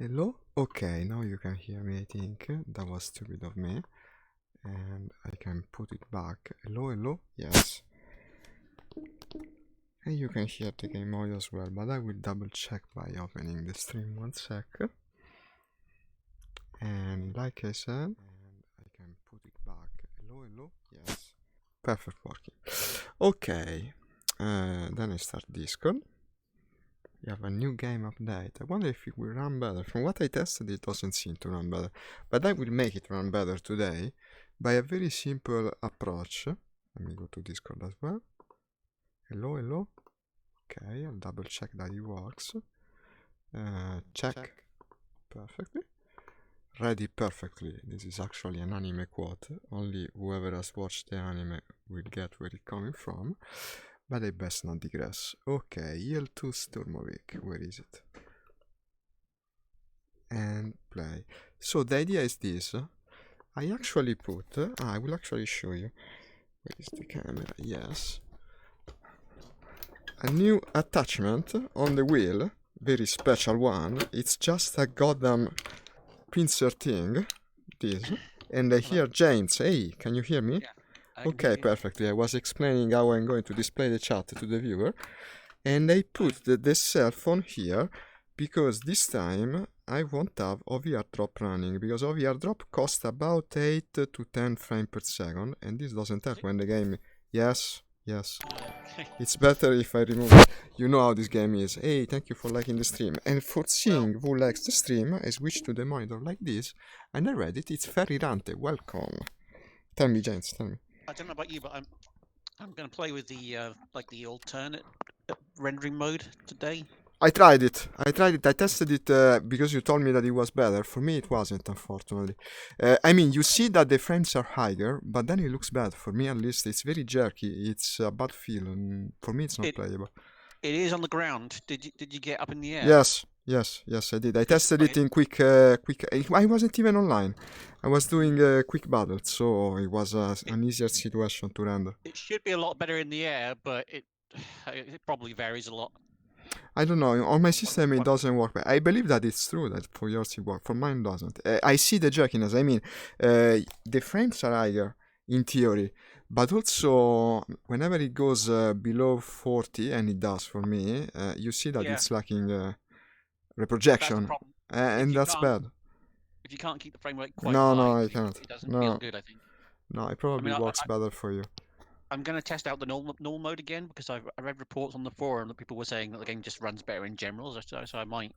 Hello? Okay, now you can hear me, I think. That was stupid of me. And I can put it back. Hello, hello? Yes. And you can hear the game audio as well, but I will double check by opening the stream 1 sec. And like I said, I can put it back. Hello, hello? Yes. Perfect working. Okay. Then I start Discord. We have a new game update. I wonder if it will run better. From what I tested, it doesn't seem to run better. But I will make it run better today by a very simple approach. Let me go to Discord as well. Hello, hello. Okay, I'll double check that it works. Check. Perfectly. Ready perfectly. This is actually an anime quote. Only whoever has watched the anime will get where it's coming from. But I best not digress. Okay, IL-2 Sturmovik. Where is it? And play. So the idea is this. I actually put... I will actually show you. Where is the camera? Yes. A new attachment on the wheel. Very special one. It's just a goddamn pincer thing. This. And I hear James. Hey, can you hear me? Yeah. Okay, perfectly. I was explaining how I'm going to display the chat to the viewer. And I put the cell phone here because this time I won't have OVRdrop running, because OVRdrop costs about 8 to 10 frames per second, and this doesn't help when the game... Yes. It's better if I remove it. You know how this game is. Hey, thank you for liking the stream. And for seeing who likes the stream, I switch to the monitor like this, and I read it. It's very rante. Welcome. Tell me, James, tell me. I don't know about you, but I'm going to play with the the alternate rendering mode today. I tried it. I tested it because you told me that it was better. For me, it wasn't, unfortunately. I mean, you see that the frames are higher, but then it looks bad. For me, at least, it's very jerky. It's a bad feel, and for me, it's not playable. It is on the ground. Did you get up in the air? Yes, I did. I tested it in quick. I wasn't even online. I was doing quick battles, so it was an easier situation to render. It should be a lot better in the air, but it probably varies a lot. I don't know. On my system, it doesn't work. I believe that it's true that for yours it works. For mine, doesn't. I see the jerkiness. I mean, the frames are higher in theory, but also whenever it goes below 40, and it does for me, you see that it's lacking reprojection, and that's bad. If you can't keep the frame rate quite high, no, I can't. It doesn't feel good, I think. No, it probably works better for you. I'm going to test out the normal mode again, because I read reports on the forum that people were saying that the game just runs better in general. So I might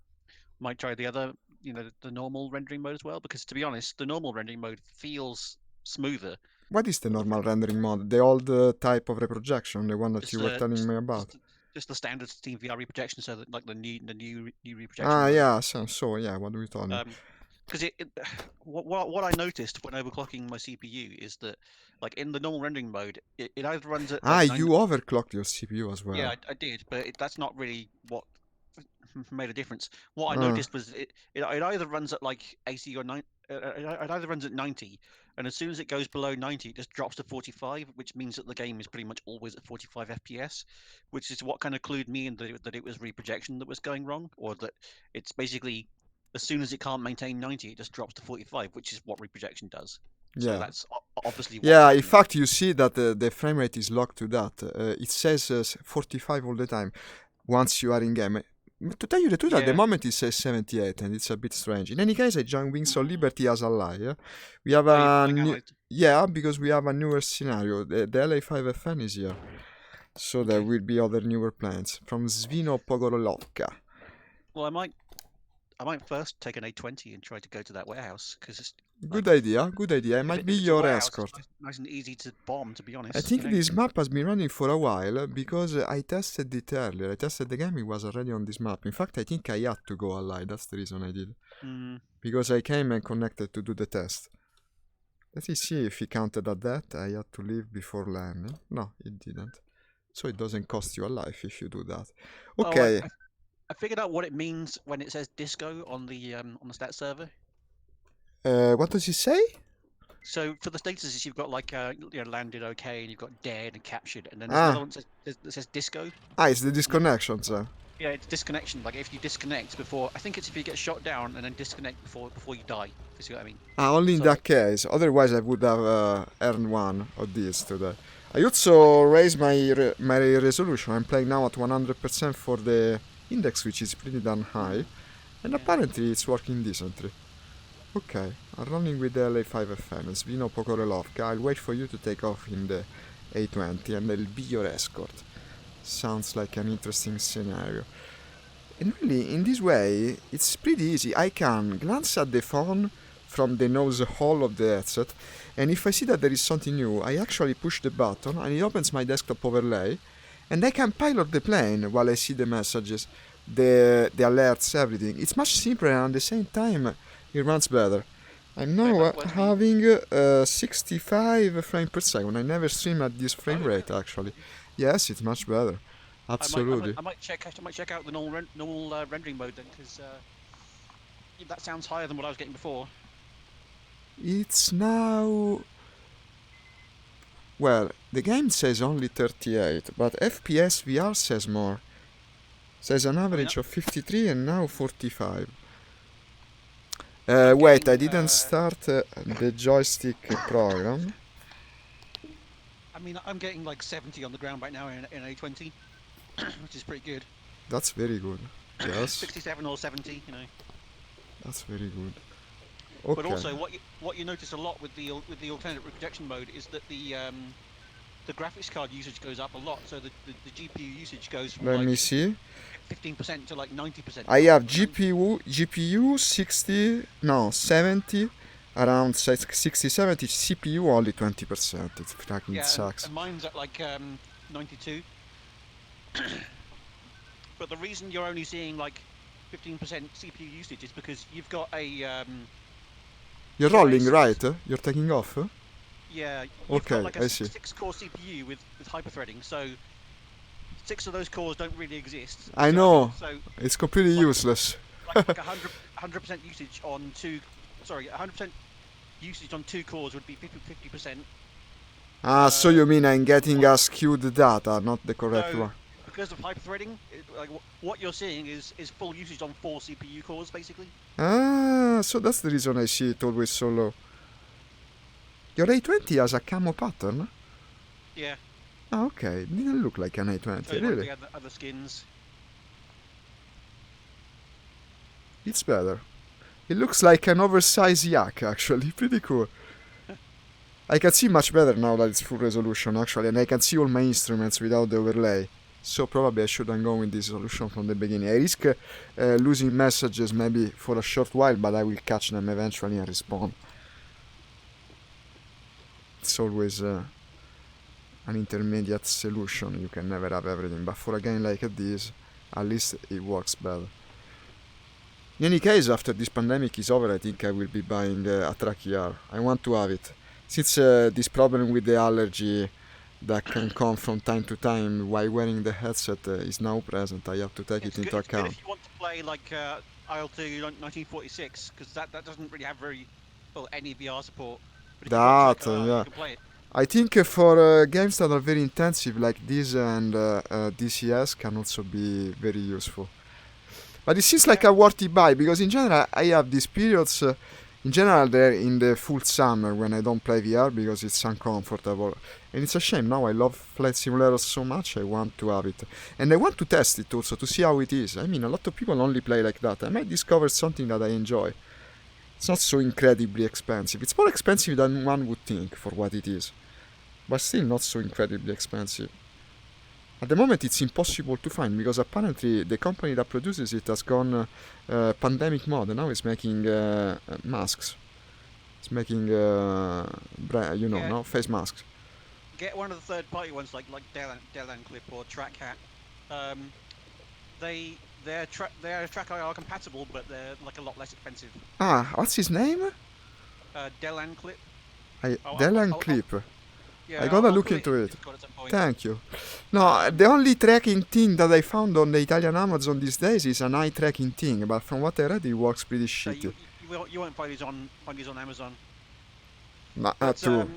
try the other, the normal rendering mode as well, because to be honest, the normal rendering mode feels smoother. What is the normal rendering mode? The old type of reprojection, the one that you were telling me about? Just the standard Steam VR reprojection, so that like the new reprojection. Yeah, so yeah, what do we tell me? Because what I noticed when overclocking my CPU is that, like in the normal rendering mode, it either runs at you overclocked your CPU as well. Yeah, I did, but that's not really what made a difference. What I noticed was it either runs at like 80 or 90. It either runs at 90, and as soon as it goes below 90, it just drops to 45, which means that the game is pretty much always at 45 FPS, which is what kind of clued me in that it was reprojection that was going wrong, or that it's basically as soon as it can't maintain 90, it just drops to 45, which is what reprojection does. So that's obviously what in fact, you see that the frame rate is locked to that. It says 45 all the time once you are in game. To tell you the truth, at the moment it says 78, and it's a bit strange. In any case, I joined Wings of Liberty as ally. We have because we have a newer scenario. The LA5FN is here, so there will be other newer plans from Zvino Pogorolowka. Well, I might first take an A20 and try to go to that warehouse, because it's good idea. It might be your escort. Nice and easy to bomb, to be honest. I think this map has been running for a while because I tested it earlier. I tested the game, it was already on this map. In fact, I think I had to go ally. That's the reason I did. Because I came and connected to do the test. Let's see if he counted at that. I had to leave before landing. No, it didn't. So it doesn't cost you a life if you do that. Okay. I figured out what it means when it says disco on the stat server. What does it say? So for the statuses, you've got like landed okay, and you've got dead and captured, and then there's another one that says disco. It's the disconnections. Yeah, it's disconnection. Like if you disconnect before, I think it's if you get shot down and then disconnect before you die. If you see what I mean? Only in So that case. Otherwise, I would have earned one of these today. I also raised my resolution. I'm playing now at 100% for the index, which is pretty damn high. And yeah. apparently it's working decently. Okay, I'm running with the LA5FM. It's Vino Pokorelovka. I'll wait for you to take off in the A20 and I'll be your escort. Sounds like an interesting scenario. And really, in this way, it's pretty easy. I can glance at the phone from the nose hole of the headset, and if I see that there is something new, I actually push the button and it opens my desktop overlay, and I can pilot the plane while I see the messages, the alerts, everything. It's much simpler and at the same time it runs better. I'm now having 65 frames per second. I never stream at this frame rate actually. Yes, it's much better. Absolutely. I might check out the normal rendering mode then, because that sounds higher than what I was getting before. It's now... Well, the game says only 38, but FPS VR says more. Says an average of 53 and now 45. Wait, I didn't start the joystick program. I mean, I'm getting like 70 on the ground right now in A20, which is pretty good. That's very good. Yes. 67 or 70, you know. That's very good. Okay. But also, what you notice a lot with the alternate projection mode is that the graphics card usage goes up a lot. So the GPU usage goes from Let me see. 15% to like 90%. I have GPU 70, around 60-70, CPU only 20%. It fucking sucks. And mine's at like 92. But the reason you're only seeing like 15% CPU usage is because you've got a You're rolling, right? You're taking off? Yeah. You've got like a 6-core CPU with hyperthreading, so 6 of those cores don't really exist. I know. So it's completely useless. like 100% usage on 100% usage on 2 cores would be 50%. So you mean I'm getting a skewed data, not the correct one? Because of hyperthreading, like what you're seeing is full usage on 4 CPU cores, basically. So that's the reason I see it always so low. Your A20 has a camo pattern? Yeah. Oh, okay. It didn't look like an A20, so really. The other skins. It's better. It looks like an oversized yak, actually. Pretty cool. I can see much better now that it's full resolution, actually, and I can see all my instruments without the overlay. So probably I shouldn't go with this resolution from the beginning. I risk losing messages maybe for a short while, but I will catch them eventually and respond. It's always an intermediate solution. You can never have everything, but for a game like this, at least it works better. In any case, after this pandemic is over, I think I will be buying a track ER. I want to have it. Since this problem with the allergy that can come from time to time while wearing the headset is now present, I have to take it into account. It's good if you want to play like IL-2 1946, because that doesn't really have any VR support. But yeah. You can play it. I think for games that are very intensive like this and DCS can also be very useful. But it seems like a worthy buy, because in general I have these periods, in general they're in the full summer when I don't play VR because it's uncomfortable. And it's a shame, now I love Flight Simulator so much, I want to have it. And I want to test it also, to see how it is. I mean, a lot of people only play like that. I might discover something that I enjoy. It's not so incredibly expensive. It's more expensive than one would think for what it is. But still not so incredibly expensive. At the moment it's impossible to find, because apparently the company that produces it has gone pandemic mode, and now it's making masks. It's making, face masks. Get one of the third-party ones like Delan Clip or Track Hat. They're Track IR compatible, but they're like a lot less expensive. What's his name? Delan Clip. Delan Clip. Yeah, I gotta look into it. Thank you. No, the only tracking thing that I found on the Italian Amazon these days is an eye tracking thing, but from what I read, it works pretty shitty. You won't find these on Amazon. But True.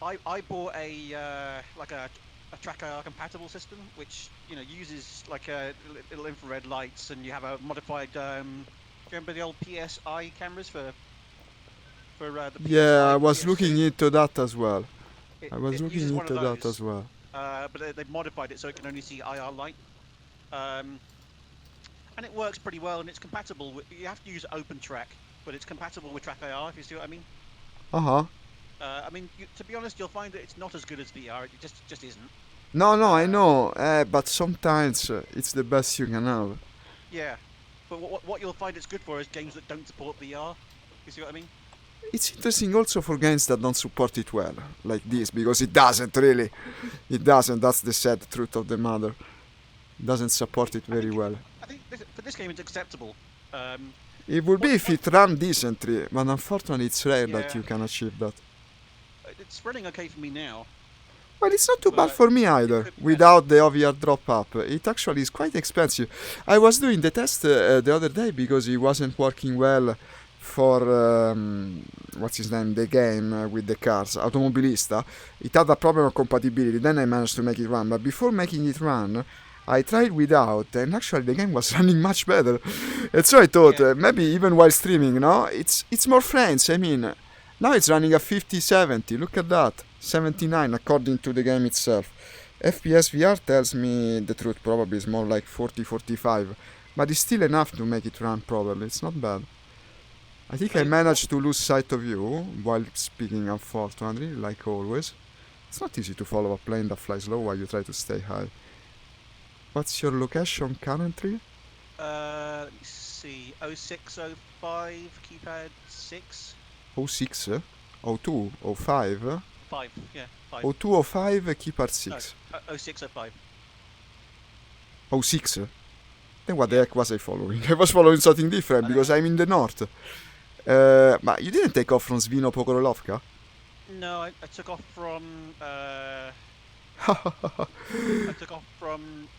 I bought a like a track AR compatible system, which uses like little infrared lights, and you have a modified. Do you remember the old PSI cameras for the Yeah, PSI I was looking PS2? into that as well. I was It uses looking one of into that those, as well. but they've modified it so it can only see IR light. Um, and it works pretty well, and it's compatible with. You have to use open track, but it's compatible with track AR. If you see what I mean. Uh-huh. I mean, to be honest, you'll find that it's not as good as VR. It just isn't. No, I Uh, know, but sometimes it's the best you can have. yeah, but what you'll find it's good for is games that don't support VR. You see what I mean? It's interesting also for games that don't support it well, like this, because it doesn't really. It doesn't, that's the sad truth of the matter. It doesn't support it I very think well. for this game it's acceptable. Um, It would be if what it ran decently, but unfortunately it's rare that yeah, you can achieve that. it's running okay for me now, Well, it's not too bad but for me it either, could be better. without the OVRdrop app. It actually is quite expensive. I was doing the test the other day because it wasn't working well for, what's his name, the game with the cars, Automobilista. It had a problem of compatibility, then I managed to make it run. But before making it run, I tried without, and actually the game was running much better. And so I thought, Yeah, maybe even while streaming, no? It's more frames, I mean, now it's running at 50, 70. Look at that. 79 according to the game itself. FPS VR tells me the truth, probably is more like 40, 45. But it's still enough to make it run properly. It's not bad. I think I I mean, managed to lose sight of you while speaking, unfortunately, like always. It's not easy to follow a plane that flies low while you try to stay high. What's your location currently? let me see. 0605 keypad 6 06, 02, 05, 5. Yeah, 5. 02, 05, keypad No, 6. 0605. 06? Then what the Yeah, heck was I following? I was following something different I don't because know. I'm in the north. But you didn't take off from Svino Pokorolovka? No, I took off from I took off from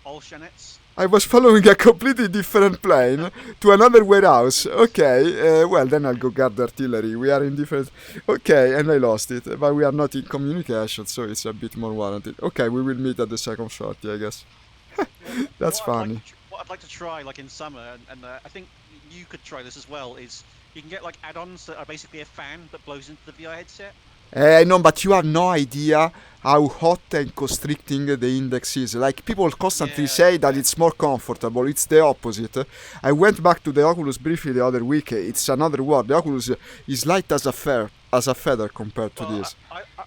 Olshanets. I was following a completely different plane to another warehouse. Okay, well then I'll go guard the artillery. We are in different. Okay, and I lost it, but we are not in communication, so it's a bit more warranted. Okay, we will meet at the second shorty, I guess. That's funny. What I'd like to try, like in summer, and I think you could try this as well. Is you can get like add-ons that are basically a fan that blows into the VR headset. I know, but you have no idea how hot and constricting the index is. Like, people constantly Yeah, say that it's more comfortable. It's the opposite. I went back to the Oculus briefly the other week. It's another world. The Oculus is light as a feather compared to well, this.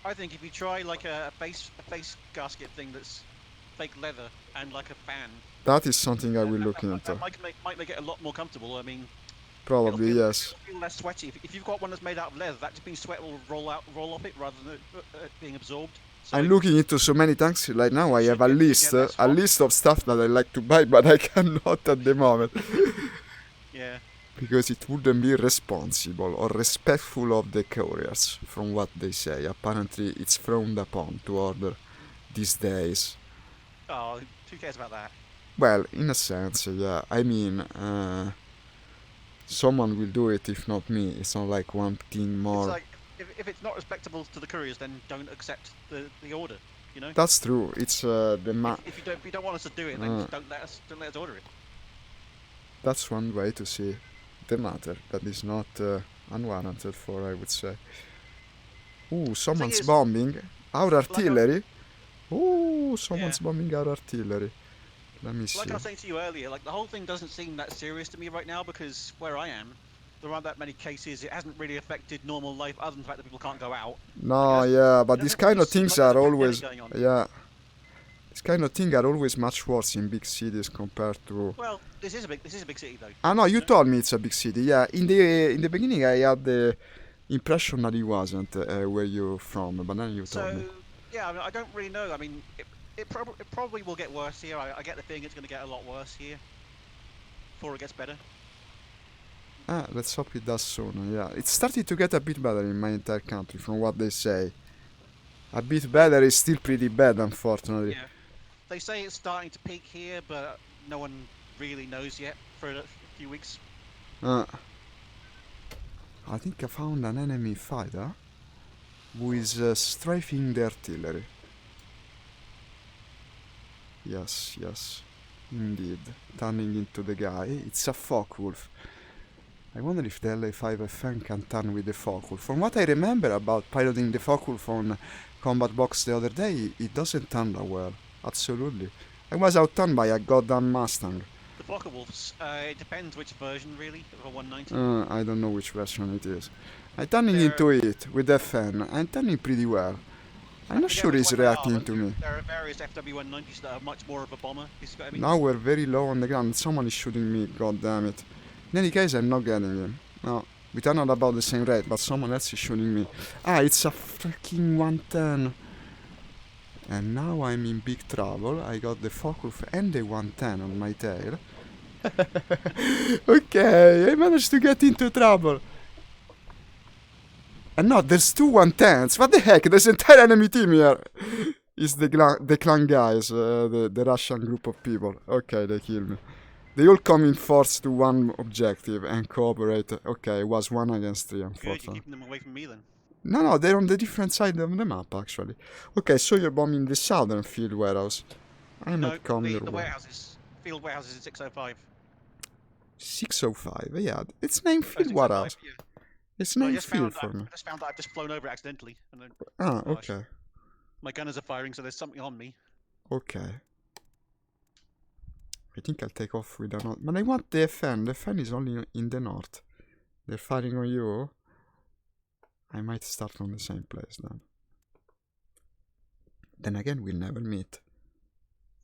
I think if you try like a face gasket thing that's fake leather and like a fan, That is something I will look into. that might make it a lot more comfortable. I mean, Probably, yes. it'll feel less sweaty. If you've got one that's made out of leather, that just means sweat will roll off it rather than being absorbed. So I'm looking into so many things right now. I have should get less a hot. list of stuff that I like to buy, but I cannot at the moment. Yeah. Because it wouldn't be responsible or respectful of the couriers, from what they say. Apparently, it's frowned upon to order these days. Oh, who cares about that? Well, in a sense, yeah. I mean, someone will do it if not me. It's not like one thing It's more. like if it's not respectable to the couriers, then don't accept the order. You know. That's true. It's If you don't want us to do it, then just don't let us order it. That's one way to see the matter. That is not unwarranted for, I would say. Ooh, someone's Is, bombing our like artillery. Ooh, yeah, someone's bombing our artillery. Let me see. like I was saying to you earlier, like the whole thing doesn't seem that serious to me right now because where I am, there aren't that many cases. It hasn't really affected normal life, other than the fact that people can't go out. No, yeah, but these Doesn't kind really of seem things like there's are a pandemic always, going on. yeah, these kind of things are always much worse in big cities compared to. Well, this is a big city though. Ah no, you know? told me it's a big city. Yeah, in the beginning I had the impression that it wasn't where you're from, but then you told me. So yeah, I mean, I don't really know. I mean, it probably will get worse here. I get the feeling it's going to get a lot worse here before it gets better. Let's hope it does soon. Yeah, it's starting to get a bit better in my entire country, from what they say. A bit better is still pretty bad, unfortunately. Yeah, they say it's starting to peak here, but no one really knows yet for a few weeks. I think I found an enemy fighter. who is strafing the artillery. Yes, yes, indeed. Turning into the guy. It's a Focke-Wulf. I wonder if the LA5FN can turn with the Focke-Wulf. From what I remember about piloting the Focke-Wulf on Combat Box the other day, it doesn't turn that well. Absolutely. I was outdone by a goddamn Mustang. The Focke-Wulfs, it depends which version, really, of a 190. I don't know which version it is. I'm turning into it with FN. I'm turning pretty well. I'm not sure he's reacting to me. There are various FW190s that are much more of a bomber. Now we're very low on the ground. Someone is shooting me, god damn it. In any case, I'm not getting him. No, we are not about the same rate, but someone else is shooting me. Ah, it's a freaking 110. And now I'm in big trouble. I got the Focke-Wulf and the 110 on my tail. Okay, I managed to get into trouble. And no, there's two 110s. What the heck? There's an entire enemy team here. It's the clan guys, the Russian group of people. Okay, they kill me. They all come in force to one objective and cooperate. Okay, it was 1 against 3, unfortunately. Good, you're keeping them away from me then. No, they're on the different side of the map, actually. Okay, so you're bombing the southern field warehouse. I might come your way. The warehouses. Field warehouses in 605. 605, yeah. It's named field warehouse. Yeah. It's named field for me. I just found that I've just flown over it accidentally. And then, okay. My gunners are firing, so there's something on me. Okay. I think I'll take off with another. But I want the FN. The FN is only in the north. They're firing on you. I might start from the same place then. Then again, we'll never meet.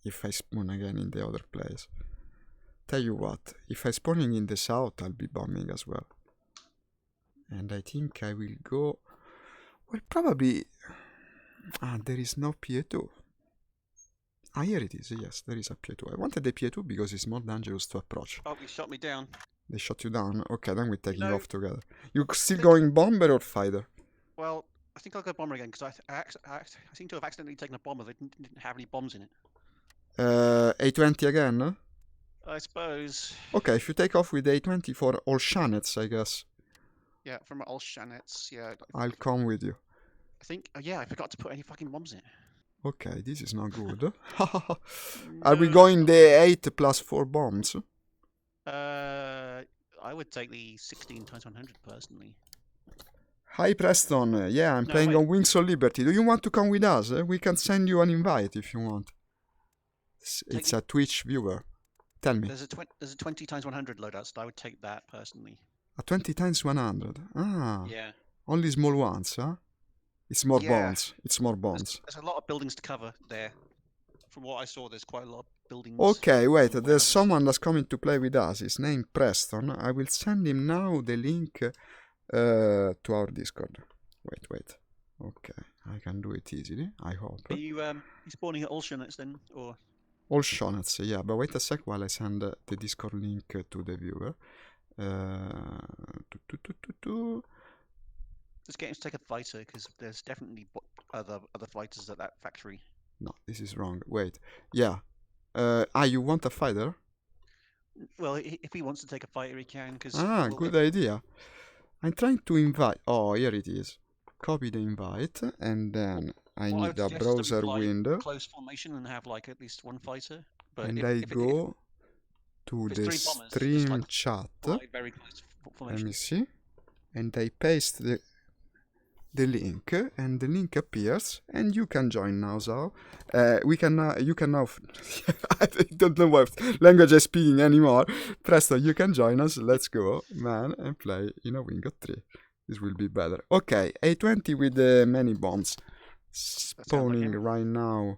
If I spawn again in the other place. Tell you what, if I spawning in the south, I'll be bombing as well. And I think I will go... Well, probably... Ah, there is no PA2. Ah, here it is. Yes, there is a PA2. I wanted the PA2 because it's more dangerous to approach. Oh, you shot me down. They shot you down? Okay, then we're taking off together. You still going bomber or fighter? Well, I think I'll go bomber again because I seem to have accidentally taken a bomber that didn't have any bombs in it. A20 again? Huh? I suppose. Okay, if you take off with A20 for all Shanets, I guess. Yeah, from all Shanets, yeah. I'll come with you. I think, yeah, I forgot to put any fucking bombs in it. Okay, this is not good. Are we going the 8 plus 4 bombs? I would take the 16 times 100 personally. Hi Preston, yeah, I'm playing on Wings of Liberty. Do you want to come with us? We can send you an invite if you want. It's a Twitch viewer. Tell me. There's a 20 times 100 loadout, so I would take that personally. A 20 times 100? Ah. Yeah. Only small ones, huh? It's more bonds. It's more bonds. There's a lot of buildings to cover there. From what I saw, there's quite a lot of buildings. Okay, wait. There's someone that's coming to play with us. His name Preston. I will send him now the link to our Discord. Wait. Okay, I can do it easily. I hope. Are you spawning at all Shonets then, or? All Shonets, yeah. But wait a sec while I send the Discord link to the viewer. Just get him to take a fighter because there's definitely other fighters at that factory. No, this is wrong. Wait. Yeah. You want a fighter? Well, if he wants to take a fighter, he can. Good idea. I'm trying to invite. Oh, here it is. Copy the invite, and then I need a browser window. Close formation and have like at least one fighter. But and I go to the stream chat. Very close formation. Let me see. And I paste the link, and the link appears, and you can join now. So you can now. I don't know what language I'm speaking anymore. Presto, you can join us. Let's go, man, and play in a wing of 3. This will be better. Okay, A20 with many bombs. Spawning right now.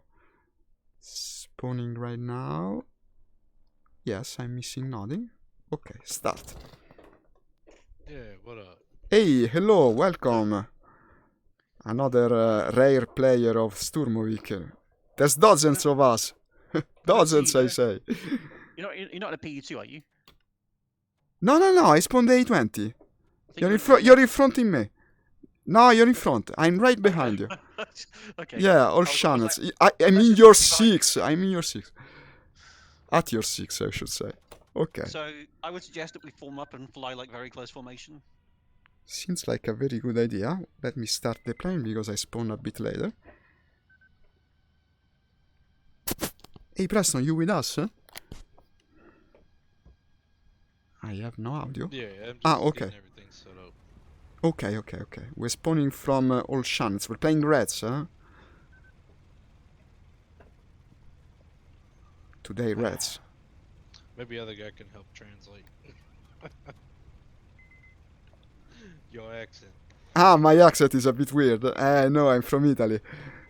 Yes, I'm missing nothing. Okay, start. Yeah, what up? Hey, hello, welcome. Another rare player of Sturmovik. There's dozens of us. Dozens, I say. You're not in a PE2, are you? No, I spawned the A20. You're in front of me. No, you're in front. I'm right behind you. Okay. Yeah, all Shannons. I'm in your 6. I'm in your 6. At your 6, I should say. Okay. So I would suggest that we form up and fly like very close formation. Seems like a very good idea. Let me start the plane because I spawn a bit later. Hey Preston, you with us? Huh? I have no audio. Yeah, I'm just Okay. getting everything set up. Okay. We're spawning from all channels. We're playing reds, huh? Today, reds. Maybe other guy can help translate. Your accent. My accent is a bit weird. I know, I'm from Italy.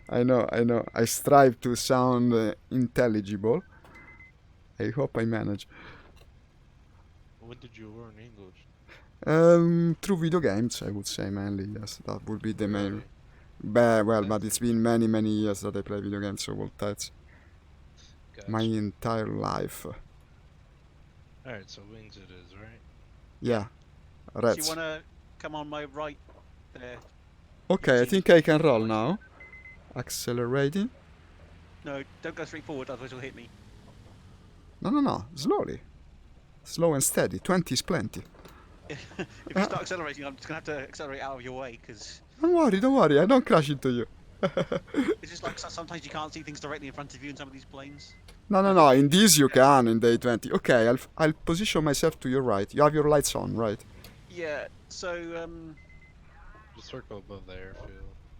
I know. I strive to sound intelligible. I hope I manage. When did you learn English? Through video games, I would say mainly. Yes, that would be the main. Really? But it's been many years that I play video games, so all types. Gotcha. My entire life. Alright, so wings it is, right? Yeah, Do reds. you want to come on my right there? Okay, I think I can roll now. Accelerating. No, don't go straight forward, otherwise you'll hit me. No, slowly. Slow and steady. 20 is plenty. If you start accelerating, I'm just going to have to accelerate out of your way, because Don't worry, I don't crash into you. it's just like sometimes you can't see things directly in front of you in some of these planes. No, in this you can, in day 20. Okay, I'll position myself to your right. You have your lights on, right? Yeah, so Just circle above the airfield.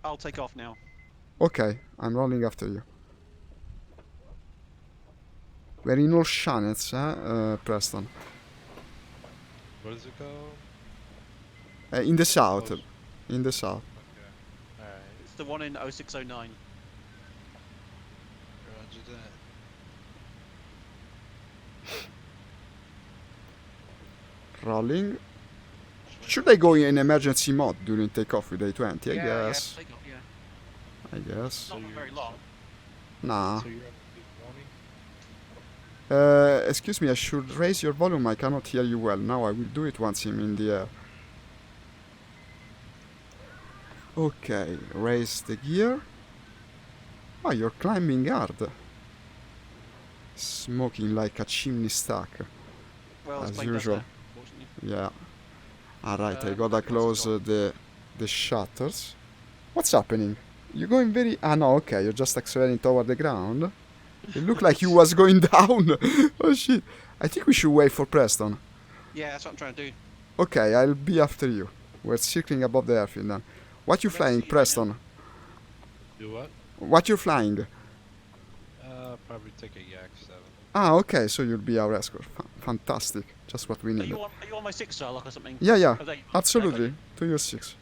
I'll take off now. Okay, I'm rolling after you. We're in all channels, Preston. What is it called? In the south. Close. In the south. Okay. Alright. It's the one in 0609. Roger that. Rolling. Should I go in emergency mode during takeoff with A20? I guess. Yeah, take off, yeah. I guess. Not for very long. Nah. So you're up to warning? Excuse me, I should raise your volume. I cannot hear you well. Now I will do it once I'm in the air. Okay, raise the gear. Oh, you're climbing hard. Smoking like a chimney stack. Well, it's As plane does usual. that, unfortunately. Yeah. Alright, I I gotta think close that's the shutters. What's happening? You're going very... Ah, no, okay, you're just accelerating toward the ground. It looked like you was going down. Oh, shit. I think we should wait for Preston. Yeah, that's what I'm trying to do. Okay, I'll be after you. We're circling above the airfield now. What you Let's flying, see right Preston? Do what? What you flying? Probably take a Yak 7. Ah, okay, so you'll be our escort. Fantastic. Just what we Are needed. you on my 6-star lock or something? Yeah, Oh, there you are. absolutely. To your 6.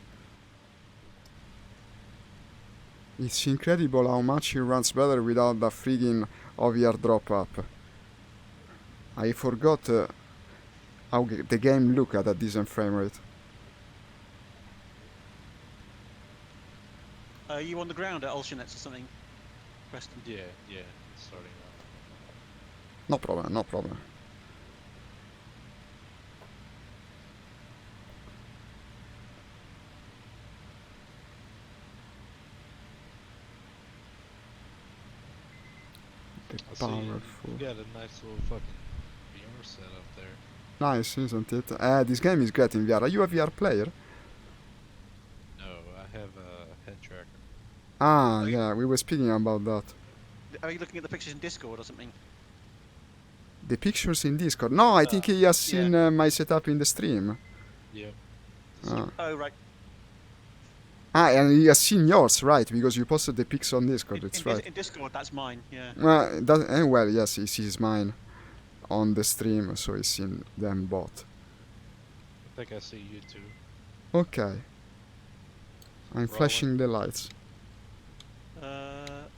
It's incredible how much he runs better without the friggin' OVRdrop up. I forgot how the game look at a decent frame rate. Are you on the ground at Olshanets or something, Preston? Yeah, starting up. No problem. I see Powerful. you got a nice little fucking VR set up there. Nice, isn't it? This game is great in VR. Are you a VR player? No, I have a head tracker. Ah, Okay. yeah, we were speaking about that. Are you looking at the pictures in Discord or something? The pictures in Discord. No, I think he has seen my setup in the stream. Yep. Ah. Oh, right. And he has seen yours, right? Because you posted the pics on Discord, it's right. In Discord, that's mine, yeah. Well, yes, he sees mine on the stream, so he's seen them both. I think I see you too. Okay. I'm flashing the lights.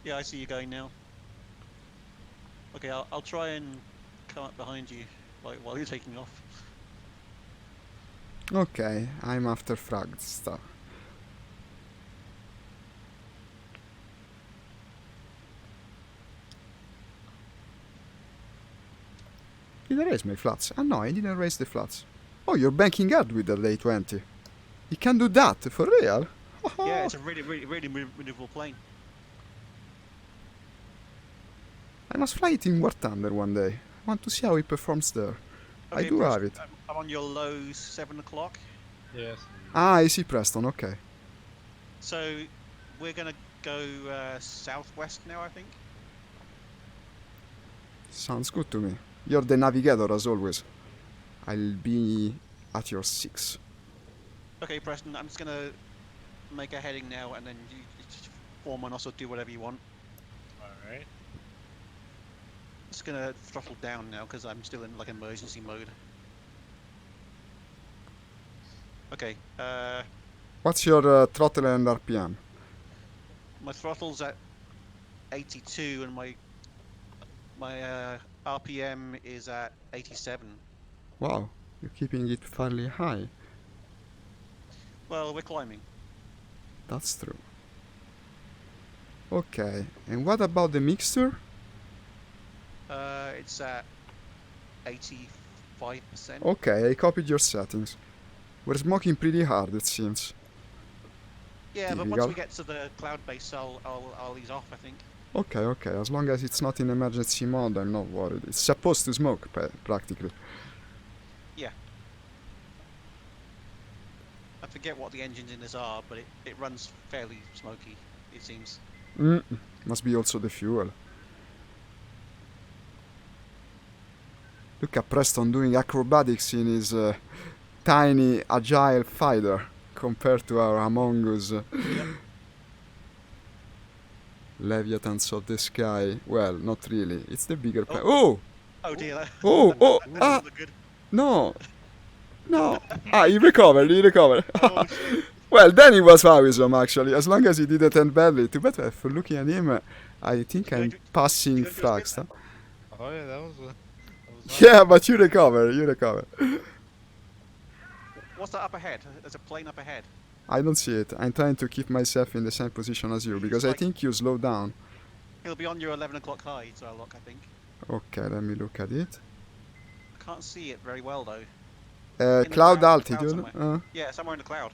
Yeah, I see you going now. Okay, I'll try and come up behind you while you're taking off. Okay, I'm after fragged stuff. Did I raise my flats? Ah no, I didn't raise the flats. Oh, you're banking hard with the A20. You can do that, for real? Yeah, it's a really maneuverable plane. I must fly it in War Thunder one day. I want to see how it performs there. I Okay, do Preston, have it. I'm on your low 7 o'clock. Yeah, I see Ah, I see Preston, okay. So we're gonna go southwest now, I think. Sounds good to me. You're the navigator as always. I'll be at your 6. Okay, Preston. I'm just gonna make a heading now, and then you just form on us or do whatever you want. Alright. Just gonna throttle down now because I'm still in like emergency mode. Okay. What's your throttle and RPM? My throttle's at 82, and my RPM is at 87. Wow, you're keeping it fairly high. Well, we're climbing. That's true. Okay, and what about the mixture? It's at 85%. Okay, I copied your settings. We're smoking pretty hard, it seems. Yeah, but once Typical. we get to the cloud base, I'll ease off, I think. Okay, okay, as long as it's not in emergency mode, I'm not worried. It's supposed to smoke, practically. Yeah. I forget what the engines in this are, but it runs fairly smoky, it seems. Must be also the fuel. Look at Preston doing acrobatics in his tiny, agile fighter compared to our Among Us Yep. Leviathans of the sky. Well, not really. It's the bigger Oh. Oh! Oh dear. Oh! Oh! That Ah! doesn't look good. No! No! Ah, he recovered, he recovered. Oh shit. Well, then he was awesome, actually. As long as he didn't end badly. Too bad for looking at him. I think I'm passing you gonna do a Frags. spin Oh yeah, that was Yeah, but you recover, you recover. What's that up ahead? There's a plane up ahead. I don't see it. I'm trying to keep myself in the same position as you, because I like- think you slow down. He'll be on your 11 o'clock high, so look, I think. Okay, let me look at it. I can't see it very well though. In the Cloud cloud altitude. somewhere. Yeah, somewhere in the cloud.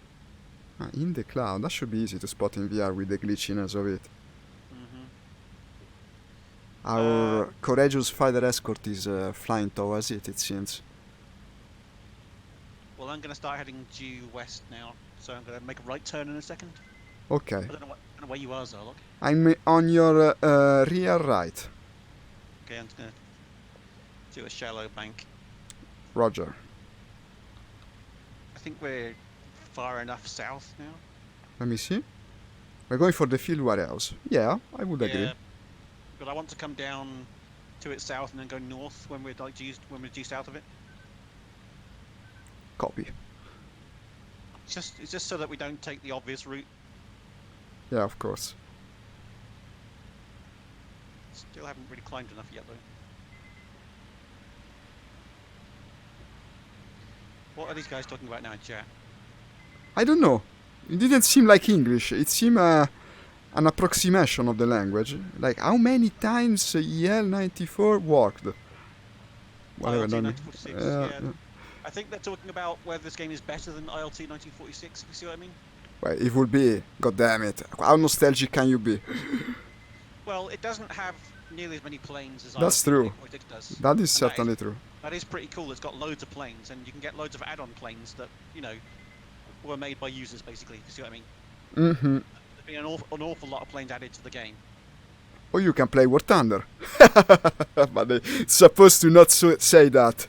In the cloud. That should be easy to spot in VR with the glitchiness of it. Mm-hmm. Our courageous fighter escort is flying towards it, it seems. Well, I'm gonna start heading due west now, so I'm gonna make a right turn in a second. Okay. I don't know where you are, Zerlock. I'm on your rear right. Okay, I'm just gonna do a shallow bank. Roger. I think we're far enough south now. Let me see. We're going for the field warehouse. Yeah, I would agree. Yeah, but I want to come down to its south and then go north when we're like due south of it. Copy. It's just so that we don't take the obvious route. Yeah, of course. Still haven't really climbed enough yet though. What are these guys talking about now in chat? I don't know. It didn't seem like English. It seemed an approximation of the language. Like how many times IL-94 worked. Whatever. ILT Let me. 1946, yeah. I think they're talking about whether this game is better than ILT 1946, if you see what I mean. Well, it would be. God damn it! How nostalgic can you be? Well, it doesn't have nearly as many planes as That's ILT true. 1946 does. That is And certainly true. That is pretty cool. It's got loads of planes, and you can get loads of add-on planes that, you know, were made by users, basically, if you see what I mean. Mm-hmm. There's been an awful lot of planes added to the game. Or you can play War Thunder. But they're supposed to not say that.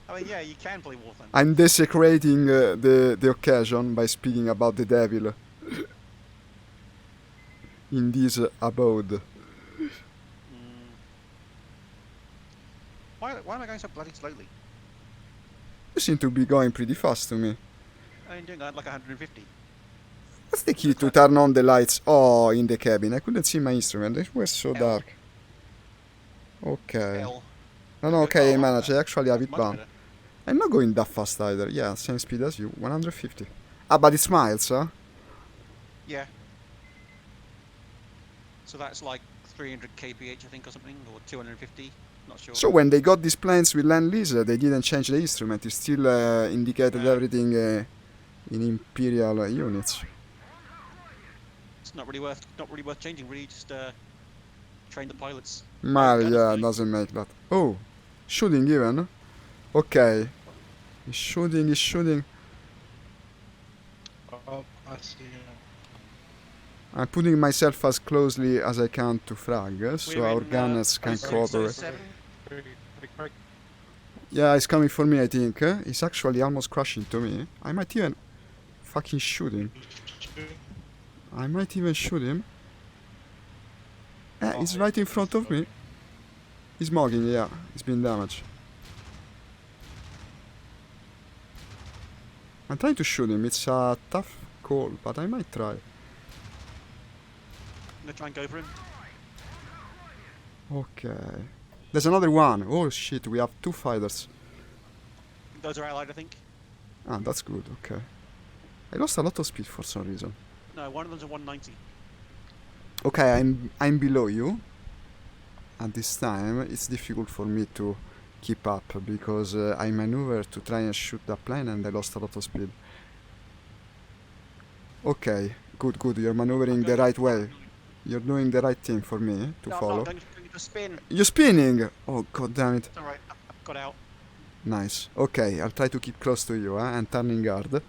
I mean, yeah, you can play War Thunder. I'm desecrating the occasion by speaking about the devil in this abode. Why am I going so bloody slowly? You seem to be going pretty fast to me. I'm doing like 150. What's the key to turn on the lights? Oh, in the cabin. I couldn't see my instrument. They were so L. dark. Okay. L. No, okay, Oh, manage. I actually have That's it much bound. better. I'm not going that fast either. Yeah, same speed as you. 150. Ah, but it's miles, huh? Yeah. So that's like 300 kph, I think, or something, or 250. Not sure. So when they got these planes with Land-Lease, they didn't change the instrument. It still indicated everything in imperial units. It's not really worth changing. Really, just train the pilots. Mal, guns, yeah, though. doesn't make that. Oh, shooting even. Okay. He's shooting, he's shooting. Oh, I see him. I'm putting myself as closely as I can to frag, so We're our in gunners can cooperate. 07. Quick, quick. Yeah, he's coming for me, I think. He's actually almost crashing to me. I might even fucking shoot him. I might even shoot him. He's right in front of me. He's mugging, yeah. He's been damaged. I'm trying to shoot him. It's a tough call, but I might try. I'm gonna try and go for him. Okay. There's another one. Oh shit, we have 2 fighters. Those are allied, I think. Ah, that's good, okay. I lost a lot of speed for some reason. No, one of them's a 190. Okay, I'm below you. At this time, it's difficult for me to keep up because I maneuvered to try and shoot the plane and I lost a lot of speed. Okay, good. You're maneuvering the right way. You're doing the right thing for me to No, follow. I'm not going to spin. You're spinning! Oh, god damn it. It's alright, I've got out. Nice. Okay, I'll try to keep close to you and turning guard.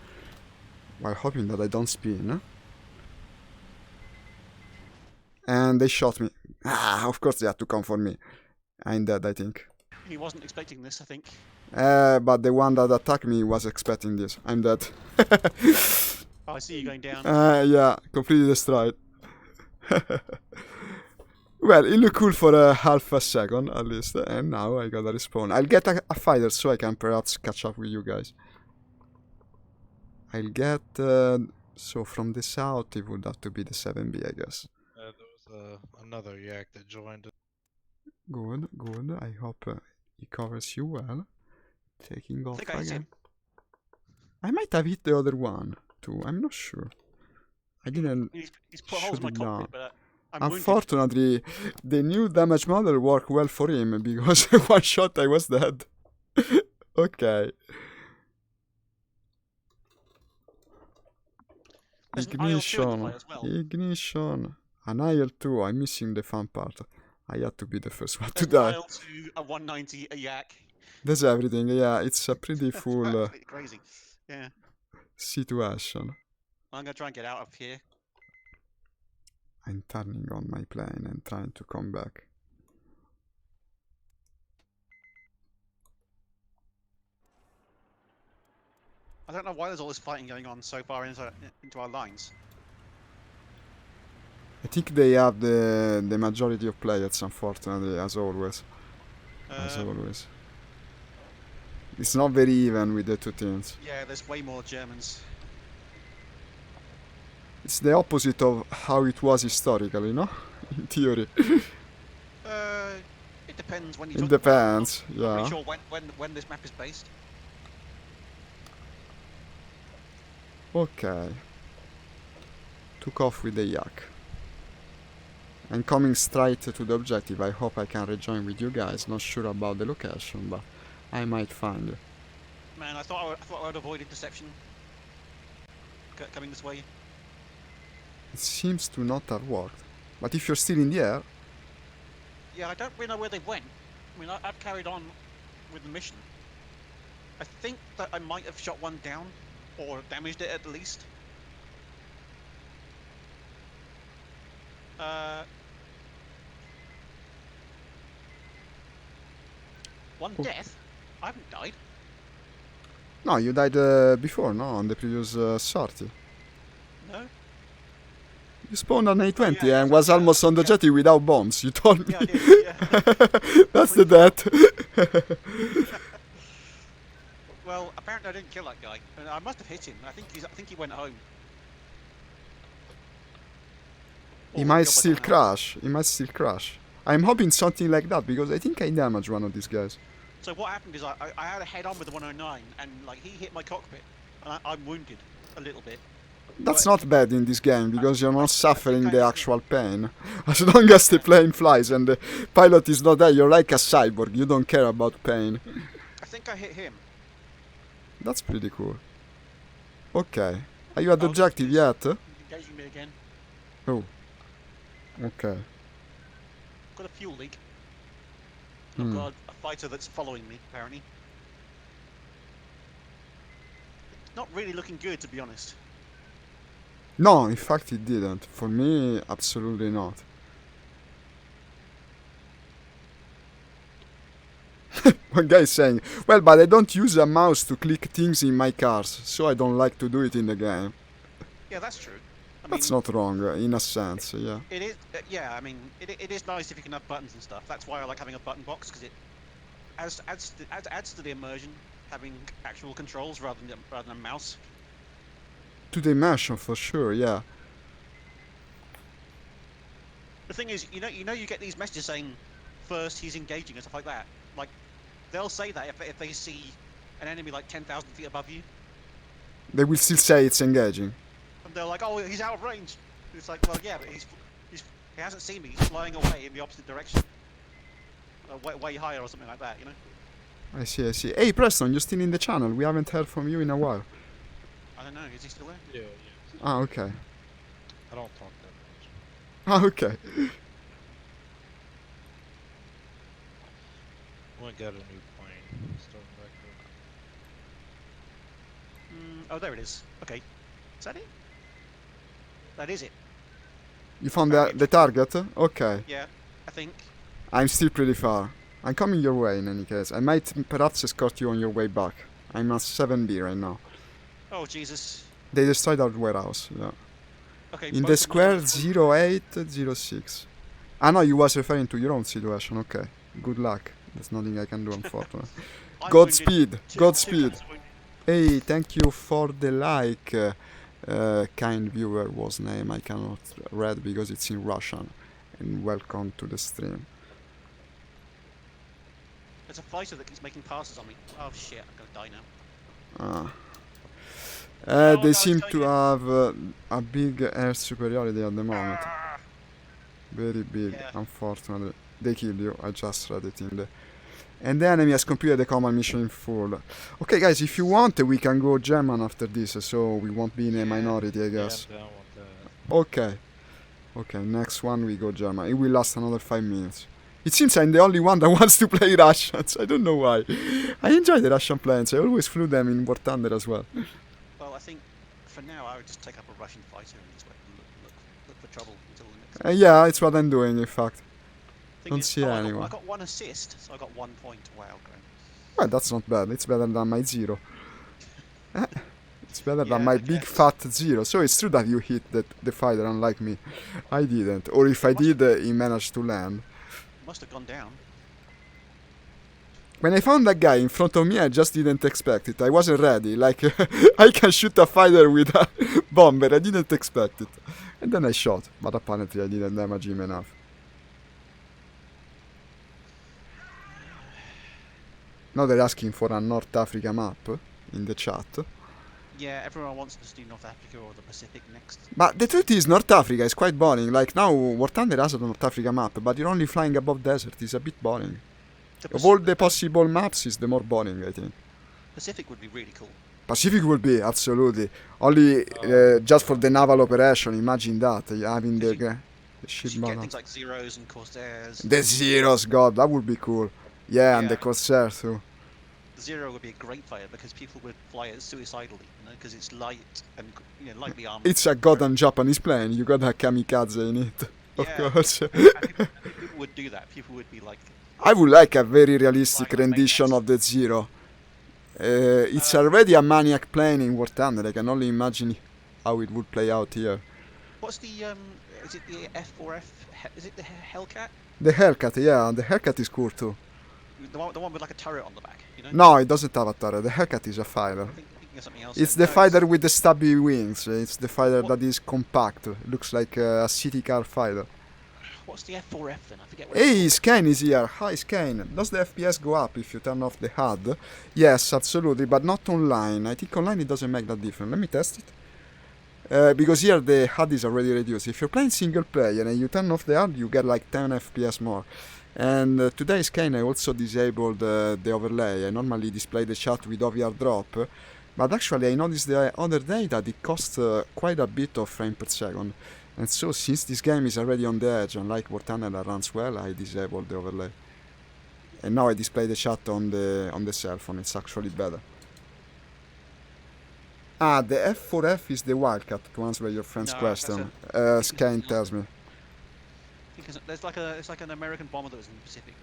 While hoping that I don't spin. And they shot me. Ah, of course they had to come for me. I'm dead, I think. He wasn't expecting this, I think. But the one that attacked me was expecting this. I'm dead. Oh, I see you going down. Yeah, completely destroyed. Well, it looked cool for a half a second at least, and now I got a respawn. I'll get a fighter so I can perhaps catch up with you guys. I'll get... so from the south it would have to be the 7B, I guess. There was another yak that joined. Good. I hope he covers you well. Taking off I think I hit again. him. I might have hit the other one too. I'm not sure. I didn't He's put holes in my shoot it down. cockpit, but I'm wounded. Unfortunately, the new damage model worked well for him because one shot I was dead. Okay. There's an IL-2 in the play as well. Ignition. An IL-2. I'm missing the fun part. I had to be the first one to There's die. an IL-2, a 190, a yak. There's everything. Yeah, it's a pretty full Absolutely crazy. Yeah. situation. I'm gonna try and get out of here. I'm turning on my plane and trying to come back. I don't know why there's all this fighting going on so far into our lines. I think they have the majority of players, unfortunately, as always. As always. It's not very even with the two teams. Yeah, there's way more Germans. It's the opposite of how it was historically, no? In theory. It depends when you. It depends, I'm yeah. not sure when this map is based. Okay. Took off with the yak. I'm coming straight to the objective. I hope I can rejoin with you guys. Not sure about the location, but I might find you. Man, I thought I would avoid interception. Coming this way. It seems to not have worked. But if you're still in the air... Yeah, I don't really know where they went. I mean, I've carried on with the mission. I think that I might have shot one down, or damaged it at least. One death? I haven't died. No, you died before, no? On the previous sortie. No? You spawned on A20 yeah, and was almost on the jetty without bombs. You told me. Yeah, I did, yeah. That's the death. Well, apparently I didn't kill that guy. I must have hit him. I think he went home. He Or might killed by still someone else. crash. He might still crash. I'm hoping something like that because I think I damaged one of these guys. So what happened is I had a head on with the 109 and like he hit my cockpit and I'm wounded a little bit. That's But not bad in this game because you're not suffering I- the actual pain. As long as the plane flies and the pilot is not there, you're like a cyborg. You don't care about pain. I think I hit him. That's pretty cool. Okay. Are you at the Oh, objective he's yet? engaging me again. Oh. Okay. Got a fuel leak. I've got a fighter that's following me apparently. not really looking good, to be honest. No, in fact it didn't. For me, absolutely not. One guy is saying, well, but I don't use a mouse to click things in my cars, so I don't like to do it in the game. Yeah, that's true. I That's mean, not wrong, in a sense, yeah. it is. Yeah, I mean, it is nice if you can have buttons and stuff. That's why I like having a button box, because it adds to the immersion, having actual controls rather than a mouse. To the immersion, for sure, yeah. The thing is, you get these messages saying, first he's engaging and stuff like that. Like, they'll say that if they see an enemy like 10,000 feet above you, They will still say it's engaging. and they're like, oh, he's out of range. It's like, well, yeah, but he hasn't seen me. He's flying away in the opposite direction, way higher or something like that. I see, I see. Hey, Preston, you're still in the channel. We haven't heard from you in a while. I don't know. Is he still there? Yeah. Ah, okay. I don't talk that much. Ah, okay. We got a new plane. Sturmovik. Oh, there it is. Okay. Is that it? That is it. You found the target? Okay. Yeah, I think. I'm still pretty far. I'm coming your way in any case. I might perhaps escort you on your way back. I'm at 7B right now. Oh, Jesus. They destroyed our warehouse, yeah. Okay. In both the of square them- 0806. Ah no, you was referring to your own situation, okay. Good luck. There's nothing I can do, unfortunately. I'm Godspeed! wounded. Two Godspeed! guys wounded. Hey, thank you for the like. Kind viewer was name I cannot read because it's in Russian. And welcome to the stream. There's a fighter that keeps making passes on me. Oh shit, I'm gonna die now. Ah. No, They no, seem it's to going have a big air superiority at the moment. Ah, Very big, Yeah. unfortunately. They killed you, I just read it in the... And the enemy has completed the command mission in full. Okay guys, if you want, we can go German after this, so we won't be in a Yeah. minority, I Yeah, guess. I'm down with that. Okay. Okay, next one we go German. It will last another 5 minutes. It seems I'm the only one that wants to play Russians. I don't know why. I enjoy the Russian planes. I always flew them in War Thunder as well. Well, I think for now I would just take up a Russian fighter and just look for trouble until the next. Yeah, it's what I'm doing, in fact. Thing don't is, see anyone. I got 1 assist, so I got 1 point. Wow, great. Well, that's not bad. It's better than my 0. It's better than Yeah, my I big guess. fat 0. So it's true that you hit the fighter, unlike me. I didn't. Or if I did, he managed to land. Must have gone down. When I found that guy in front of me, I just didn't expect it. I wasn't ready. Like, I can shoot a fighter with a bomber. I didn't expect it. And then I shot. But apparently I didn't damage him enough. Now they're asking for a North Africa map in the chat. Yeah, everyone wants to do North Africa or the Pacific next. But the truth is, North Africa is quite boring. Like now, War Thunder has a North Africa map, but you're only flying above desert. It's a bit boring. The Of all Pacific, the possible maps, it's the more boring, I think. Pacific would be really cool. Pacific will be, absolutely. Only just for the naval operation, imagine that. Having the You ship should get battle. things like Zeros and Corsairs. The Zeros, God, that would be cool. Yeah, and the Yeah. Corsair too. The Zero would be a great fighter because people would fly it suicidally, because it's light and lightly armored. It's a goddamn Japanese plane, you got a kamikaze in it. Of Yeah. course. And people would do that. People would be like, I would like a very realistic Flying on rendition maniacs. of the Zero. It's already a maniac plane in War Thunder. I can only imagine how it would play out here. what's the is it the F4F? Is it the Hellcat? The Hellcat, yeah, the Hellcat is cool too. The one with like a turret on the back, No, it doesn't have a turret. The Hellcat is a fighter. I'm thinking of something else. It's then. the No, fighter with the stubby wings. It's the fighter What- that is compact. Looks like a city car fighter. What's the F4F then? I forget what Hey, it's Skane is here. Hi, Skane. Does the FPS go up if you turn off the HUD? Yes, absolutely, but not online. I think online it doesn't make that difference. Let me test it. Because here the HUD is already reduced. If you're playing single player and you turn off the HUD, you get like 10 FPS more. And today, Skane, I also disabled the overlay. I normally display the chat with OVRdrop, but actually I noticed the other day that it costs quite a bit of frame per second. And so, since this game is already on the edge, unlike War Thunder that runs well, I disabled the overlay. And now I display the chat on the cell phone. It's actually better. Ah, the F4F is the wildcat, to answer your friend's No, question. that's Skane tells me. Because there's like an American bomber that was in the Pacific.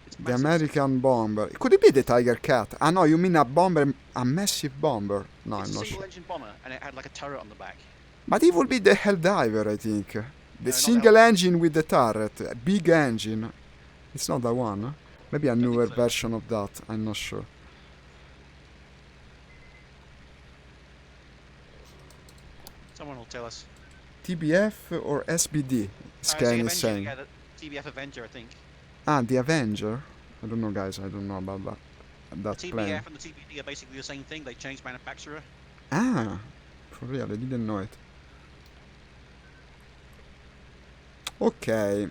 It's The massive. American bomber. Could it be the Tiger Cat? Ah, no, you mean a bomber, a massive bomber? No, It's I'm a not single sure. engine bomber, and it had like a turret on the back. But it would be the Helldiver, I think. No, The not single the engine with the turret. A big engine. It's not that one, huh? Maybe a Don't newer think so. version of that. I'm not sure. Someone will tell us. TBF or SBD? Skane is saying. Yeah, the TBF Avenger, I think. Ah, the Avenger? I don't know, guys. I don't know about that. That The plane. TBF and the TBD are basically the same thing. They changed manufacturer. Ah, for real, I didn't know it. Okay.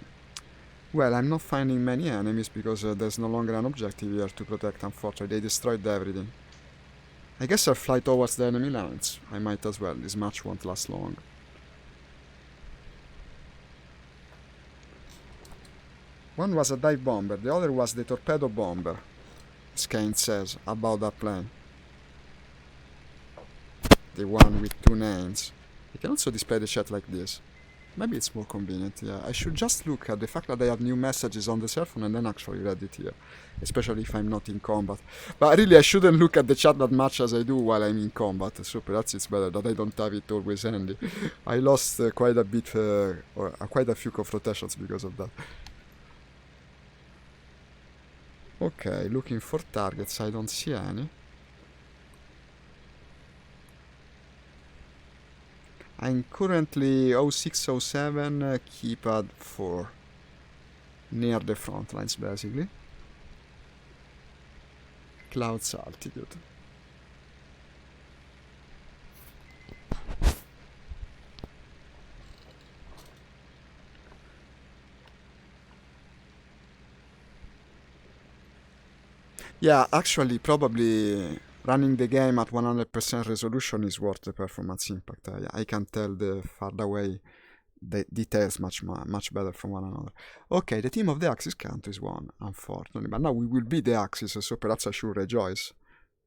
Well, I'm not finding many enemies because there's no longer an objective here to protect, unfortunately. They destroyed everything. I guess I'll fly towards the enemy lines. I might as well. This match won't last long. One was a dive bomber, the other was the torpedo bomber. Skane says about that plane. The one with two names. You can also display the chat like this. Maybe it's more convenient, yeah. I should just look at the fact that I have new messages on the cell phone and then actually read it here. Especially if I'm not in combat. But really, I shouldn't look at the chat that much as I do while I'm in combat. So perhaps it's better that I don't have it always handy. I lost quite a bit, or quite a few confrontations because of that. Okay, looking for targets. I don't see any. I'm currently 0607 keypad 4. Near the front lines, basically. Clouds altitude. Yeah, actually, probably running the game at 100% resolution is worth the performance impact. I can tell the far away the details much better from one another. Okay, the team of the Axis countries won, unfortunately, but now we will be the Axis, so perhaps I should rejoice.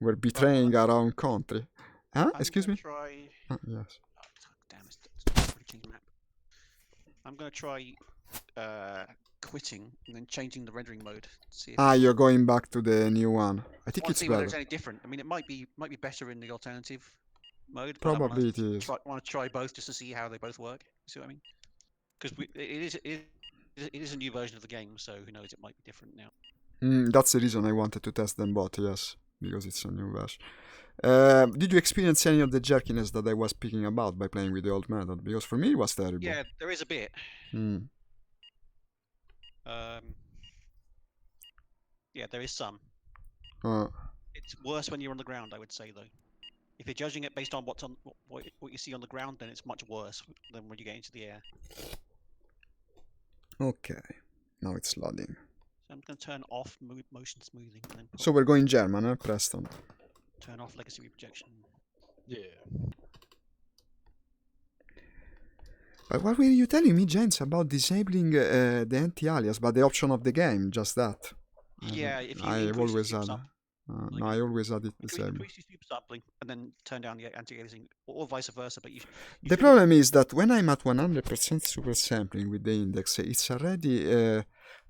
We're betraying our own country. Huh? Excuse me? Yes. Oh, damn, it's a pretty clean map. I'm going to try quitting and then changing the rendering mode. See if You're going back to the new one. I think it's see whether it's better. any different. I mean, it might be better in the alternative mode. But Probably it is. I want to try both just to see how they both work. See what I mean? Because it is a new version of the game, so who knows? It might be different now. That's the reason I wanted to test them both, yes, because it's a new version. Did you experience any of the jerkiness that I was speaking about by playing with the old method? Because for me it was terrible. Yeah, there is a bit. Yeah, there is some. It's worse when you're on the ground, I would say, though. If you're judging it based on what you see on the ground, then it's much worse than when you get into the air. Okay, now it's loading. So I'm going to turn off motion smoothing. And then so we're going German, huh, Preston? Turn off legacy reprojection. Yeah. But what were you telling me, James, about disabling the anti-alias, but the option of the game, just that? Yeah, if you I always had. Like no, I always had it disabled. Increase your super sampling and then turn down the anti-aliasing, or vice versa. But the problem is that when I'm at 100% super sampling with the index, it's already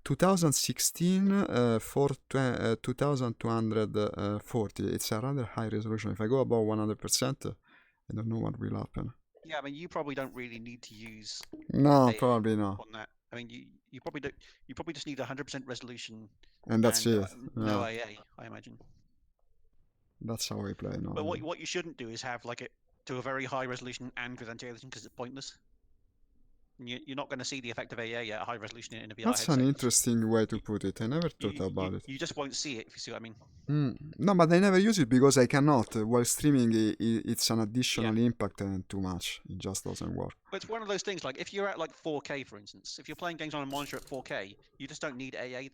2016 for 2240. It's a rather high resolution. If I go above 100%, I don't know what will happen. Yeah, I mean, you probably don't really need to use. No, probably not. On that, I mean, you probably do. You probably just need 100% resolution. And that's it. No AA, I imagine. That's how I play now. But what you shouldn't do is have like it to a very high resolution and with anti-aliasing, because it's pointless. You're not going to see the effect of AA at a high resolution in a VR That's headset. an interesting way to put it. I never thought about it. You just won't see it, if you see what I mean. No, but I never use it because I cannot. While streaming, it's an additional impact and too much. It just doesn't work. But it's one of those things, like if you're at like 4K, for instance, if you're playing games on a monitor at 4K, you just don't need AA. I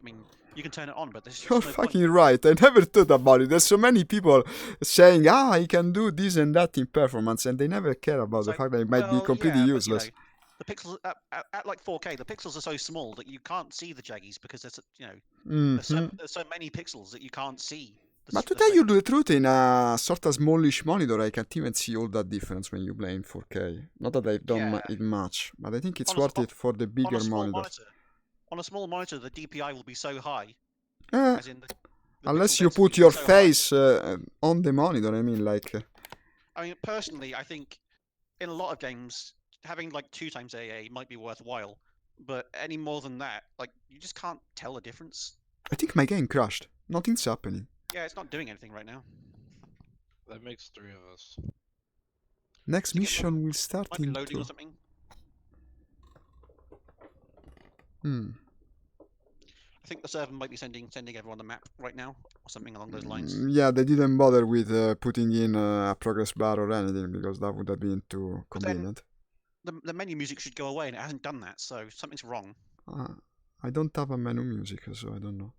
mean, you can turn it on, but there's You're fucking right. I never thought about it. There's so many people saying, I can do this and that in performance, and they never care about the fact that it might be completely useless. But, the pixels at like 4K, the pixels are so small that you can't see the jaggies because there's there's so many pixels that you can't see But to tell you the truth, in a sort of smallish monitor, I can't even see all that difference when you play in 4K. Not that I've done it much, but I think it's worth it for the bigger monitor. On a small monitor, the DPI will be so high. As in the unless pixel you density put will your be so face on the monitor, I mean, like... I mean, personally, I think in a lot of games, having like 2 times AA might be worthwhile. But any more than that, like, you just can't tell the difference. I think my game crashed. Nothing's happening. Yeah, it's not doing anything right now. That makes 3 of us. Next mission will start Might be in loading 2. or something. I think the server might be sending everyone the map right now, or something along those lines. Yeah, they didn't bother with putting in a progress bar or anything, because that would have been too convenient. The menu music should go away, and it hasn't done that, so something's wrong. I don't have a menu music, so I don't know.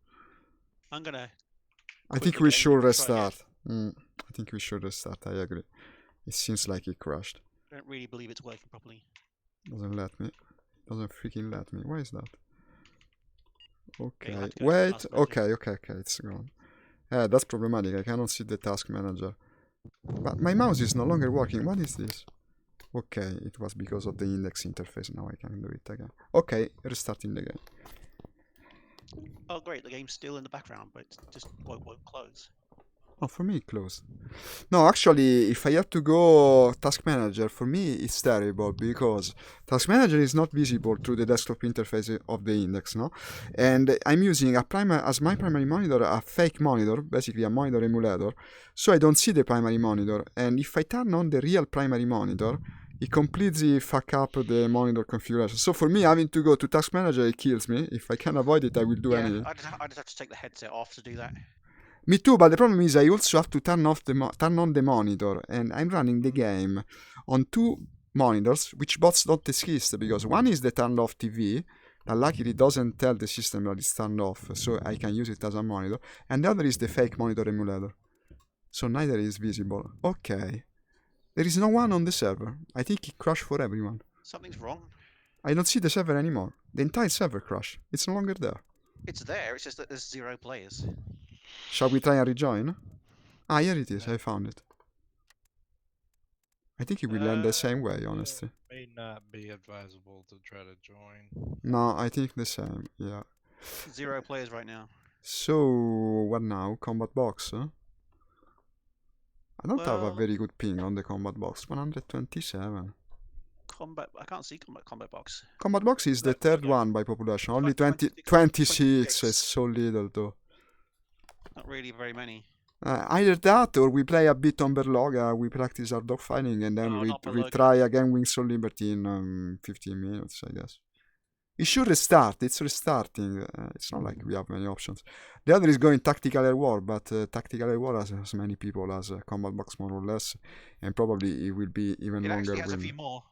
I think we should restart. I think we should restart, I agree. It seems like it crashed. I don't really believe it's working properly. Doesn't let me. Doesn't freaking let me. Why is that? Okay, Yeah, wait. Okay, it's gone. Yeah, that's problematic. I cannot see the task manager. But my mouse is no longer working. What is this? Okay, it was because of the index interface. Now I can do it again. Okay, restarting the game. Oh great, the game's still in the background, but it just won't close. Oh, for me it closed. No, actually, if I have to go Task Manager, for me it's terrible, because Task Manager is not visible through the desktop interface of the index, no? And I'm using as my primary monitor a fake monitor, basically a monitor emulator, so I don't see the primary monitor. And if I turn on the real primary monitor, it completely fuck up the monitor configuration. So for me, having to go to Task Manager, it kills me. If I can avoid it, I will do anything. I just have to take the headset off to do that. Me too, but the problem is I also have to turn on the monitor, and I'm running the game on 2 monitors, which both don't exist, because one is the turned off TV, that luckily doesn't tell the system that it's turned off, so I can use it as a monitor, and the other is the fake monitor emulator. So neither is visible. Okay. There is no one on the server. I think it crashed for everyone. Something's wrong. I don't see the server anymore. The entire server crashed. It's no longer there. It's there, it's just that there's 0 players. Shall we try and rejoin? Ah, here it is. I found it. I think it will end the same way, honestly. May not be advisable to try to join. No, I think the same, yeah. 0 players right now. So, what now? Combat box, huh? I don't have a very good ping on the combat box. 127. I can't see combat box. Combat box is the third one by population. Only 26 is so little, though. Not really very many. Either that, or we play a bit on Berloga, we practice our dogfighting, and then we try again Wings of Liberty in 15 minutes, I guess. It should restart. It's restarting. It's not like we have many options. The other is going Tactical Air War, but Tactical Air War has as many people as Combat Box, more or less, and probably it will be even longer. It has a few more.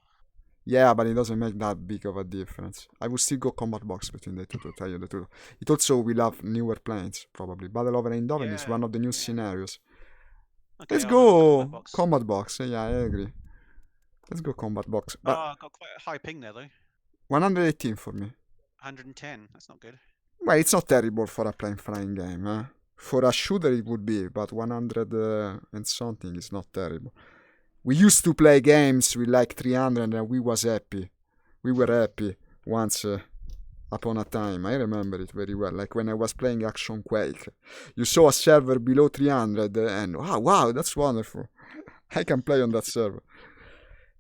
Yeah, but it doesn't make that big of a difference. I would still go Combat Box between the two, to tell you the truth. It also will have newer planes, probably. Battle over Eindhoven is one of the new scenarios. Okay, let's go Combat Box. Yeah, I agree. Let's go Combat Box. But got quite a high ping there, though. 118 for me. 110, that's not good. Well, it's not terrible for a plane flying game. Eh? For a shooter it would be, but 100 and something is not terrible. We used to play games with like 300 and we was happy. We were happy once upon a time. I remember it very well. Like when I was playing Action Quake. You saw a server below 300 and wow, that's wonderful. I can play on that server.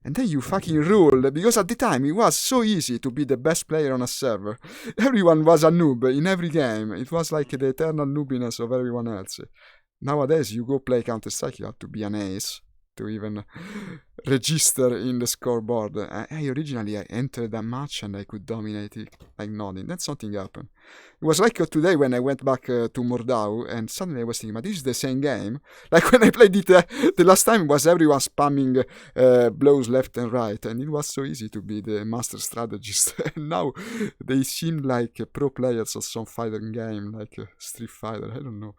And then you fucking rule, because at the time it was so easy to be the best player on a server. Everyone was a noob in every game. It was like the eternal noobiness of everyone else. Nowadays you go play Counter-Strike, you have to be an ace to even register in the scoreboard. Originally I entered a match and I could dominate it like nothing. Then something happened. It was like today when I went back to Mordau and suddenly I was thinking, but this is the same game. Like when I played it the last time, was everyone spamming blows left and right, and it was so easy to be the master strategist. And now they seem like pro players of some fighting game, like Street Fighter. I don't know.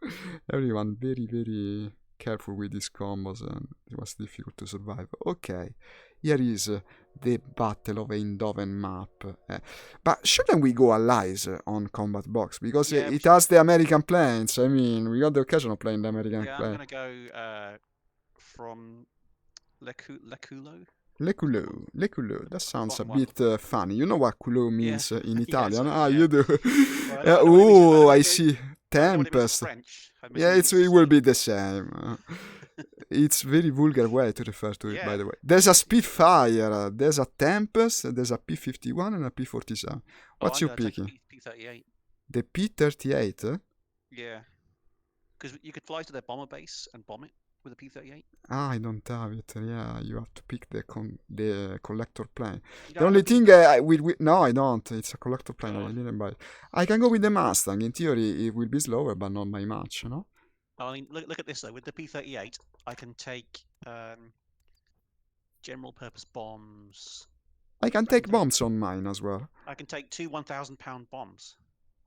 Everyone very, very careful with these combos and it was difficult to survive. Okay, here is the Battle of Eindhoven map. But shouldn't we go allies on Combat Box? Because Yeah, it has the American planes. I mean, we got the occasion of playing the American yeah, I'm plane. gonna go from Leculo. Le Culot. That sounds a Bottom one. bit funny. You know what Culot means in Yeah, Italian? so, Ah, yeah. you do. Well, I know what it means. Oh, I know see. I know what it means in Tempest. French. I'm Yeah, assuming it will be the same. It's very vulgar way to refer to it, by Yeah. the way. There's a Spitfire, there's a Tempest, there's a P-51 and a P-47. What's I'm you gonna take a picking? P-38. The P-38? Yeah, because you could fly to their bomber base and bomb it with a P-38. Ah, I don't have it. Yeah, you have to pick the collector plane. You The don't only have a thing P-38? no, I don't. It's a collector plane. I God. didn't buy it. I can go with the Mustang. In theory, it will be slower, but not by much, no? I mean, look at this though. With the P-38, I can take general purpose bombs. I can take bombs on mine as well. I can take two 1,000-pound bombs.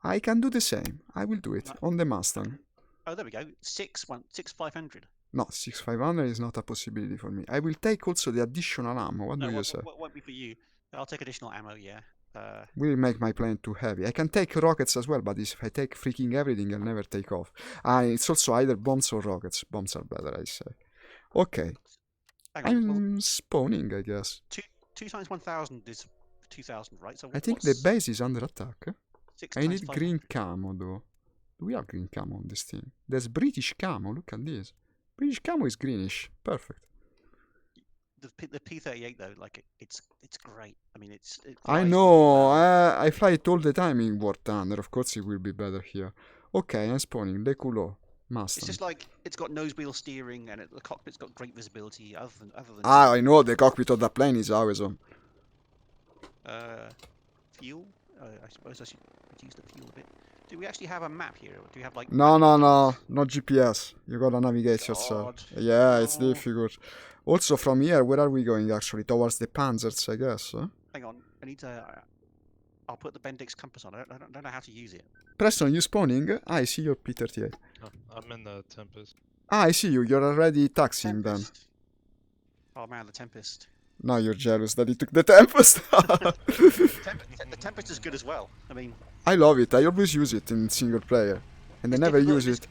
I can do the same. I will do it on the Mustang. Oh, there we go. Six 500. No, 6500 is not a possibility for me. I will take also the additional ammo. What do you say? Won't be for you. I'll take additional ammo. Yeah. Will make my plane too heavy. I can take rockets as well, but if I take freaking everything, I'll never take off. It's also either bombs or rockets. Bombs are better, I say. Okay. Hang on. I'm spawning, I guess. Two times 1,000 is 2,000, right? So I think the base is under attack. Six I times need 500. green camo, though. Do we have green camo on this thing? There's British camo. Look at this. British camo is greenish. Perfect. The P-38 though, like it's great. I mean, it I flies know. really well. I fly it all the time in War Thunder. Of course, it will be better here. Okay, I'm spawning. Le Culot. Mustang. It's just like it's got nose wheel steering and the cockpit's got great visibility. Other than I know the cockpit of the plane is always on. Fuel. I suppose I should reduce the fuel a bit. Do we actually have a map here? Or do we have like? No, not GPS. You gotta navigate yourself. Yeah, it's difficult. Also, from here, where are we going actually? Towards the Panzers, I guess. Huh? Hang on, I need to. I'll put the Bendix compass on. I don't know how to use it. Preston, you spawning? I see your P-38. Oh, I'm in the Tempest. I see you. You're already taxiing then. Oh man, the Tempest. Now you're jealous that he took the Tempest. The Tempest is good as well. I mean, I love it. I always use it in single player, and I never use it.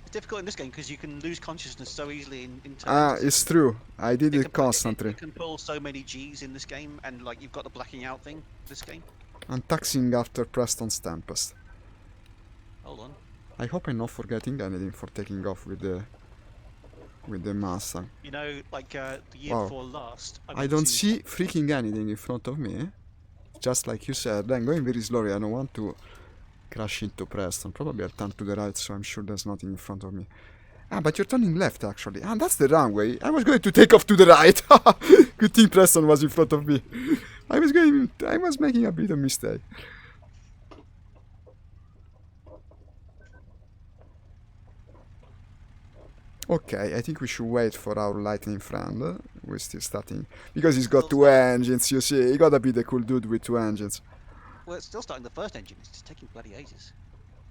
It's difficult in this game because you can lose consciousness so easily in turns. It's true. I did it constantly. You can pull so many Gs in this game, and like you've got the blacking out thing. This game. I'm taxiing after Preston's Tempest. Hold on. I hope I'm not forgetting anything for taking off with the Mustang. You know, like the year before last. I don't see freaking anything in front of me. Just like you said, I'm going very slowly. I don't want to crash into Preston. Probably I'll turn to the right, so I'm sure there's nothing in front of me. Ah, but you're turning left, actually. Ah, that's the runway. I was going to take off to the right. Good thing Preston was in front of me. I was making a bit of mistake. Okay, I think we should wait for our lightning friend. We're still starting. Because he's got two engines, you see. He gotta be the cool dude with two engines. Well, it's still starting the first engine. It's just taking bloody ages.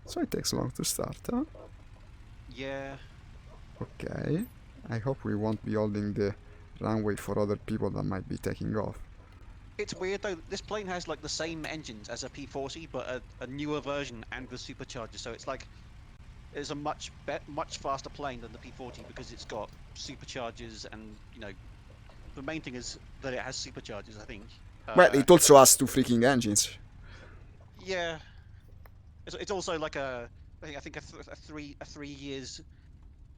So it takes long to start, huh? Yeah. Okay. I hope we won't be holding the runway for other people that might be taking off. It's weird though. This plane has like the same engines as a P-40, but a newer version and with superchargers. So it's like it's a much faster plane than the P-40 because it's got superchargers, and you know, the main thing is that it has superchargers. I think. Well, it also has two freaking engines. Yeah. It's also like I think a 3 years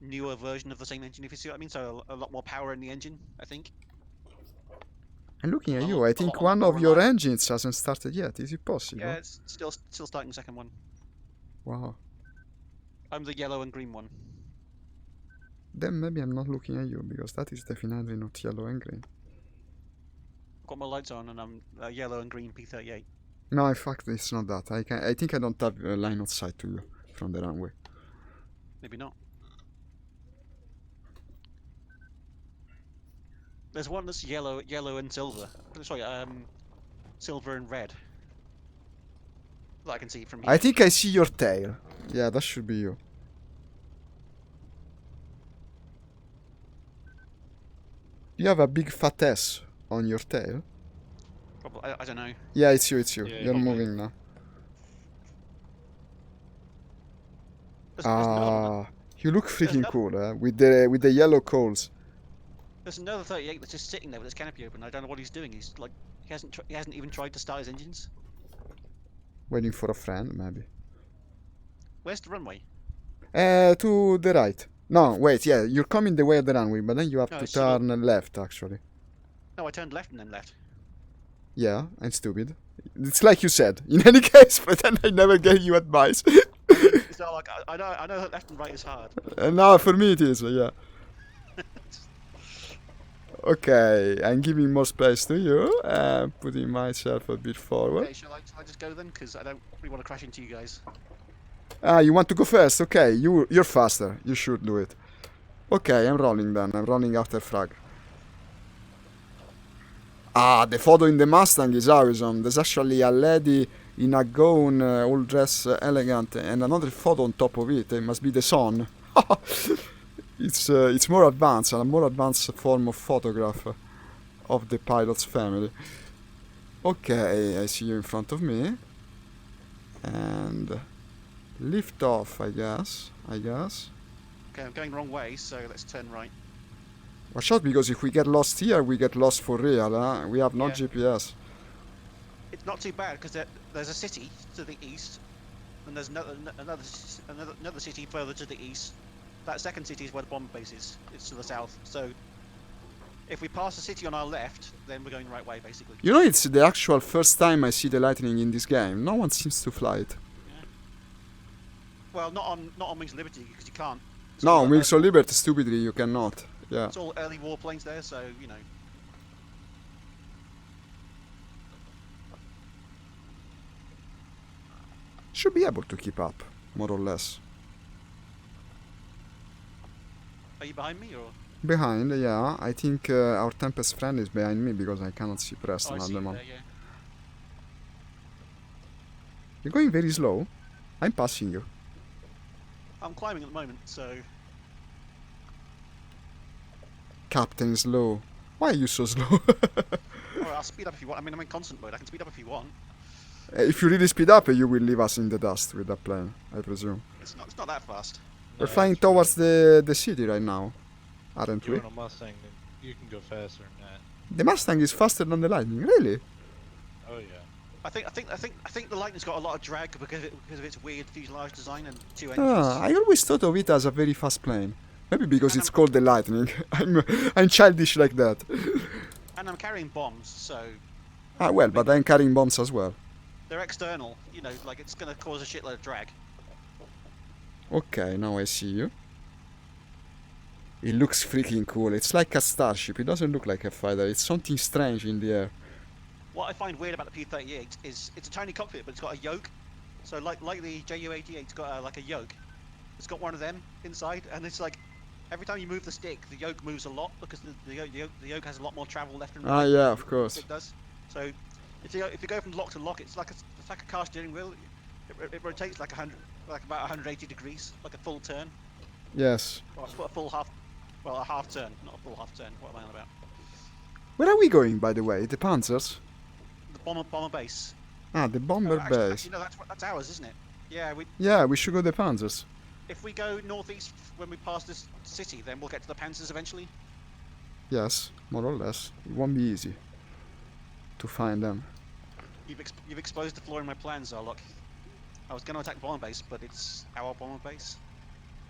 newer version of the same engine, if you see what I mean. So a lot more power in the engine, I think. I'm looking at you. I think one of your engines hasn't started yet. Is it possible? Yeah, it's still starting the second one. Wow. I'm the yellow and green one. Then maybe I'm not looking at you, because that is definitely not yellow and green. I've got my lights on and I'm a yellow and green P-38. No, in fact, it's not that. I think I don't have a line of sight to you from the runway. Maybe not. There's one that's yellow and silver. Sorry, silver and red. That I can see from here. I think I see your tail. Yeah, that should be you. You have a big fat S on your tail. Probably, I don't know. Yeah, it's you, it's you. Yeah, You're probably. moving now. There's another one. You look freaking no- cool, with the yellow coals. There's another 38 that's just sitting there with his canopy open. I don't know what he's doing. He's like, he hasn't even tried to start his engines. Waiting for a friend, maybe. Where's the runway? To the right. No, wait, yeah, you're coming the way of the runway, but then you have No, to it's sort of- turn left, actually. No, I turned left and then left. Yeah, I'm stupid. It's like you said. In any case, but then I never gave you advice. It's not like I know that left and right is hard. No, for me it is, yeah. Okay, I'm giving more space to you, putting myself a bit forward. Okay, shall I just go then? Because I don't really want to crash into you guys. You want to go first? Okay, you're faster. You should do it. Okay, I'm rolling then. I'm rolling after frag. The photo in the Mustang is awesome. There's actually a lady in a gown, all dressed elegant, and another photo on top of it. It must be the sun. It's more advanced, a more advanced form of photograph of the pilot's family. Okay, I see you in front of me. And lift off, I guess. Okay, I'm going the wrong way, so let's turn right. Watch out, because if we get lost here, we get lost for real, huh? We have no Yeah. GPS. It's not too bad because there's a city to the east, and there's another city further to the east. That second city is where the bomb base is. It's to the south. So if we pass the city on our left, then we're going the right way, basically. You know, it's the actual first time I see the lightning in this game. No one seems to fly it. Yeah. Well, not on Wings of Liberty because you can't. It's No, all Wings of early- Liberty, stupidly, you cannot. Yeah. It's all early warplanes there, so you know. Should be able to keep up, more or less. Are you behind me or? Behind, yeah. I think our Tempest friend is behind me because I cannot see Oh, Preston I at see the you moment. there, yeah. You're going very slow. I'm passing you. I'm climbing at the moment, so Captain slow. Why are you so slow? alright, I'll speed up if you want. I mean, I'm in constant mode. I can speed up if you want. If you really speed up, you will leave us in the dust with that plane, I presume. It's not that fast. We're No, flying it's towards really- the city right now, aren't we? You're on a Mustang, you can go faster than that. The Mustang is faster than the Lightning, really? Oh yeah. I think the Lightning's got a lot of drag because of its weird fuselage design and two engines. I always thought of it as a very fast plane. Maybe because And it's called the Lightning. I'm childish like that. And I'm carrying bombs, so Well, but I'm carrying bombs as well. they're external. You know, like it's gonna cause a shitload of drag. Okay, now I see you. It looks freaking cool. It's like a starship. It doesn't look like a fighter. It's something strange in the air. What I find weird about the P-38 is it's a tiny cockpit, but it's got a yoke. So like the Ju-88's got like a yoke. It's got one of them inside, and it's like every time you move the stick, the yoke moves a lot because the yoke has a lot more travel left and right. Yeah, of than the course. stick does. So if you go from lock to lock, it's like a car steering wheel. It rotates like about 180 degrees, like a full turn. Yes. Or a full half, well, a half turn, not a full half turn. What am I on about? Where are we going, by the way? The Panzers? The bomber base. The bomber base. Actually, no, that's ours, isn't it? Yeah, Yeah, we should go the Panzers. if we go northeast when we pass this city, then we'll get to the Panzers eventually. Yes, more or less. It won't be easy to find them. You've exposed the flaw in my plans, Zarlock. I was going to attack the bomber base, but it's our bomber base.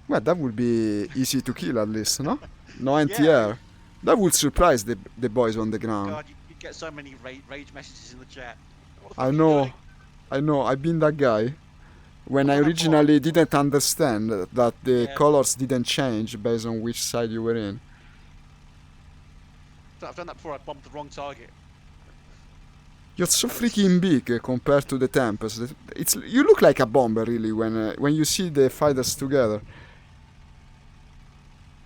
Well, that would be easy to kill at least, no? No anti-air. That would surprise the boys on the ground. God, you get so many rage messages in the chat. What the fuck I are you know. doing? I know, I've been that guy. When I Well, I'm originally didn't understand that the Yeah. colors didn't change based on which side you were in. I've done that before. I bombed the wrong target. You're so freaking big compared to the Tempest. You look like a bomber really when you see the fighters together.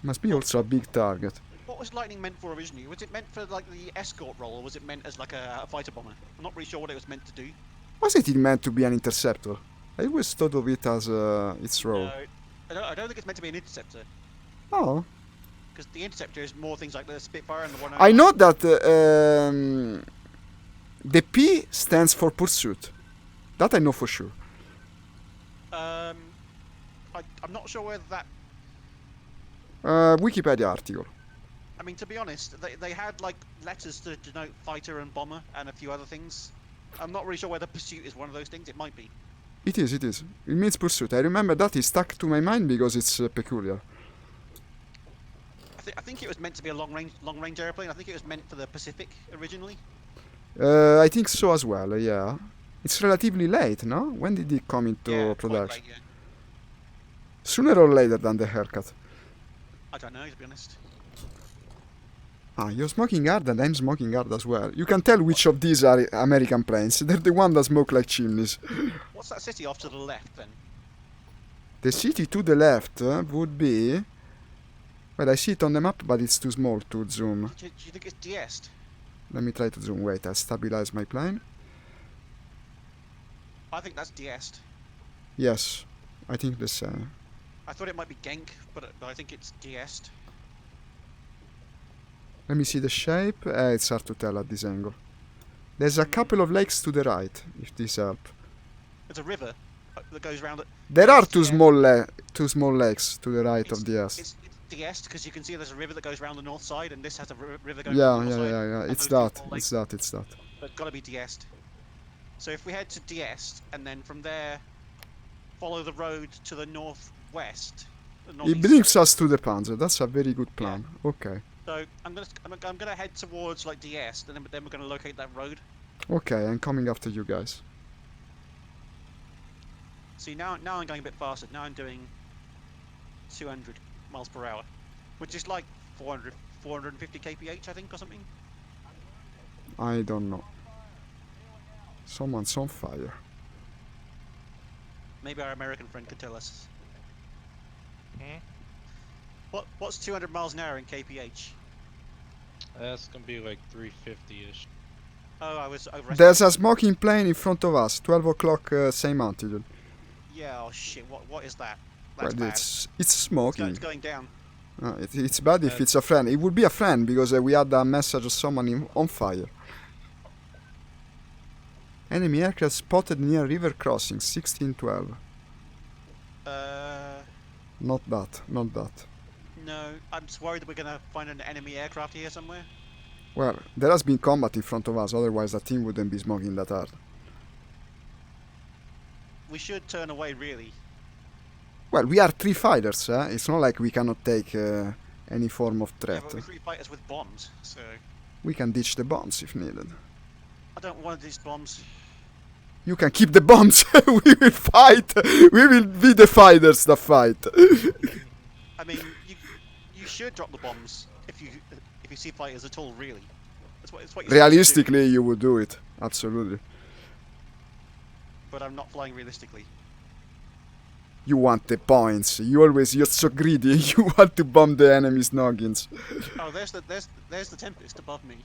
Must be also a big target. What was Lightning meant for originally? Was it meant for like the escort role, or was it meant as like a fighter bomber? I'm not really sure what it was meant to do. Wasn't it meant to be an interceptor? I always thought of it as its role. No, I don't think it's meant to be an interceptor. Oh, Because the interceptor is more things like the Spitfire and the 109. I know that the P stands for pursuit. That I know for sure. I'm not sure whether that. Wikipedia article. I mean, to be honest, they had like letters to denote fighter and bomber and a few other things. I'm not really sure whether pursuit is one of those things. It might be. It is, it is. It means pursuit. I remember that is stuck to my mind because it's peculiar. I think it was meant to be a long range airplane. I think it was meant for the Pacific originally. I think so as well, yeah. It's relatively late, no? When did it come into Yeah, production? quite late, yeah. Sooner or later than the haircut? I don't know, to be honest. Ah, you're smoking hard and I'm smoking hard as well. You can tell which of these are American planes. They're the one that smoke like chimneys. What's that city off to the left then? The city to the left would be... Well, I see it on the map, but it's too small to zoom. Do you think it's de-est? Let me try to zoom. Wait, I'll stabilize my plane. I think that's de-est. Yes, I think the same. I thought it might be Genk, but I think it's de-est. Let me see the shape. It's hard to tell at this angle. There's a couple of lakes to the right, if this helps. There's a river that goes round it. There are Yes, two yeah. small lakes to the right of the S. It's de-est because you can see there's a river that goes round the north side, and this has a river going Yeah, round the north side. yeah. and It's those two that. small It's lakes. that. It's that. But it's got to be de-est. So if we head to de-est, and then from there follow the road to the northwest. The It northeast, brings sorry. us to the Panzer. That's a very good plan. Okay. So I'm gonna head towards like de-est, and then we're gonna locate that road. Okay, I'm coming after you guys. See, now I'm going a bit faster. Now I'm doing 200 miles per hour, which is like 450 kph, I think, or something. I don't know. Someone's on fire. Maybe our American friend could tell us. Hmm? What's 200 miles an hour in kph? That's gonna be like 350-ish. Oh, I was overestimating. There's a smoking plane in front of us. 12 o'clock, same altitude. Yeah. Oh shit. What is that? That's Well, bad. it's smoking. It's going down. It's bad if it's a friend. It would be a friend because we had a message of someone on fire. Enemy aircraft spotted near river crossing, 1612. Not that, not that. No, I'm just worried that we're gonna find an enemy aircraft here somewhere. Well, there has been combat in front of us, otherwise the team wouldn't be smoking that hard. We should turn away, really. Well, we are 3 fighters, it's not like we cannot take any form of Yeah, threat. but we're 3 fighters with bombs, so We can ditch the bombs if needed. I don't want these bombs. You can keep the bombs, we will fight! We will be the fighters that fight! I mean, you should drop the bombs if you see fighters at all, really. That's what you're supposed to do. Realistically, you would do it, absolutely. But I'm not flying realistically. You want the points, you're so greedy, you want to bomb the enemy's noggins. Oh, there's the Tempest above me.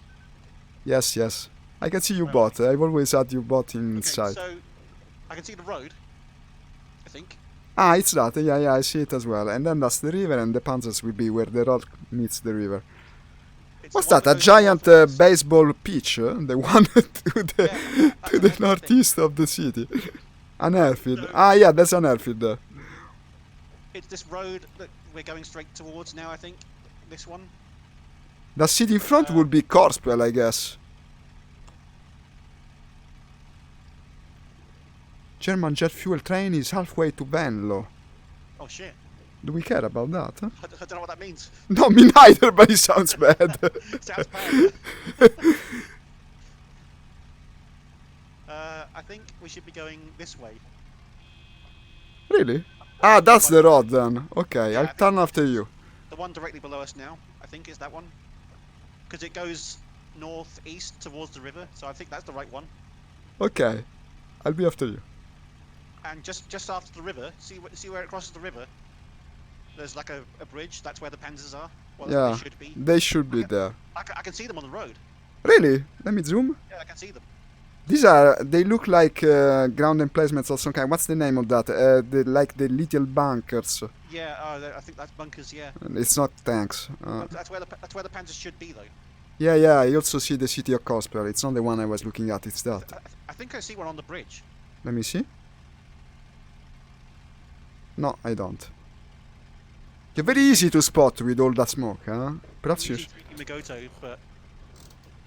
Yes, yes. I can see you Where bot. I've always had you bot inside. Okay, so I can see the road, I think. Ah, it's that. Yeah, I see it as well. And then that's the river, and the Panzers will be where the road meets the river. It's What's the one that? A goes giant northwest. baseball pitch? The one to the Yeah, that's to an the airfield northeast of the city. An airfield. No. Ah, yeah, there's an airfield there. It's this road that we're going straight towards now, I think. This one. The city in front would be Corspel, I guess. German jet fuel train is halfway to Venlo. Oh shit. Do we care about that? Huh? I don't know what that means. No, me neither, but it sounds bad. Sounds bad. I think we should be going this way. Really? Ah, that's the road then. Okay, Yeah, I'll I think- turn after you. The one directly below us now, I think, is that one. Because it goes northeast towards the river, so I think that's the right one. Okay, I'll be after you. And just after the river, see where it crosses the river? There's like a bridge, that's where the Panzers are. Well, Yeah. they should be. They should be there. I can see them on the road. Really? Let me zoom. Yeah, I can see them. They look like ground emplacements of some kind. What's the name of that? Like the little bunkers. Yeah, I think that's bunkers. Yeah, It's not tanks. that's where the panzers should be though. Yeah. I also see the city of Cosper. It's not the one I was looking at. It's that. I think I see one on the bridge. Let me see. No, I don't. You're very easy to spot with all that smoke, huh? Perhaps you. Magoto, but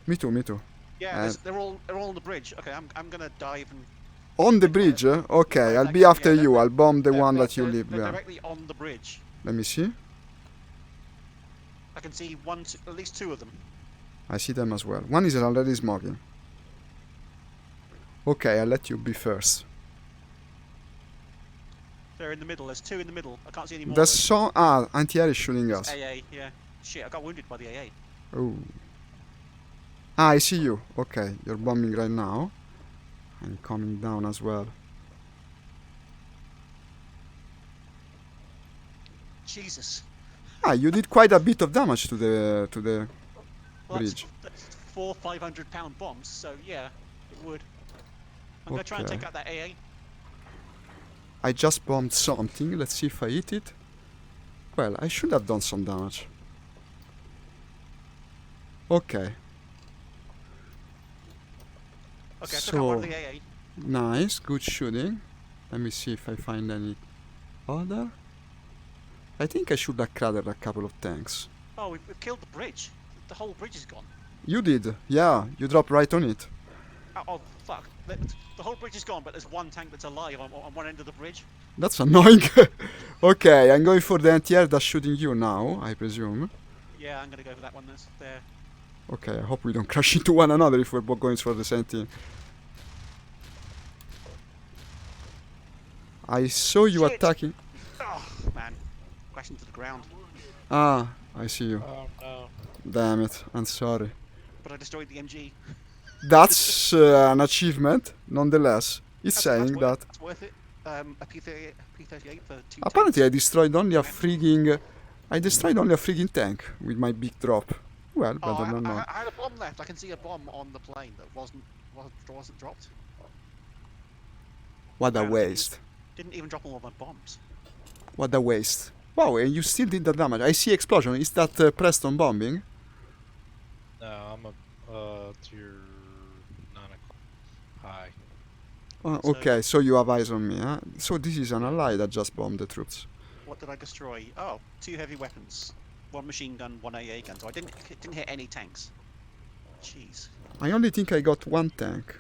Me too. yeah, they're all on the bridge. Okay, I'm gonna dive and. On the bridge? Okay, I'll be after you. I'll bomb the one that you leave They're behind. directly on the bridge. Let me see. I can see at least two of them. I see them as well. One is already smoking. Okay, I'll let you be first. They're in the middle. There's two in the middle. I can't see any more. There's so anti-air is shooting us. AA, yeah. Shit, I got wounded by the AA. Oh. I see you. Okay, you're bombing right now. I'm coming down as well. Jesus. You did quite a bit of damage to the Well, bridge. that's 4 500-pound bombs, so yeah, it would. I'm gonna try and Okay. take out that AA. I just bombed something. Let's see if I hit it. Well, I should have done some damage. Okay. Okay, I took out one of So the AA. nice, good shooting. Let me see if I find any other. I think I should have cratered a couple of tanks. Oh, we've killed the bridge. The whole bridge is gone. You did, yeah. You dropped right on it. Oh fuck. The whole bridge is gone, but there's one tank that's alive on one end of the bridge. That's annoying. Okay, I'm going for the anti-air that's shooting you now, I presume. Yeah, I'm gonna go for that one that's there. Okay, I hope we don't crash into one another if we're both going for the same team. I saw you Shit. attacking. Oh man, crashing to the ground. Ah, I see you. Oh no. Damn it, I'm sorry. But I destroyed the MG. That's an achievement, nonetheless. It's saying that. That's worth it. A P38 for 2 Apparently, I tanks. destroyed only a frigging. I destroyed only a frigging tank with my big drop. Well, Oh, better than not. I had a bomb left. I can see a bomb on the plane that wasn't dropped. What a Wow, waste. Didn't even drop all of my bombs. What a waste. Wow, and you still did the damage. I see explosion. Is that Preston bombing? No, I'm a tier 9 high. Okay, so you have eyes on me, huh? So this is an ally that just bombed the troops. What did I destroy? Oh, 2 heavy weapons, 1 machine gun, 1 AA gun. So I didn't hit any tanks. Jeez. I only think I got one tank.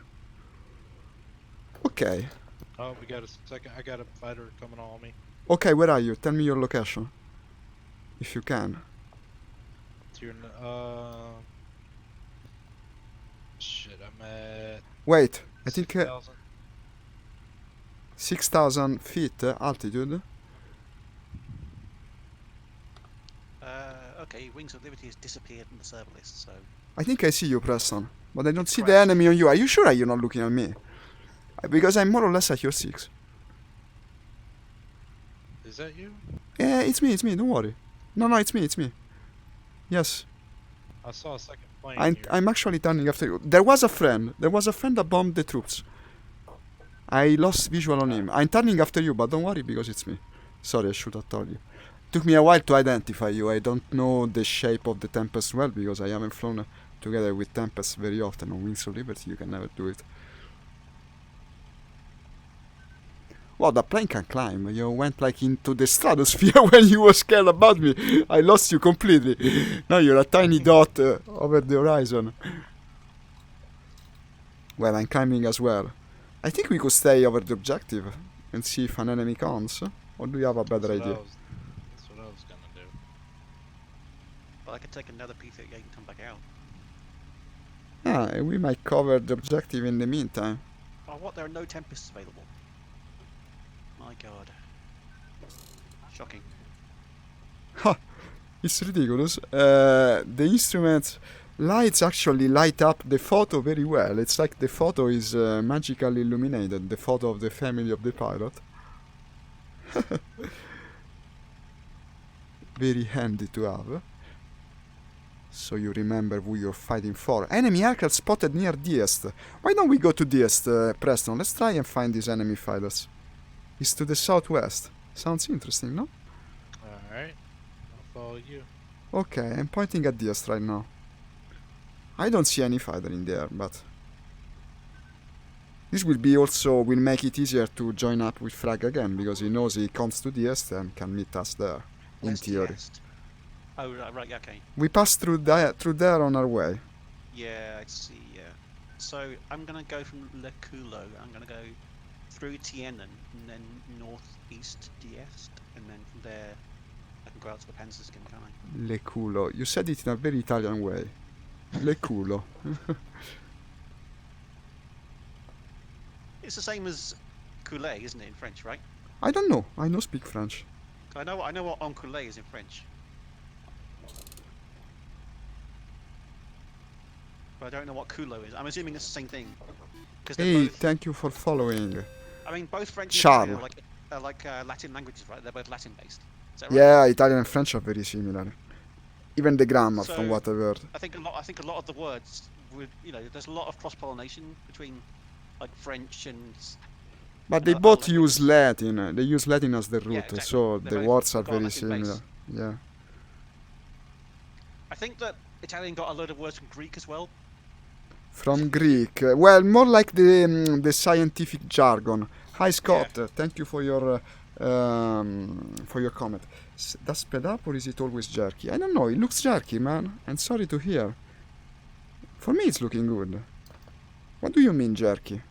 Okay. Oh, we got a second. I got a fighter coming on me. Okay, where are you? Tell me your location. If you can. Tier shit, I'm at Wait, I think 6,000. 6,000 feet altitude. Okay, Wings of Liberty has disappeared from the server list, so... I think I see you, Preston. But I don't see the Correct. enemy on you. Are you sure you're not looking at me? Because I'm more or less at your 6. Is that you? Yeah, it's me, don't worry. No, it's me. Yes, I saw a second plane I'm, here. I'm actually turning after you. There was a friend that bombed the troops. I lost visual on him. I'm turning after you, but don't worry because it's me. Sorry, I should have told you. Took me a while to identify you. I don't know the shape of the Tempest well because I haven't flown together with Tempest very often. On Wings of Liberty you can never do it. Wow, the plane can climb. You went like into the stratosphere when you were scared about me. I lost you completely. Now you're a tiny dot over the horizon. Well, I'm climbing as well. I think we could stay over the objective and see if an enemy comes. Or do you have a better That's what idea? That's what I was gonna do. But I could take another P38 and come back out. We might cover the objective in the meantime. Oh, what? There are no Tempests available. My god. Shocking. Ha! It's ridiculous. The instrument lights actually light up the photo very well. It's like the photo is magically illuminated, the photo of the family of the pilot. Very handy to have. so you remember who you're fighting for. Enemy aircraft spotted near Diest. Why don't we go to Diest, Preston? Let's try and find these enemy fighters. It's to the southwest. Sounds interesting, no? Alright. I'll follow you. Okay, I'm pointing at Diest right now. I don't see any fighter in there, but... This will make it easier to join up with Frag again, because he knows he comes to Diest and can meet us there, in Where's theory. Diest? Oh, right, yeah, okay. We passed through there on our way. Yeah, I see, yeah. So, I'm gonna go from Le Culo, I'm gonna go through Tienen, and then northeast Diest, and then from there, I can go out to the Pensaskin, can't I? Le culo. You said it in a very Italian way. Le culo. It's the same as couler, isn't it, in French, right? I don't know. I don't speak French. I know what enculé is in French. But I don't know what culo is. I'm assuming it's the same thing. Hey, Both, thank you for following. I mean, both French and Charles. Italian are like Latin languages, right? They're both Latin based. Is that right? Yeah, Italian and French are very similar. Even the grammar, from what I've heard. I think a lot of the words would, there's a lot of cross pollination between like French and. But they both use Latin. They use Latin as the root, exactly. so They're the both words are got very Latin similar. base. Yeah. I think that Italian got a load of words from Greek as well. From Greek. Well, more like the scientific jargon. Hi, Scott. Yeah. Thank you for your comment. Does sped up or is it always jerky? I don't know. It looks jerky, man. And sorry to hear. For me, it's looking good. What do you mean jerky?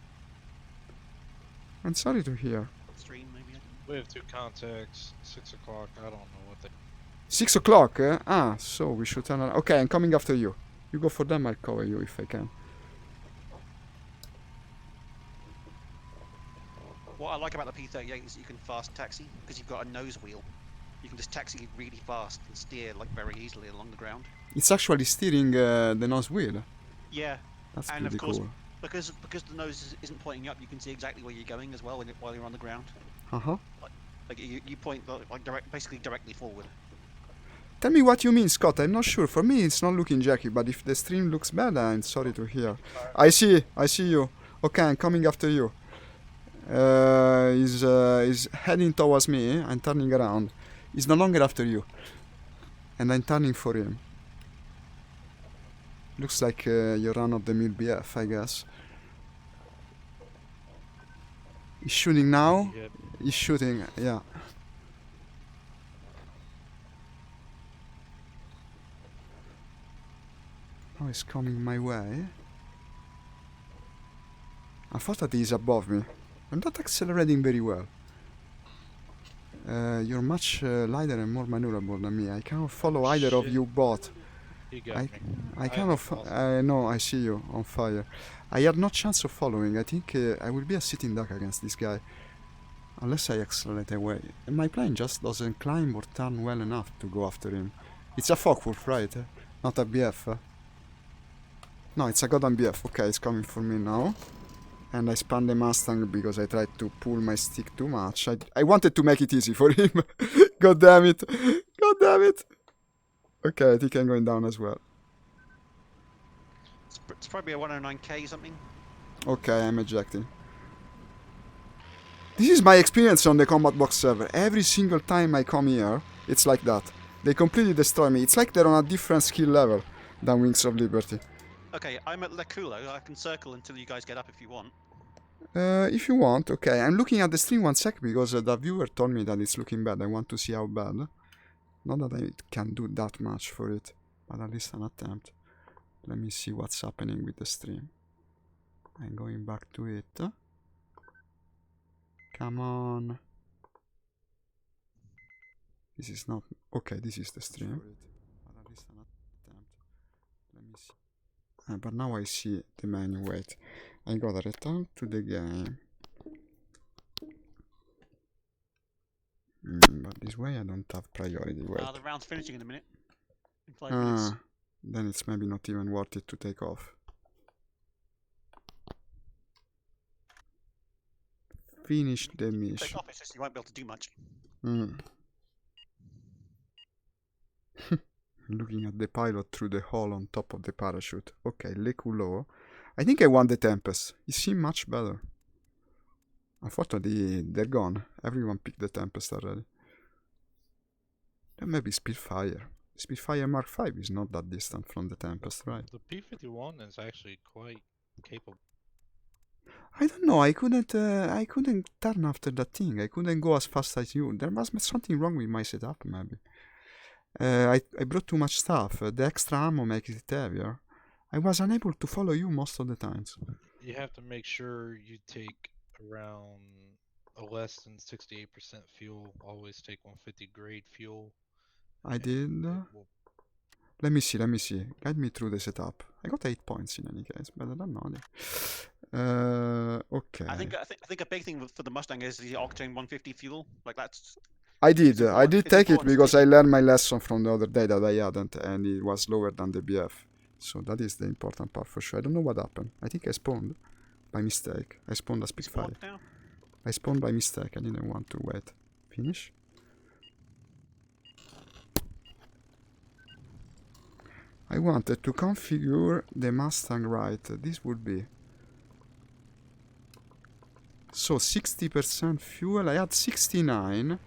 I'm sorry to hear. Stream maybe. We have 2 contacts. 6 o'clock. I don't know what they. 6 o'clock? Ah, so we should turn around. Okay, I'm coming after you. You go for them, I'll cover you if I can. What I like about the P-38 is you can fast taxi because you've got a nose wheel. You can just taxi really fast and steer like very easily along the ground. It's actually steering the nose wheel. Yeah. That's And pretty of course, cool. because the nose isn't pointing up, you can see exactly where you're going as well while you're on the ground. Uh-huh. Like you point basically directly forward. Tell me what you mean, Scott. I'm not sure. For me, it's not looking jerky, but if the stream looks bad, I'm sorry to hear. I see you. Okay, I'm coming after you. He's heading towards me. I'm turning around. He's no longer after you. And I'm turning for him. Looks like your run-of-the-mill BF, I guess. He's shooting now. Yep. He's shooting, yeah. Now he's coming my way. I thought that he's above me. I'm not accelerating very well. You're much lighter and more maneuverable than me. I cannot follow either of you both. You got me. I cannot. No, I see you on fire. I had no chance of following. I think I will be a sitting duck against this guy. Unless I accelerate away. And my plane just doesn't climb or turn well enough to go after him. It's a Focke-Wulf, right? Not a BF. No, it's a goddamn BF. Okay, it's coming for me now. And I spun the Mustang because I tried to pull my stick too much. I wanted to make it easy for him. God damn it. God damn it. Okay, I think I'm going down as well. It's probably a 109k something. Okay, I'm ejecting. This is my experience on the Combat Box server. Every single time I come here, it's like that. They completely destroy me. It's like they're on a different skill level than Wings of Liberty. Okay, I'm at Le Culo. I can circle until you guys get up if you want. If you want, okay. I'm looking at the stream 1 sec because the viewer told me that it's looking bad. I want to see how bad. Not that I can do that much for it, but at least an attempt. Let me see what's happening with the stream. I'm going back to it. Come on. This is not... Okay, this is the stream. But at least an attempt. Let me see. But now I see the menu. Wait. I gotta return to the game. But this way I don't have priority. Wait. The round's finishing in a minute. In 5 minutes. Then it's maybe not even worth it to take off. Finish the mission. Take off, it's just you won't be able to do much. Looking at the pilot through the hole on top of the parachute. Okay, Le Coulot. I think I want the Tempest. It seemed much better. Unfortunately, they're gone. Everyone picked the Tempest already. Then maybe Spitfire. Spitfire Mark V is not that distant from the Tempest, right? The P-51 is actually quite capable. I don't know. I couldn't turn after that thing. I couldn't go as fast as you. There must be something wrong with my setup, maybe. I brought too much stuff. The extra ammo makes it heavier. I was unable to follow you most of the times. You have to make sure you take around less than 68% fuel. Always take 150 grade fuel. I and did. it will- Let me see. Guide me through the setup. I got 8 points in any case, but I don't know. Okay. I think a big thing for the Mustang is the octane 150 fuel. Like that's. I did it's take it important to because take I learned my lesson from the other day that I hadn't, and it was lower than the BF. So that is the important part for sure. I don't know what happened. I think I spawned by mistake. I spawned a Spitfire. spawned now. I spawned by mistake. I didn't want to wait. Finish. I wanted to configure the Mustang right. This would be. So 60% fuel. I had 69.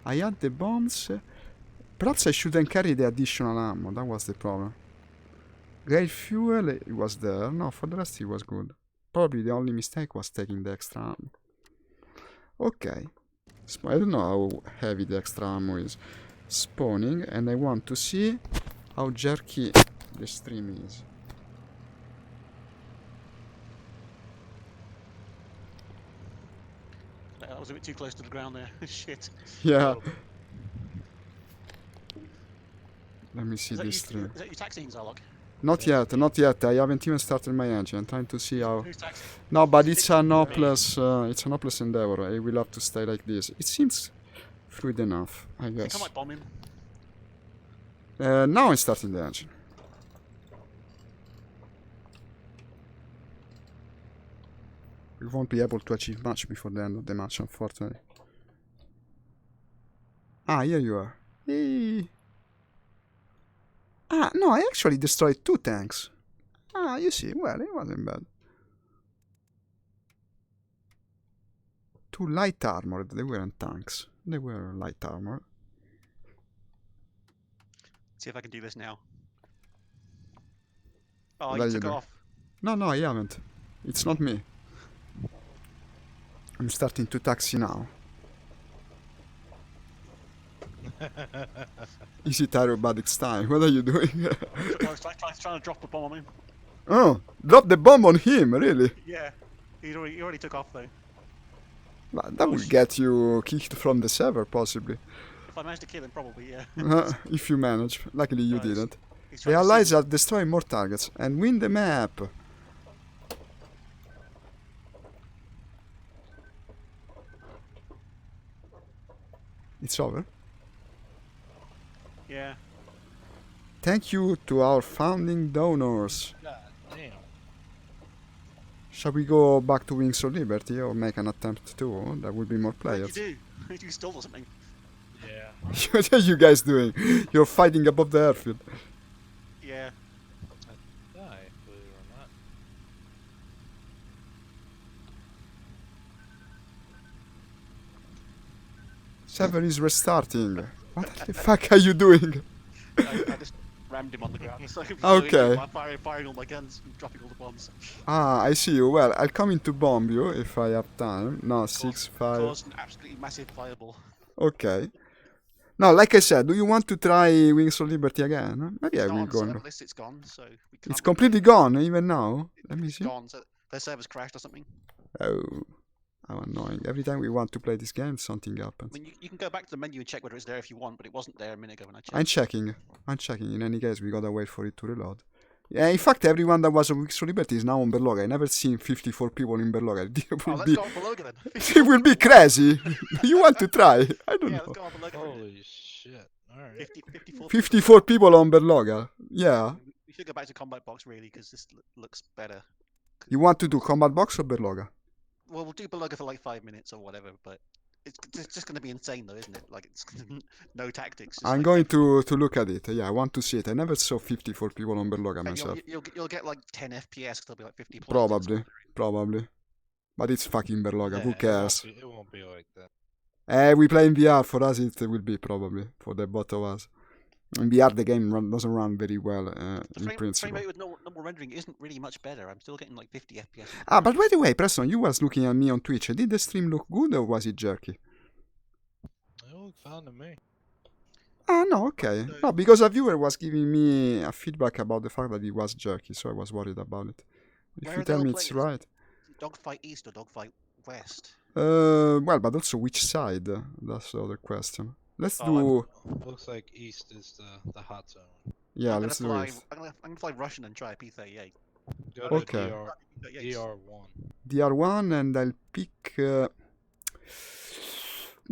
I had the bombs. Perhaps I shouldn't carry the additional ammo. That was the problem. Grade fuel, it was there. No, for the rest it was good. Probably the only mistake was taking the extra ammo. Okay. I don't know how heavy the extra ammo is. Spawning, and I want to see how jerky the stream is. That was a bit too close to the ground there. Shit. Yeah. Let me see Is that, this you, stream. is that you taxiing, Zarlok? Not yet. I haven't even started my engine. I'm trying to see how. Who's taxiing? No, but it's an hopeless. It's an hopeless endeavor. I will have to stay like this. It seems fluid enough, I I guess. think I might bomb him. Now I'm starting the engine. We won't be able to achieve much before the end of the match, unfortunately. Ah, here you are. Hey. Ah, no, I actually destroyed 2 tanks. Ah, you see, well, it wasn't bad. 2 light armored, they weren't tanks. They were light armored. See if I can do this now. Oh, What you are you took it doing? off. No, I haven't. It's not me. I'm starting to taxi now. Is it aerobatics time? What are you doing? I was trying to drop a bomb on him. Oh, drop the bomb on him, really? Yeah. He already took off though. Well, that will get you kicked from the server, possibly. If I managed to kill him, probably, yeah. If you manage. Luckily you Nice. didn't. He's The trying to allies see are destroying more targets and win the map. It's over. Yeah. Thank you to our founding donors. God damn. Shall we go back to Wings of Liberty or make an attempt to? There will be more What did players. you do? You stole something. Yeah. What are you guys doing? You're fighting above the airfield. Yeah. I die, believe it or not. Server is restarting. What the fuck are you doing? I just rammed him on the ground. So Okay. Firing all my guns, and dropping all the bombs. Ah, I see you. Well, I'll come in to bomb you if I have time. No, 6, 5. Caused an absolutely massive fireball. Okay. Now, like I said, do you want to try Wings of Liberty again? Maybe I It's not will on the go. server list, it's gone, so we can't. It's completely gone, even now. Let me It's see. gone, so their server's crashed or something. Oh, how annoying. Every time we want to play this game, something I happens. mean, you can go back to the menu and check whether it's there if you want, but it wasn't there a minute ago when I checked. I'm checking. In any case, we gotta wait for it to reload. Yeah, in fact, everyone that was on Wings of Liberty is now on Berlogga. I never seen 54 people in Berlogga. It Oh, will let's be, go on Beloga then. it will be crazy. You want to try? I don't Yeah, know. let's go on Beloga. Holy shit. Alright. 54. 54 people on Berlogga. Yeah. We should go back to combat box really, because this looks better. You want to do combat box or Berlogga? Well, we'll do Beloga for like 5 minutes or whatever, but It's just going to be insane, though, isn't it? Like, it's no tactics. Just I'm like going to look at it. Yeah, I want to see it. I never saw 54 people on Berloga and myself. you'll get like 10 FPS. They'll be like 50 points. Probably. But it's fucking Berloga. Who Nah, cares? It won't be like that. We play in VR. For us, it will be probably for the both of us. In VR, the game doesn't run very well in principle. Frame rate with normal rendering isn't really much better. I'm still getting like 50 FPS. Ah, but by the way, Preston, you was looking at me on Twitch. Did the stream look good or was it jerky? It looked fine to me. Ah, no, okay. No, because a viewer was giving me a feedback about the fact that it was jerky, so I was worried about it. If Where you are they tell all me it's playing? right. Dogfight East or Dogfight West? Well, but also which side? That's the other question. Let's do. Looks like East is the hot zone. Yeah, I'm let's do gonna fly. it. I'm gonna fly Russian and try a P38. Go Okay. to DR1. DR1, and I'll pick the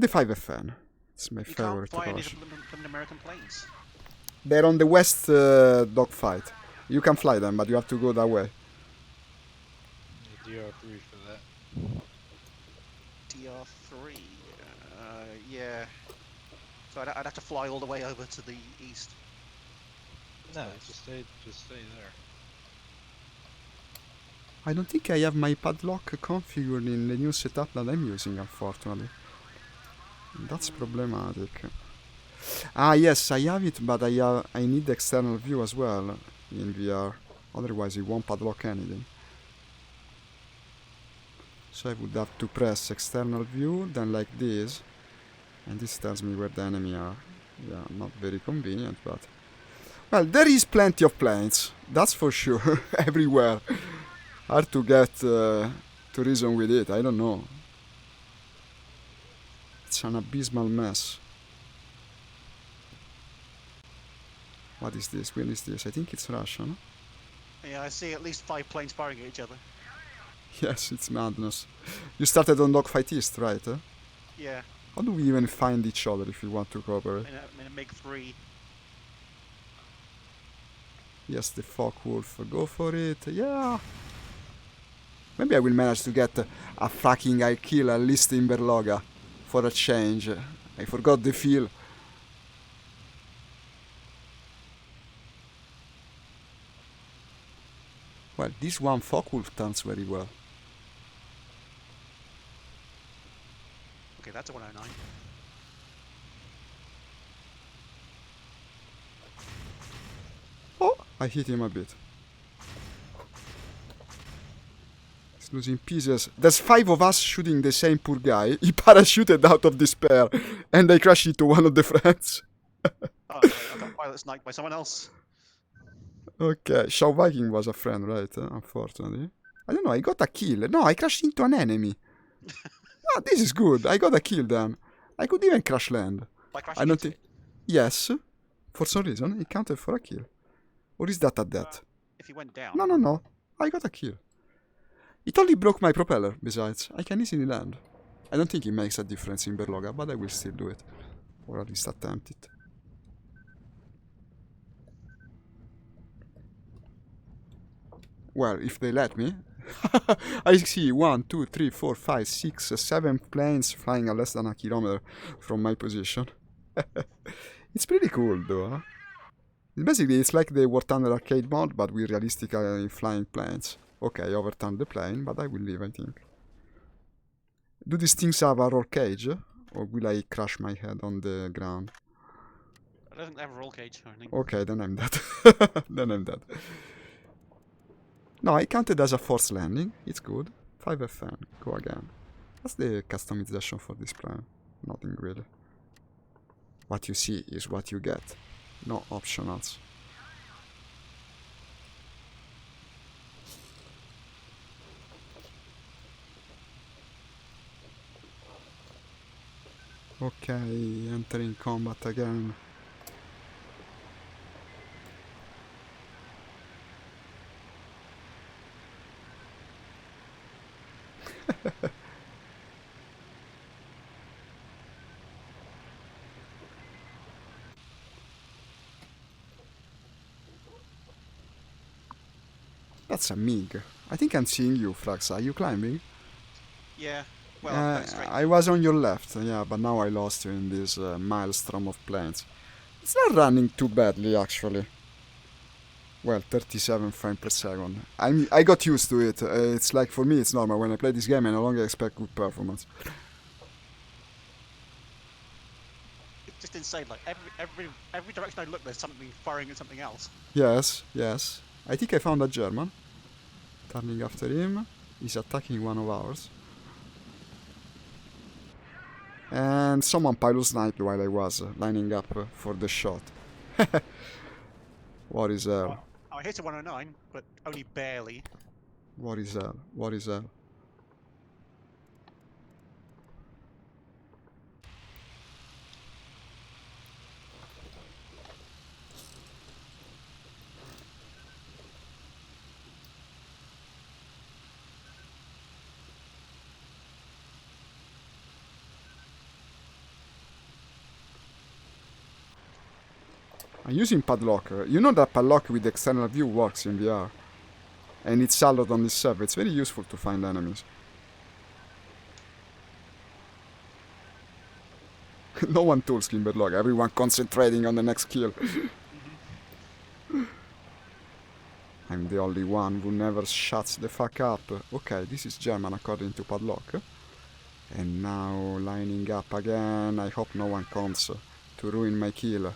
5FN. It's my You favorite can't fly any of rush. the American planes. They're on the west dogfight. You can fly them, but you have to go that way. DR3 for that. DR3. Yeah. So I'd have to fly all the way over to the east. No, just stay there. I don't think I have my padlock configured in the new setup that I'm using, unfortunately. That's problematic. Ah, yes, I have it, but I need external view as well in VR. Otherwise, it won't padlock anything. So I would have to press external view, then like this. And this tells me where the enemy are. Yeah, not very convenient, but... Well, there is plenty of planes. That's for sure. Everywhere. Hard to get to reason with it. I don't know. It's an abysmal mess. What is this? Where is this? I think it's Russia, no? Yeah, I see at least 5 planes firing at each other. Yes, it's madness. You started on Dogfight East, right? Yeah, How do we even find each other if we want to cooperate? in a MiG-3. Yes, the Focke-Wulf. Go for it. Yeah. Maybe I will manage to get a fucking high kill at least in Berloga. For a change. I forgot the feel. Well, this one Focke-Wulf turns very well. Okay, that's a 109. Oh, I hit him a bit. He's losing pieces. There's 5 of us shooting the same poor guy. He parachuted out of despair. And I crashed into one of the friends. Oh, I got pilot sniped by someone else. Okay, Shaw Viking was a friend, right? Unfortunately. I don't know, I got a kill. No, I crashed into an enemy. Ah, this is good. I got a kill then. I could even crash land. By I crashing don't into think... it. Yes. For some reason, it counted for a kill. Or is that a death? If you went down. No. I got a kill. It only broke my propeller, besides. I can easily land. I don't think it makes a difference in Berloga, but I will still do it. Or at least attempt it. Well, if they let me. I see 1, 2, 3, 4, 5, 6, 7 planes flying at less than a kilometer from my position. It's pretty cool, though, huh? Basically, it's like the War Thunder arcade mod, but with realistic flying planes. Okay, I overturned the plane, but I will leave, I think. Do these things have a roll cage? Or will I crash my head on the ground? I don't think they have a roll cage or anything. Okay, then I'm dead. Then I'm dead. No, I counted as a forced landing. It's good. 5FN. Go again. What's the customization for this plane? Nothing really. What you see is what you get. No optionals. Okay, entering combat again. That's a MiG. I think I'm seeing you, Frax. Are you climbing? Yeah. Well, I'm going straight. I was on your left, yeah, but now I lost you in this maelstrom of planes. It's not running too badly, actually. Well, 37 frames per second. I got used to it. It's like, for me, it's normal. When I play this game, I no longer expect good performance. It's just insane. Like every direction I look, there's something firing at something else. Yes, yes. I think I found a German. Turning after him. He's attacking one of ours. And someone pilot sniped while I was lining up for the shot. What is hell? Well, I hit a 109, but only barely. What is hell? What is hell? I'm using padlock. You know that padlock with external view works in VR. And it's allowed on this server. It's very useful to find enemies. No one tools in padlock. Everyone concentrating on the next kill. I'm the only one who never shuts the fuck up. Okay, this is German according to padlock. And now lining up again. I hope no one comes to ruin my kill.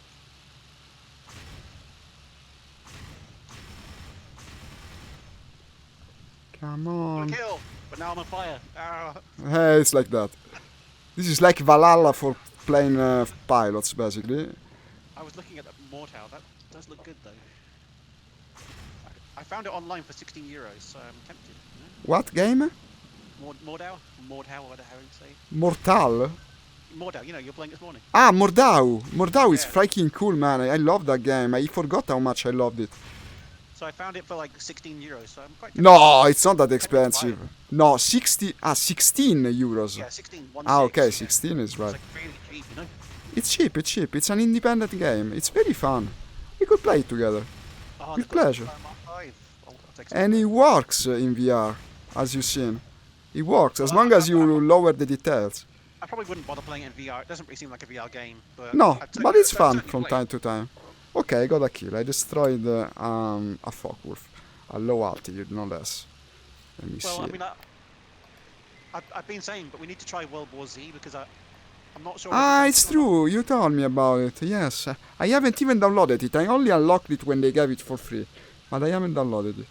Come on. Kill, but now I'm on fire. Hey, it's like that. This is like Valhalla for plane pilots, basically. I was looking at that Mordhau. That does look good, though. I found it online for 16 euros, so I'm tempted. You know? What game? Mordhau, whatever you say. Mortal? Mordhau, you know, you're playing this morning. Ah, Mordau. Mordau is Yeah. freaking cool, man. I love that game. I forgot how much I loved it. So I found it for like 16 euros, so I'm quite tempted. No, it's not that Tempted to buy expensive. it. No, 16 euros. Yeah, 16. Ah, okay, yeah. 16 is right. It's like really cheap, you know? It's cheap, it's cheap. It's an independent game. It's very fun. We could play it together. Oh, With they've got pleasure. some Mark V. I'll take some And of it that. works in VR, as you've seen. It works, as Well, long as you lower the details. I probably wouldn't bother playing it in VR. It doesn't really seem like a VR game, but No, I'd but certainly- it's I'd fun certainly from play time it. to time. Okay, I got a kill. I destroyed a Focke-Wulf. A low altitude, no less. Let me Well, see. I mean, I've been saying, but we need to try World War Z because I'm not sure. Ah, if it's true. You told me about it. Yes. I haven't even downloaded it. I only unlocked it when they gave it for free. But I haven't downloaded it.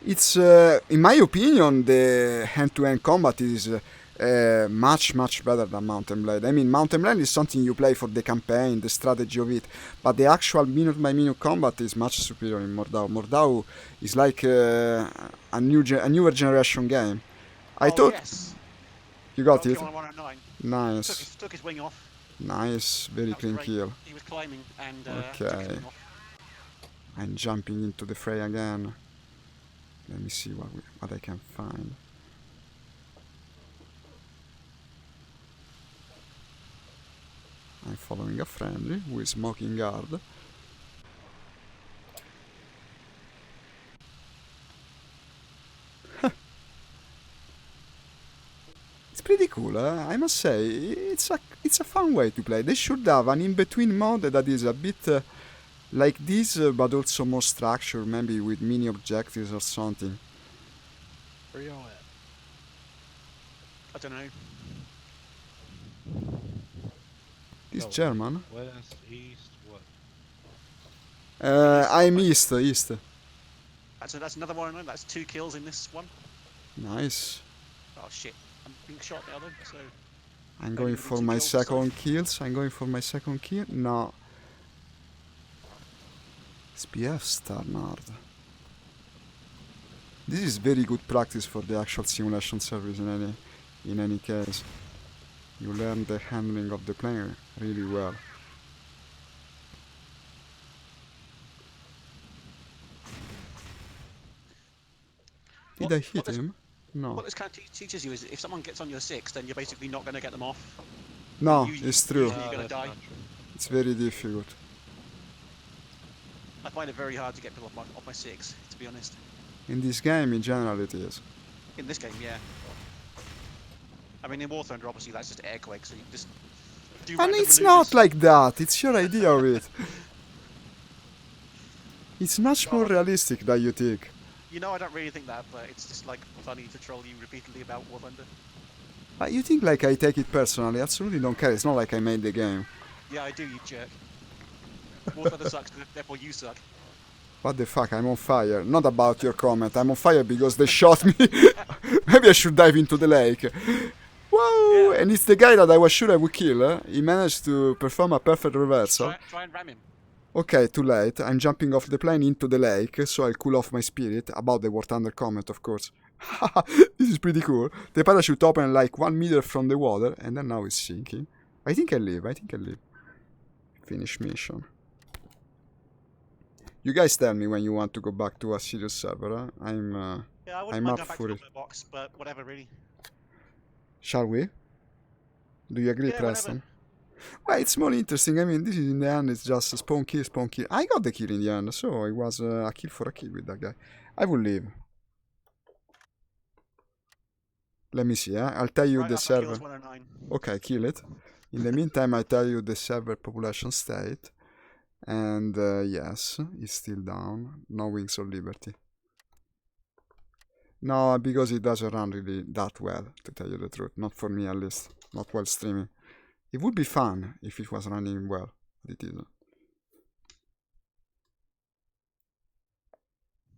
It's, in my opinion, the hand-to-hand combat is much, much better than Mountain Blade. I mean, Mountain Blade is something you play for the campaign, the strategy of it, but the actual minute-by-minute combat is much superior in Mordhau. Mordhau is like a newer generation game. I thought yes. you got Got it. kill on 109. Nice, Took his wing off. nice, very That was clean great. kill. He was climbing and took his Okay. wing off. I'm jumping into the fray again. Let me see what I can find. I'm following a friendly who is smoking guard. It's pretty cool, I must say. It's a fun way to play. They should have an in-between mode that is a bit like this, but also more structured, maybe with mini objectives or something. Where y'all at? I don't know. This Oh, German? West, east, what? I'm east. That's another 109. That's 2 kills in this one. Nice. Oh shit! I'm being shot now though. So I'm Maybe going within for 2 my kills or so. second kills. I'm going for my second kill. No. SPF Starnard. This is very good practice for the actual simulation service in any case. You learn the handling of the plane really well. Did I hit him? No. what this kind of teaches you is if someone gets on your 6, then you're basically not going to get them off. No, You- it's you- true. You're gonna that's die. not true. It's very difficult. I find it very hard to get people off my 6, to be honest. In this game, in general, it is. In this game, yeah. I mean, in Warthrone, obviously, that's just airquake, so you can just do And random it's maneuvers. not like that. It's your idea of it. It's much more Well, realistic than you think. You know, I don't really think that, but it's just like funny to troll you repeatedly about War Thunder. You think like I take it personally? Absolutely don't care. It's not like I made the game. Yeah, I do, you jerk. War Thunder sucks, therefore you suck. What the fuck? I'm on fire. Not about your comment. I'm on fire because they shot me. Maybe I should dive into the lake. Whoa! Yeah. And it's the guy that I was sure I would kill. He managed to perform a perfect reversal. Try and ram him. Okay, too late. I'm jumping off the plane into the lake, so I'll cool off my spirit. About the War Thunder comment, of course. This is pretty cool. The parachute opened like 1 meter from the water, and then now it's sinking. I think I live. Finish mission. You guys tell me when you want to go back to a serious server. Huh? Yeah, I wouldn't I'm mind up going back for to it. the box, but whatever, really. Shall we? Do you agree, Yeah, Preston? Well, it's more interesting. I mean, this is in the end, it's just spawn kill, spawn kill. I got the kill in the end, so it was a kill for a kill with that guy. I will leave. Let me see, I'll tell you Right the after server. kills 109. Okay, kill it. In the meantime, I tell you the server population state. And yes, it's still down. No Wings of Liberty. No, because it doesn't run really that well, to tell you the truth. Not for me, at least. Not while streaming. It would be fun if it was running well, but it isn't.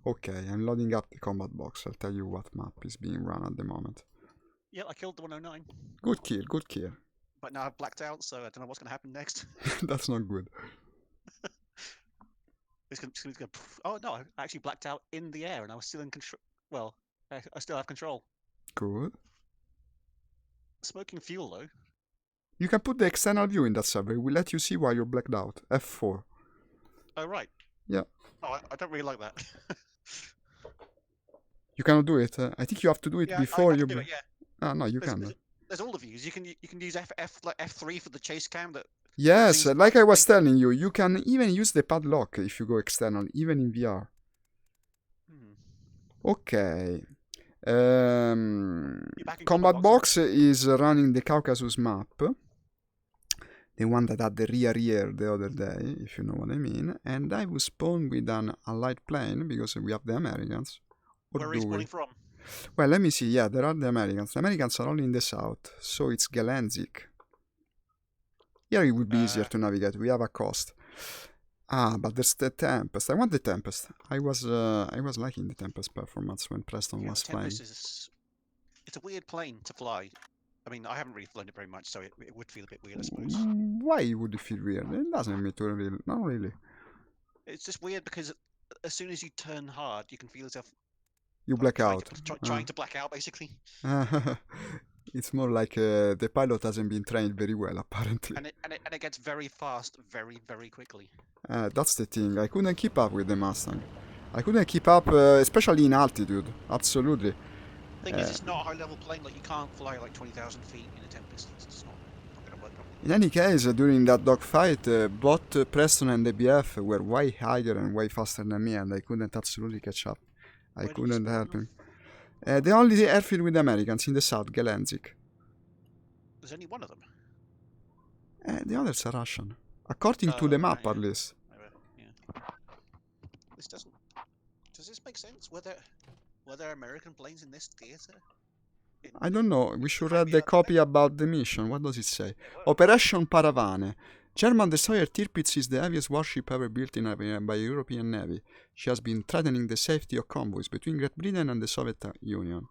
Okay, I'm loading up the combat box. I'll tell you what map is being run at the moment. Yeah, I killed the 109, Good kill, good kill. but now I've blacked out, so I don't know what's going to happen next. That's not good. It's going to go. Oh no, I actually blacked out in the air, and I was still in control. Well, I still have control. Good. Smoking fuel though. You can put the external view in that server. It will let you see why you're blacked out. F4. Oh right. Yeah. Oh, I don't really like that. You cannot do it. I think you have to do it Yeah, before I you. can do it, yeah. Ah, no, you There's, can. there's all the views. You can use like F3 for the chase cam. That Yes, things like I was like- telling you, you can even use the padlock if you go external, even in VR. Okay. You're back in Combat box is running the Caucasus map. The one that had the rear the other day, if you know what I mean. And I will spawn with an allied plane because we have the Americans. Where are you spawning from? Well, let me see. Yeah, there are the Americans. The Americans are only in the south, so it's Gelenzik. Here it would be easier to navigate. We have a coast. Ah, but there's the Tempest. I want the Tempest. I was liking the Tempest performance when Preston was playing. It's a weird plane to fly. I mean, I haven't really flown it very much, so it would feel a bit weird, I suppose. Why would it feel weird? It doesn't mean to really. Not really. It's just weird because as soon as you turn hard, you can feel yourself. You black out. Trying to black out, basically. It's more like the pilot hasn't been trained very well, apparently. And it gets very fast, very, very quickly. That's the thing. I couldn't keep up with the Mustang. I couldn't keep up, especially in altitude. Absolutely. The thing is, it's not a high-level plane. Like you can't fly like 20,000 feet in a Tempest. It's just not going to work properly. In any case, during that dogfight, both Preston and the BF were way higher and way faster than me, and I couldn't absolutely catch up. I couldn't help him. The only airfield with the Americans in the south, Gelenzik. There's only one of them. The others are Russian. According to the map, at least. Yeah. This doesn't. Does this make sense? Were there American planes in this theater? I don't know. We should read the copy about the mission. What does it say? Operation Paravane. German destroyer Tirpitz is the heaviest warship ever built by a European Navy. She has been threatening the safety of convoys between Great Britain and the Soviet Union.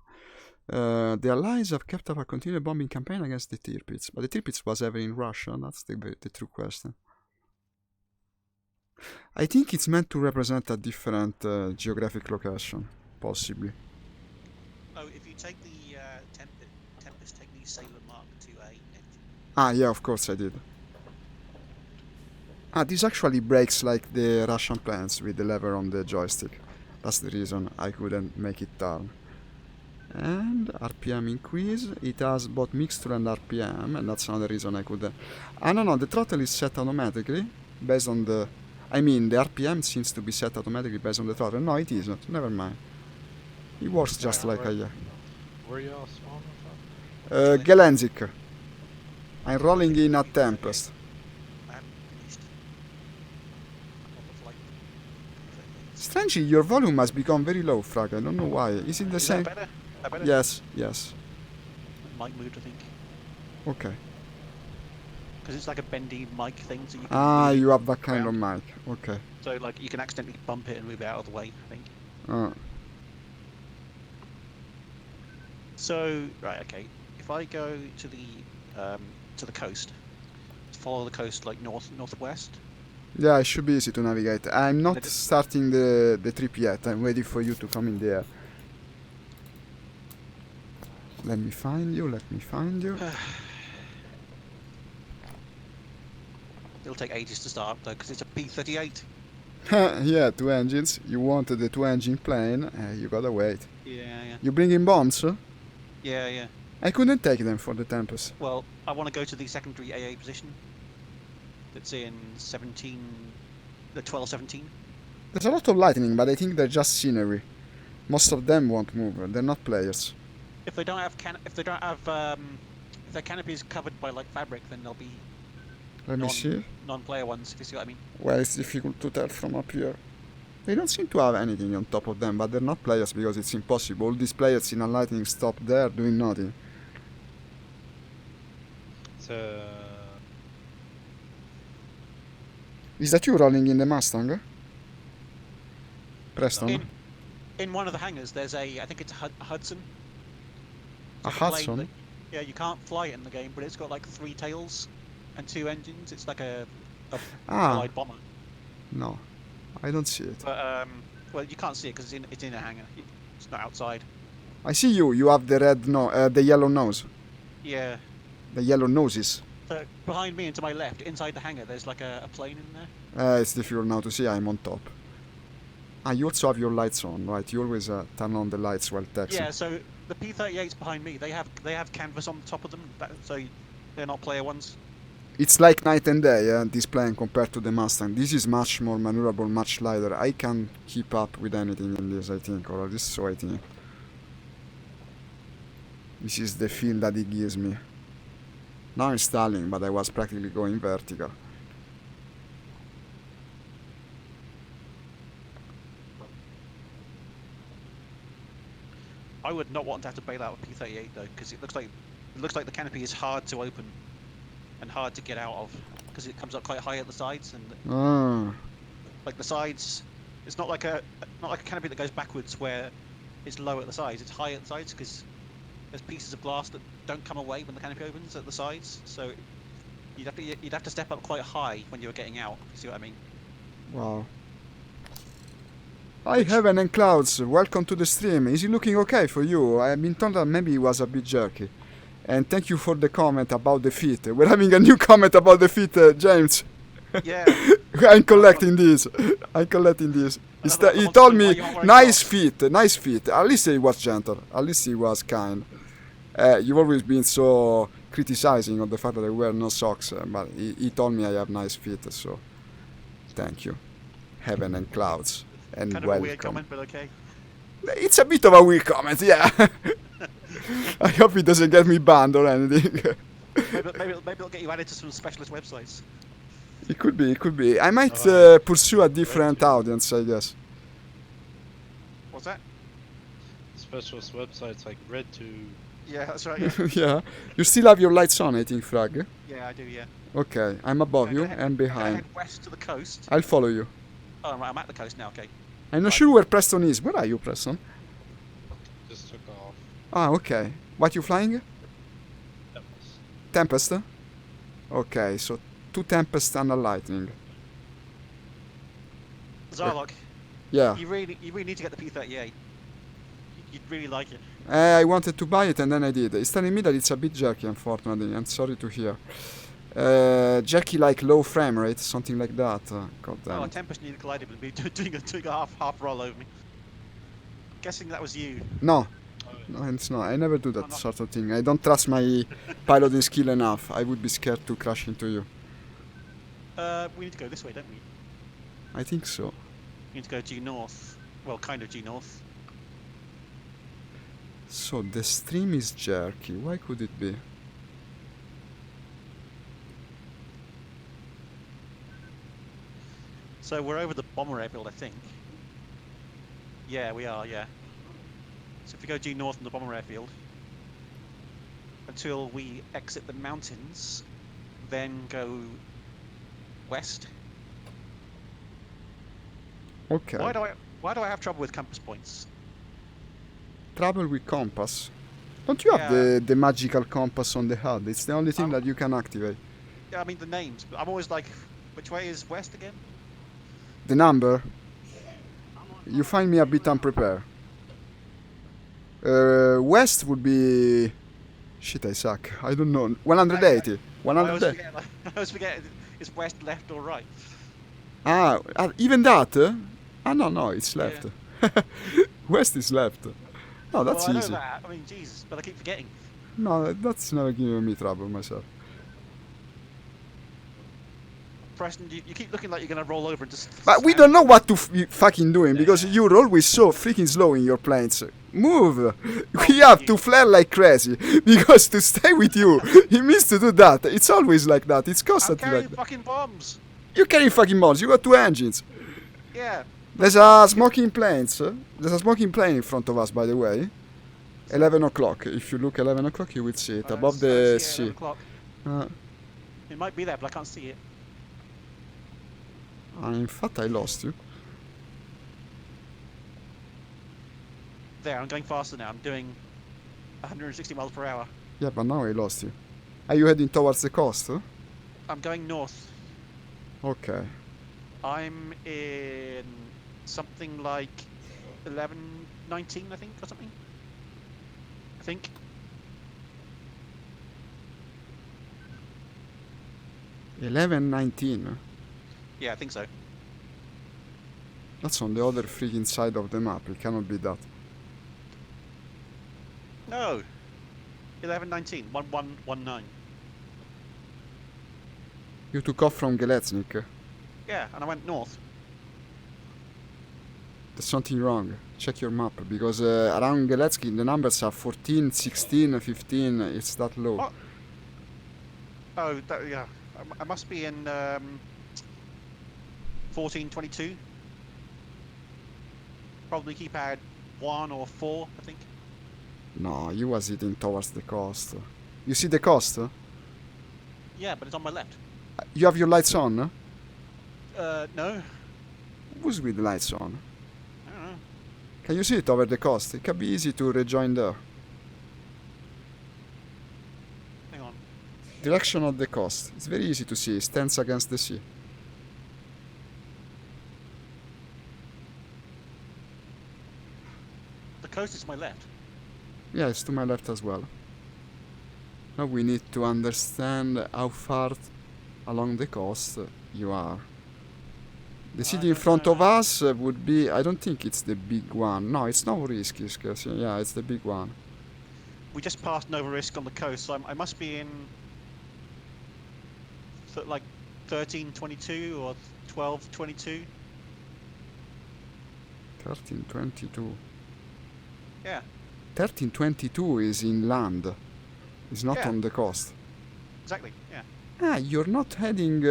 The Allies have kept up a continued bombing campaign against the Tirpitz, but the Tirpitz was ever in Russia. That's the true question. I think it's meant to represent a different geographic location, possibly. Oh, if you take the Tempest, take the Sailor Mark 2A engine. Ah, yeah, of course I did. Ah, this actually breaks like the Russian planes with the lever on the joystick. That's the reason I couldn't make it turn. And RPM increase. It has both mixture and RPM, and that's another reason I could. No, the throttle is set automatically based on the. I mean, the RPM seems to be set automatically based on the throttle. No, it isn't. Never mind. It works just like a. Where y'all spawning from? Gelenzik. I'm rolling in a Tempest. Strangely, your volume has become very low, Frag. I don't know why. Is it the same? That better? Yes, yes. Mic moved, I think. Okay. Because it's like a bendy mic thing, so you can move it You have that kind of around. mic. Okay. So like you can accidentally bump it and move it out of the way, I think. So right, okay. If I go to the coast, follow the coast like northwest. Yeah, it should be easy to navigate. I'm not Let it- starting the trip yet. I'm waiting for you to come in there. Let me find you. It'll take ages to start though, because it's a P-38. Yeah, 2 engines. You wanted the 2-engine plane. You gotta wait. Yeah. You bring in bombs? Huh? Yeah. I couldn't take them for the Tempest. Well, I want to go to the secondary AA position. That's in 12-17. There's a lot of lightning, but I think they're just scenery. Most of them won't move. They're not players. If they don't have if their canopy is covered by like fabric, then they'll be Let me see. non-player ones. If you see what I mean. Well, it's difficult to tell from up here. They don't seem to have anything on top of them, but they're not players because it's impossible. All these players in a lightning stop there doing nothing. So Is that you rolling in the Mustang? Preston? In one of the hangars, there's I think it's a Hudson. It's A like plane Hudson? that- yeah, you can't fly it in the game, but it's got like 3 tails and 2 engines. It's like a Allied bomber. No, I don't see it. But well, you can't see it because it's in a hangar. It's not outside. I see you. You have the the yellow nose. Yeah. The yellow noses. So behind me and to my left, inside the hangar, there's like a plane in there. It's difficult now to see. I'm on top. You also have your lights on, right? You always turn on the lights while texting. Yeah. So the P-38s behind me, they have canvas on the top of them, so they're not player ones. It's like night and day, this plane compared to the Mustang. This is much more maneuverable, much lighter. I can keep up with anything in this, I think, or at least so I think. This is the feel that it gives me. Now I'm stalling, but I was practically going vertical. I would not want to have to bail out a P-38 though, because it looks like the canopy is hard to open and hard to get out of, because it comes up quite high at the sides, and like the sides, it's not like a canopy that goes backwards where it's low at the sides. It's high at the sides because there's pieces of glass that don't come away when the canopy opens at the sides. So you'd have to step up quite high when you were getting out. You see what I mean? Wow. Hi Heaven and Clouds, welcome to the stream. Is it looking okay for you? I have been told that maybe it was a bit jerky. And thank you for the comment about the feet. We're having a new comment about the feet, James. Yeah. I'm collecting this. He told me, nice feet. At least he was gentle. At least he was kind. You've always been so criticizing of the fact that I wear no socks. But he told me I have nice feet, so thank you. Heaven and Clouds. And kind of welcome. a weird comment, but okay. It's a bit of a weird comment, yeah. I hope it doesn't get me banned or anything. maybe it'll get you added to some specialist websites. It could be. I might pursue a different audience, I guess. What's that? specialist websites like RedTube. Yeah, that's right. Yeah, Yeah. You still have your lights on, I think, Frag. yeah I do. Yeah. Okay, I'm above you Go ahead- and go behind. head west to the coast. I'll follow you. Oh, right, I'm at the coast now. Okay. I'm not sure where Preston is. Where are you, Preston? Just took off. Ah, okay. What you flying? Tempest? Okay, so 2 Tempest and a Lightning. Zarlok, Yeah. you really need to get the P-38. You'd really like it. I wanted to buy it and then I did. It's telling me that it's a bit jerky, unfortunately. I'm sorry to hear. Jerky like low frame rate, something like that. God damn Oh, a it. Tempest nearly collided with me, doing a half roll over me. Guessing that was you. No, No, it's not. I never do that not? sort of thing. I don't trust my piloting skill enough. I would be scared to crash into you. We need to go this way, don't we? I think so. We need to go due north. Well, kind of due north. So the stream is jerky. Why could it be? So we're over the bomber airfield, I think. Yeah, we are, yeah. So if we go due north from the bomber airfield until we exit the mountains, then go west. Okay. Why do I have trouble with compass points? Trouble with compass. Don't you have the magical compass on the HUD? It's the only thing that you can activate. Yeah, I mean the names, but I'm always like, which way is west again? The number? You find me a bit unprepared. West would be... Shit, I suck. I don't know. 180. 180. I always forget it's west, left, or right. Even that? No, it's left. West is left. No, that's well, I easy. know that. I mean, Jesus, but I keep forgetting. No, that's never giving me trouble myself. Preston, you keep looking like you're gonna roll over and just. But we don't know what to fucking doing because you're always so freaking slow in your planes. Move! We have to flare like crazy because to stay with you, it means to do that. It's always like that. It's constantly I'm carrying like that. fucking bombs. You're carrying fucking bombs. You got 2 engines. Yeah. There's a smoking plane. There's a smoking plane in front of us, by the way. 11 o'clock. If you look 11 o'clock, you will see it above the sea. It might be there, but I can't see it. In fact, I lost you. There, I'm going faster now. I'm doing 160 miles per hour. Yeah, but now I lost you. Are you heading towards the coast? I'm going north. Okay. I'm in something like 11:19, I think, or something. I think. $11.19. Yeah, I think so. That's on the other freaking side of the map. It cannot be that. No. 11:19. 1119. You took off from Geletsnik. Yeah, and I went north. There's something wrong. Check your map because around Geletsnik the numbers are 14, 16, 15. It's that low. What? Oh, yeah. I must be in 1422. Probably keypad 1 or 4, I think. No, you was heading towards the coast. You see the coast? Yeah, but it's on my left. You have your lights on? No. Who's with the lights on? I don't know. Can you see it over the coast? It can be easy to rejoin there. Hang on. Direction of the coast. It's very easy to see. It stands against the sea. The coast is to my left. Yeah, it's to my left as well. Now we need to understand how far along the coast you are. The city in front of us would be... I don't think it's the big one. No, it's Novorisk. Yeah, it's the big one. We just passed Novorisk on the coast, so I must be in like 1322 or 1222. 1322. Yeah. 1322 is inland. It's not on the coast. Exactly, yeah. Ah, you're not heading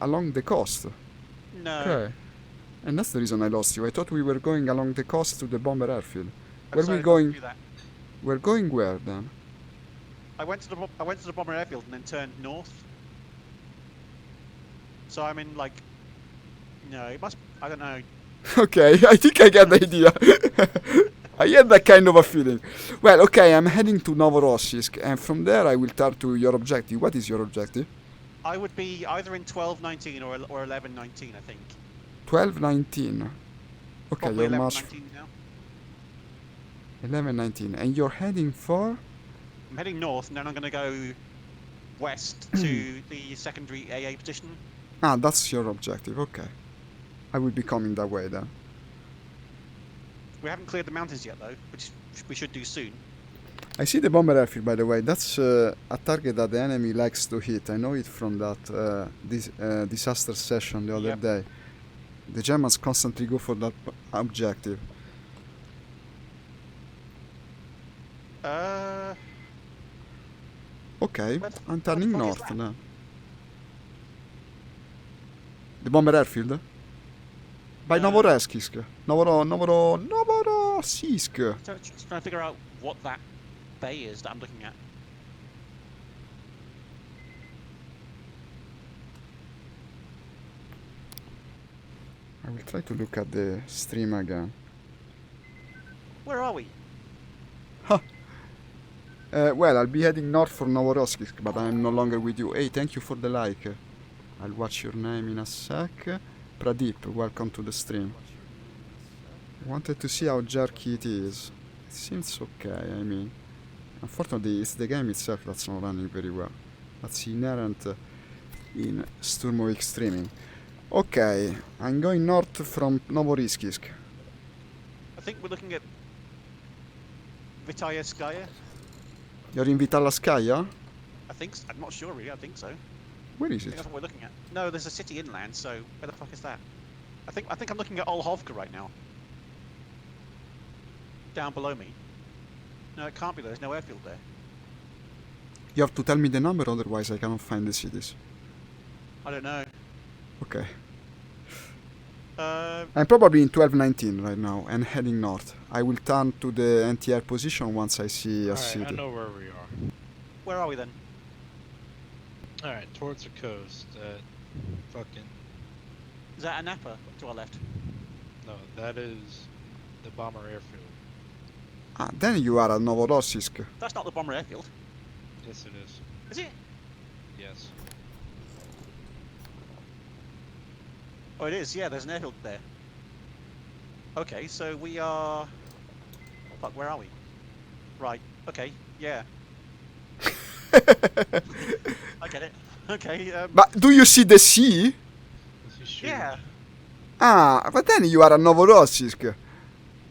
along the coast. No. Okay. And that's the reason I lost you. I thought we were going along the coast to the bomber airfield. Where are we going? That. We're going where then? I went to the bomber airfield and then turned north. So I'm in like, no, it must. I don't know. Okay, I think I get the idea. I had that kind of a feeling. Well, okay, I'm heading to Novorossiysk, and from there I will turn to your objective. What is your objective? I would be either in 1219 or 1119, I think. 1219. Okay, Probably you're much. 1119 now. 1119, and you're heading for? I'm heading north, and then I'm going to go west to the secondary AA position. Ah, that's your objective. Okay, I will be coming that way then. We haven't cleared the mountains yet, though, which we should do soon. I see the bomber airfield, by the way. That's a target that the enemy likes to hit. I know it from that disaster session the other day. The Germans constantly go for that objective. Okay, I'm turning north now. The bomber airfield? By Novorossiysk. Novorossiysk. Just trying to figure out what that bay is that I'm looking at. I will try to look at the stream again. Where are we? Huh. Well, I'll be heading north for Novorossiysk, but I'm no longer with you. Hey, thank you for the like. I'll watch your name in a sec. Pradeep, welcome to the stream. I wanted to see how jerky it is. It seems okay, I mean. Unfortunately, it's the game itself that's not running very well. That's inherent in Sturmovik streaming. Okay, I'm going north from Novorossiysk. I think we're looking at Vitayaskaya. You're in Vitalaskaya? I think I'm not sure really. I think so. Where is I think it? that's what we're looking at. No, there's a city inland. So where the fuck is that? I think I'm looking at Olhovka right now. Down below me. No, it can't be. There's no airfield there. You have to tell me the number, otherwise I cannot find the cities. I don't know. Okay. I'm probably in 1219 right now and heading north. I will turn to the anti-air position once I see a city. I know where we are. Where are we then? Alright, towards the coast. Fucking... Is that Anapa to our left? No, that is the bomber airfield. Ah, then you are at Novorossiysk. That's not the bomber airfield. Yes, it is. Is it? Yes. Oh, it is. Yeah, there's an airfield there. Okay, so we are... Fuck, where are we? Right. Okay. Yeah. I get it. Okay. But do you see the sea? Yeah. Ah, but then you are at Novorossiysk.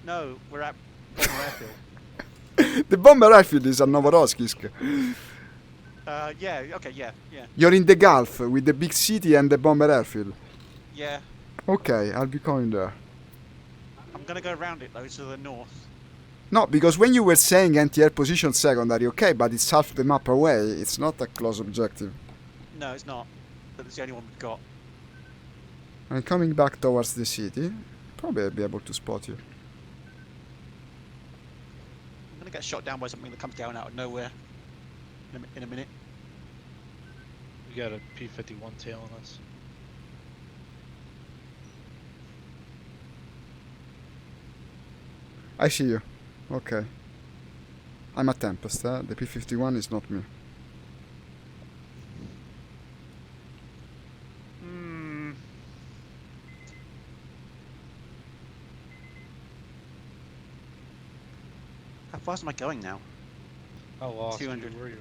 No, we're at bomber airfield. The bomber airfield is at Novorossiysk. Yeah. Okay. Yeah. You're in the Gulf with the big city and the bomber airfield. Yeah. Okay, I'll be going there. I'm gonna go around it though to the north. No, because when you were saying anti-air position secondary, okay, but it's half the map away. It's not a close objective. No, it's not. But it's the only one we've got. I'm coming back towards the city. Probably I'll be able to spot you. I'm gonna get shot down by something that comes down out of nowhere in a minute. We got a P-51 tailing us. I see you. Okay. I'm a Tempest, The P-51 is not me. How fast am I going now? I lost 200. you. Where you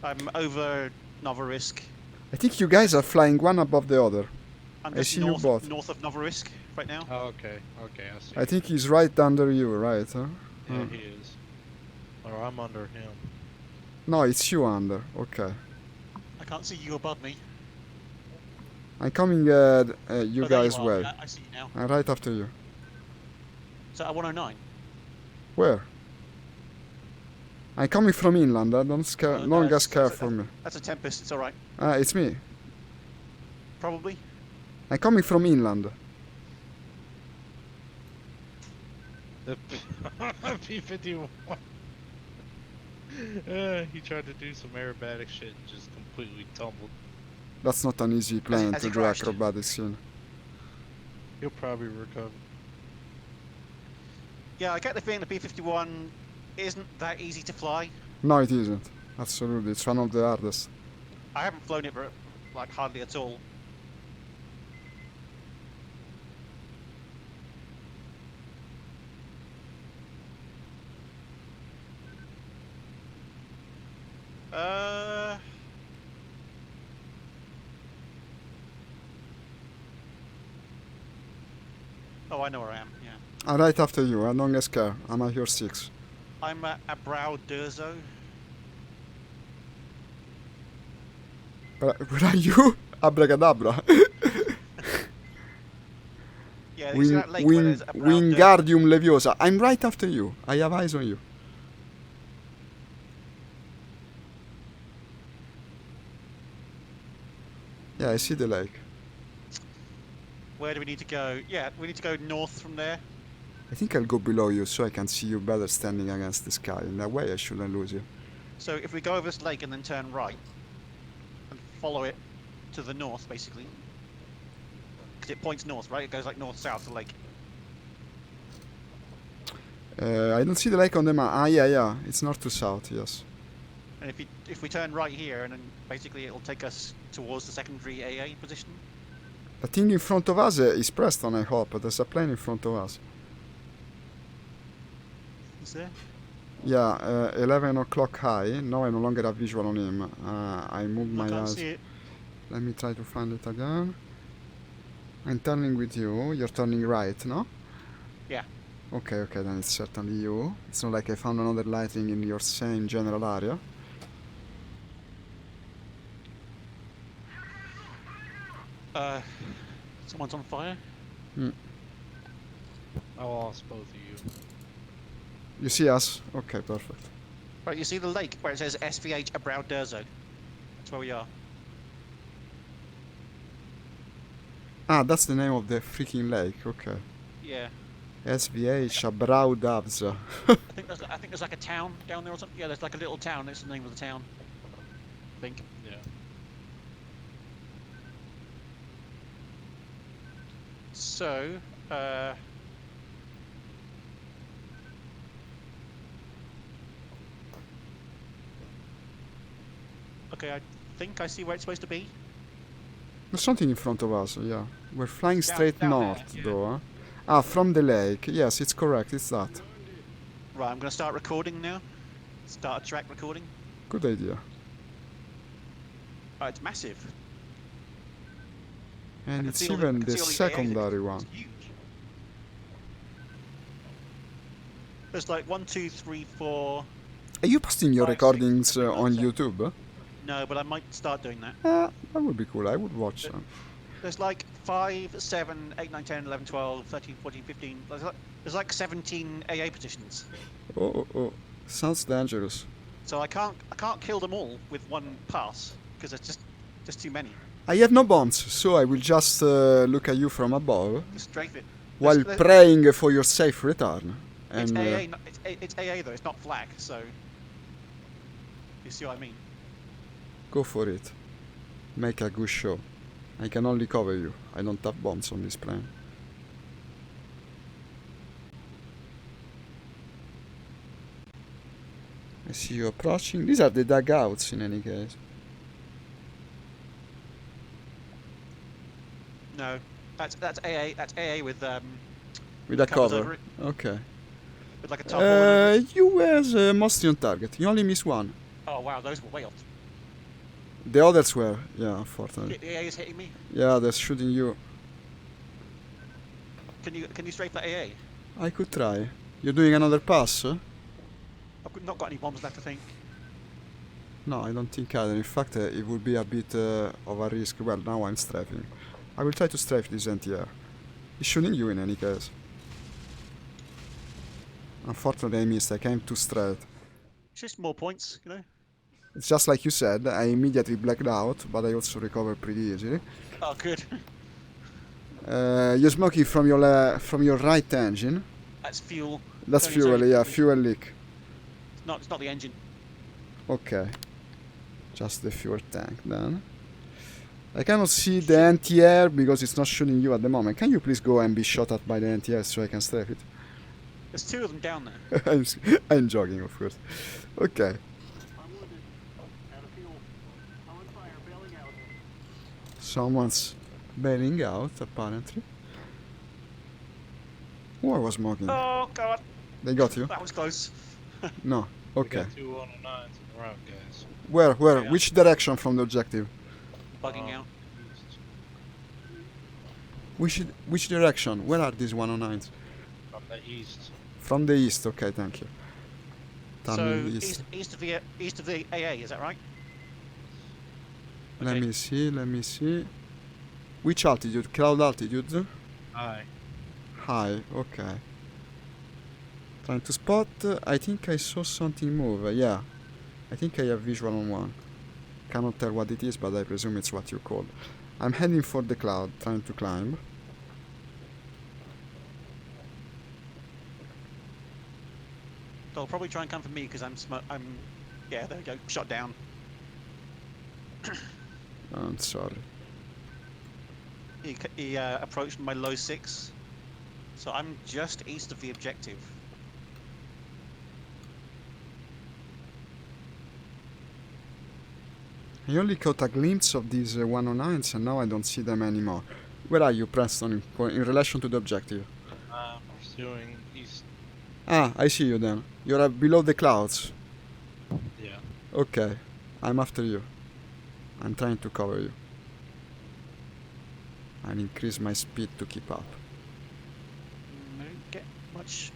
at? I'm over Novorossiysk. I think you guys are flying one above the other. I'm I just see you both. north of Novorossiysk right now. Oh, okay. Okay, I see. I think he's right under you, right? Huh? Yeah, he is. Or I'm under him. No, it's you under. Okay. I can't see you above me. I'm coming you Oh, there guys' you are. way. I see you now. I'm right after you. So at 109. Where? I'm coming from inland. Don't scare. No, Don't get it's- scared that's a- for me. That's a Tempest. It's all right. It's me. Probably. I'm coming from inland. The P-51. He tried to do some aerobatic shit and just completely tumbled. That's not an easy plane has to he do crashed? acrobatics in. He'll probably recover. Yeah, I get the feeling the P-51 isn't that easy to fly. No, it isn't. Absolutely, it's one of the hardest. I haven't flown it for like hardly at all. Oh, I know where I am. Yeah. I'm right after you. Don't get scared. I'm at your 6. I'm at OVRdrop. Where are you? Abracadabra. Yeah, you see that lake where there's OVRdrop? Wingardium Leviosa. I'm right after you. I have eyes on you. Yeah, I see the lake. Where do we need to go? Yeah, we need to go north from there. I think I'll go below you so I can see you better standing against the sky. In that way I shouldn't lose you. So if we go over this lake and then turn right and follow it to the north, basically, because it points north, right? It goes like north-south, the lake. I don't see the lake on the map. Ah, yeah. It's north to south, yes. And if we turn right here, and then basically it'll take us towards the secondary AA position. The thing in front of us is Preston, I hope. There's a plane in front of us. Is there? Yeah, 11 o'clock high. Now I no longer have visual on him. I moved my I can't eyes. see it. Let me try to find it again. I'm turning with you. You're turning right, no? Yeah. Okay, then it's certainly you. It's not like I found another lighting in your same general area. Someone's on fire. I lost both of you. You see us? Okay, perfect. Right, you see the lake where it says SVH OVRdrop? That's where we are. Ah, that's the name of the freaking lake. Okay. Yeah. SVH OVRdrop. I think there's like a town down there or something. Yeah, there's like a little town. That's the name of the town. I think. Yeah. So, okay, I think I see where it's supposed to be. There's something in front of us, yeah. We're flying Down- straight down there, north, yeah. though. Huh? Ah, from the lake. Yes, it's correct. It's that. Right, I'm going to start recording now. Start a track recording. Good idea. It's massive. I And can it's see all even I can the see all AAs. secondary one. It's huge. There's like 1, 2, 3, 4. Are you posting your 5, 6, recordings 7, 8, 9, on 10. YouTube? No, but I might start doing that. That would be cool. I would watch But- them. There's like 5, 7, 8, 9, 10, 11, 12, 13, 14, 15. There's like 17 AA positions. Oh. Sounds dangerous. So I can't kill them all with one pass because it's just too many. I have no bombs, so I will just look at you from above Just strafe it. while There's- praying for your safe return. It's And AA. It's AA though. It's not flag. So you see what I mean? go for it. Make a good show. I can only cover you. I don't have bombs on this plane. I see you approaching. These are the dugouts in any case. No, that's AA. That's AA with With a covers over cover. it, Okay. with like a tarpaulin over it. You were mostly on target. You only missed one. Oh wow, those were way off. The others were, yeah, unfortunately. The AA is hitting me. Yeah, they're shooting you. Can you strafe that AA? I could try. You're doing another pass? Huh? I've not got any bombs left, I think. No, I don't think either. In fact, it would be a bit of a risk. Well, now I'm strafing. I will try to strafe this anti-air. He's shooting you in any case. Unfortunately, I missed. I came too straight. It's just more points, you know. It's just like you said. I immediately blacked out, but I also recovered pretty easily. Oh, good. You're smoking from your right engine. That's fuel. That's Sorry, fuel, sorry. yeah, fuel leak. It's not the engine. Okay. Just the fuel tank then. I cannot see the anti-air because it's not shooting you at the moment. Can you please go and be shot at by the anti-air so I can strafe it? There's 2 of them down there. I'm joking, of course. Okay. Someone's bailing out, apparently. Who I was smoking? Oh god, They got you? that was close. No. We Okay. got 2 109s in the route, guys. Where? Yeah. Which direction from the objective? Bugging Um, out. east. Which direction? Where are these 109s? From the east. From the east. Okay, thank you. So Turning east. east of the AA, is that right? Let Okay. me see. Which altitude? Cloud altitude? Aye. High, okay. Trying to spot. I think I saw something move. Yeah. I think I have visual on one. Cannot tell what it is, but I presume it's what you call. I'm heading for the cloud, trying to climb. They'll probably try and come for me because I'm yeah, there we go, shot down. I'm sorry. He approached my low 6, so I'm just east of the objective. I only caught a glimpse of these 109s and now I don't see them anymore. Where are you, Preston, in relation to the objective? Pursuing east. Ah, I see you then. You're below the clouds. Yeah. Okay, I'm after you. I'm trying to cover you. I'll increase my speed to keep up. I don't get much.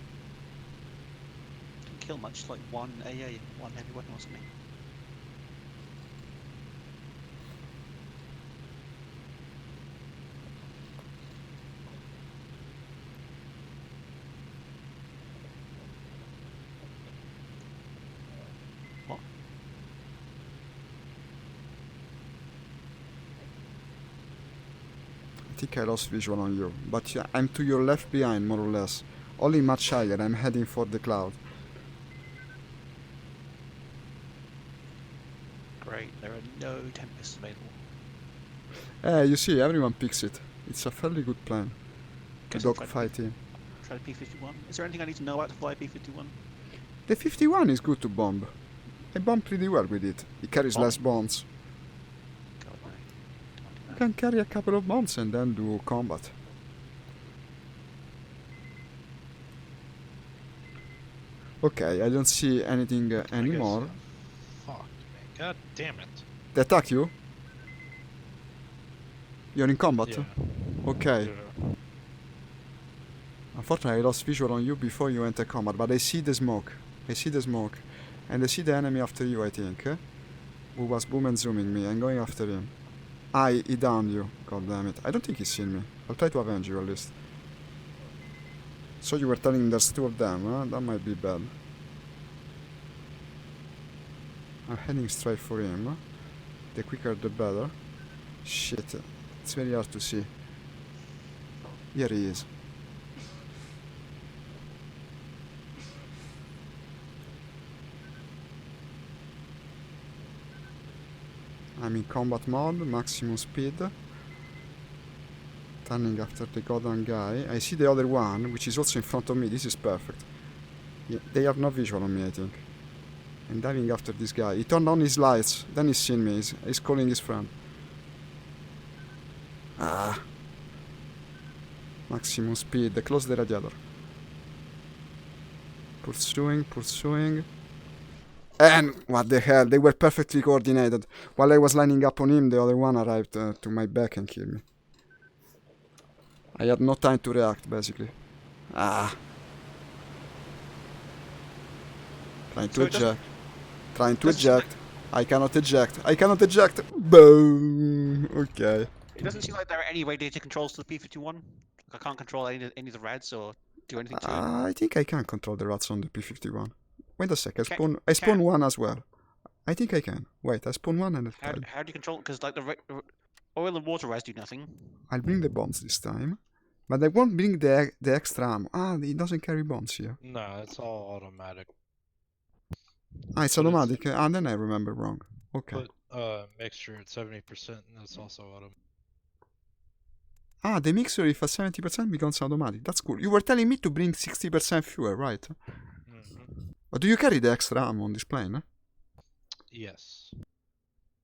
Don't kill much, like 1 AA and 1 heavy weapon or something. I think I lost visual on you, but yeah, I'm to your left behind, more or less. Only much higher, I'm heading for the cloud. Great, there are no Tempests available. You see, everyone picks it. It's a fairly good plan. To Guess I'll try dogfight him. Try the P-51. Is there anything I need to know about to fly a P-51? The 51 is good to bomb. I bomb pretty well with it. It carries Bomb? less bombs. God, no. You can carry a couple of bombs and then do combat. Okay, I don't see anything anymore. Fuck, man. God damn it. They attack you? You're in combat? Yeah. Okay. Yeah. Unfortunately, I lost visual on you before you enter combat, but I see the smoke. I see the smoke. And I see the enemy after you, I think. Who was boom and zooming me. I'm going after him. He downed you. God damn it. I don't think he's seen me. I'll try to avenge you at least. So you were telling there's 2 of them, huh? That might be bad. I'm heading straight for him. The quicker the better. Shit. It's very hard to see. Here he is. I'm in combat mode, maximum speed. Turning after the goddamn guy. I see the other one, which is also in front of me. This is perfect. Yeah, they have no visual on me, I think. I'm diving after this guy. He turned on his lights, then he's seen me. He's calling his friend. Ah. Maximum speed. Close the radiator. Pursuing. And what the hell? They were perfectly coordinated. While I was lining up on him, the other one arrived to my back and killed me. I had no time to react, basically. Ah. Trying to eject. Trying to eject. I cannot eject. Boom. Okay. It doesn't seem like there are any radiator controls to the P-51. I can't control any of the rads or do anything to it. I think I can control the rats on the P-51. Wait a sec, I spawn can. one as well. I think I can. Wait, I spawn one and How do you control it? Because like the oil and water rads do nothing. I'll bring the bombs this time. But I won't bring the extra ammo. Ah, it doesn't carry bombs here. No, it's all automatic. Ah, it's automatic. Then I remember wrong. Okay. Put mixture at 70% and that's also automatic. Ah, the mixer if at 70% becomes automatic. That's cool. You were telling me to bring 60% fuel, right? Mm-hmm. But do you carry the extra ammo on this plane? Eh? Yes.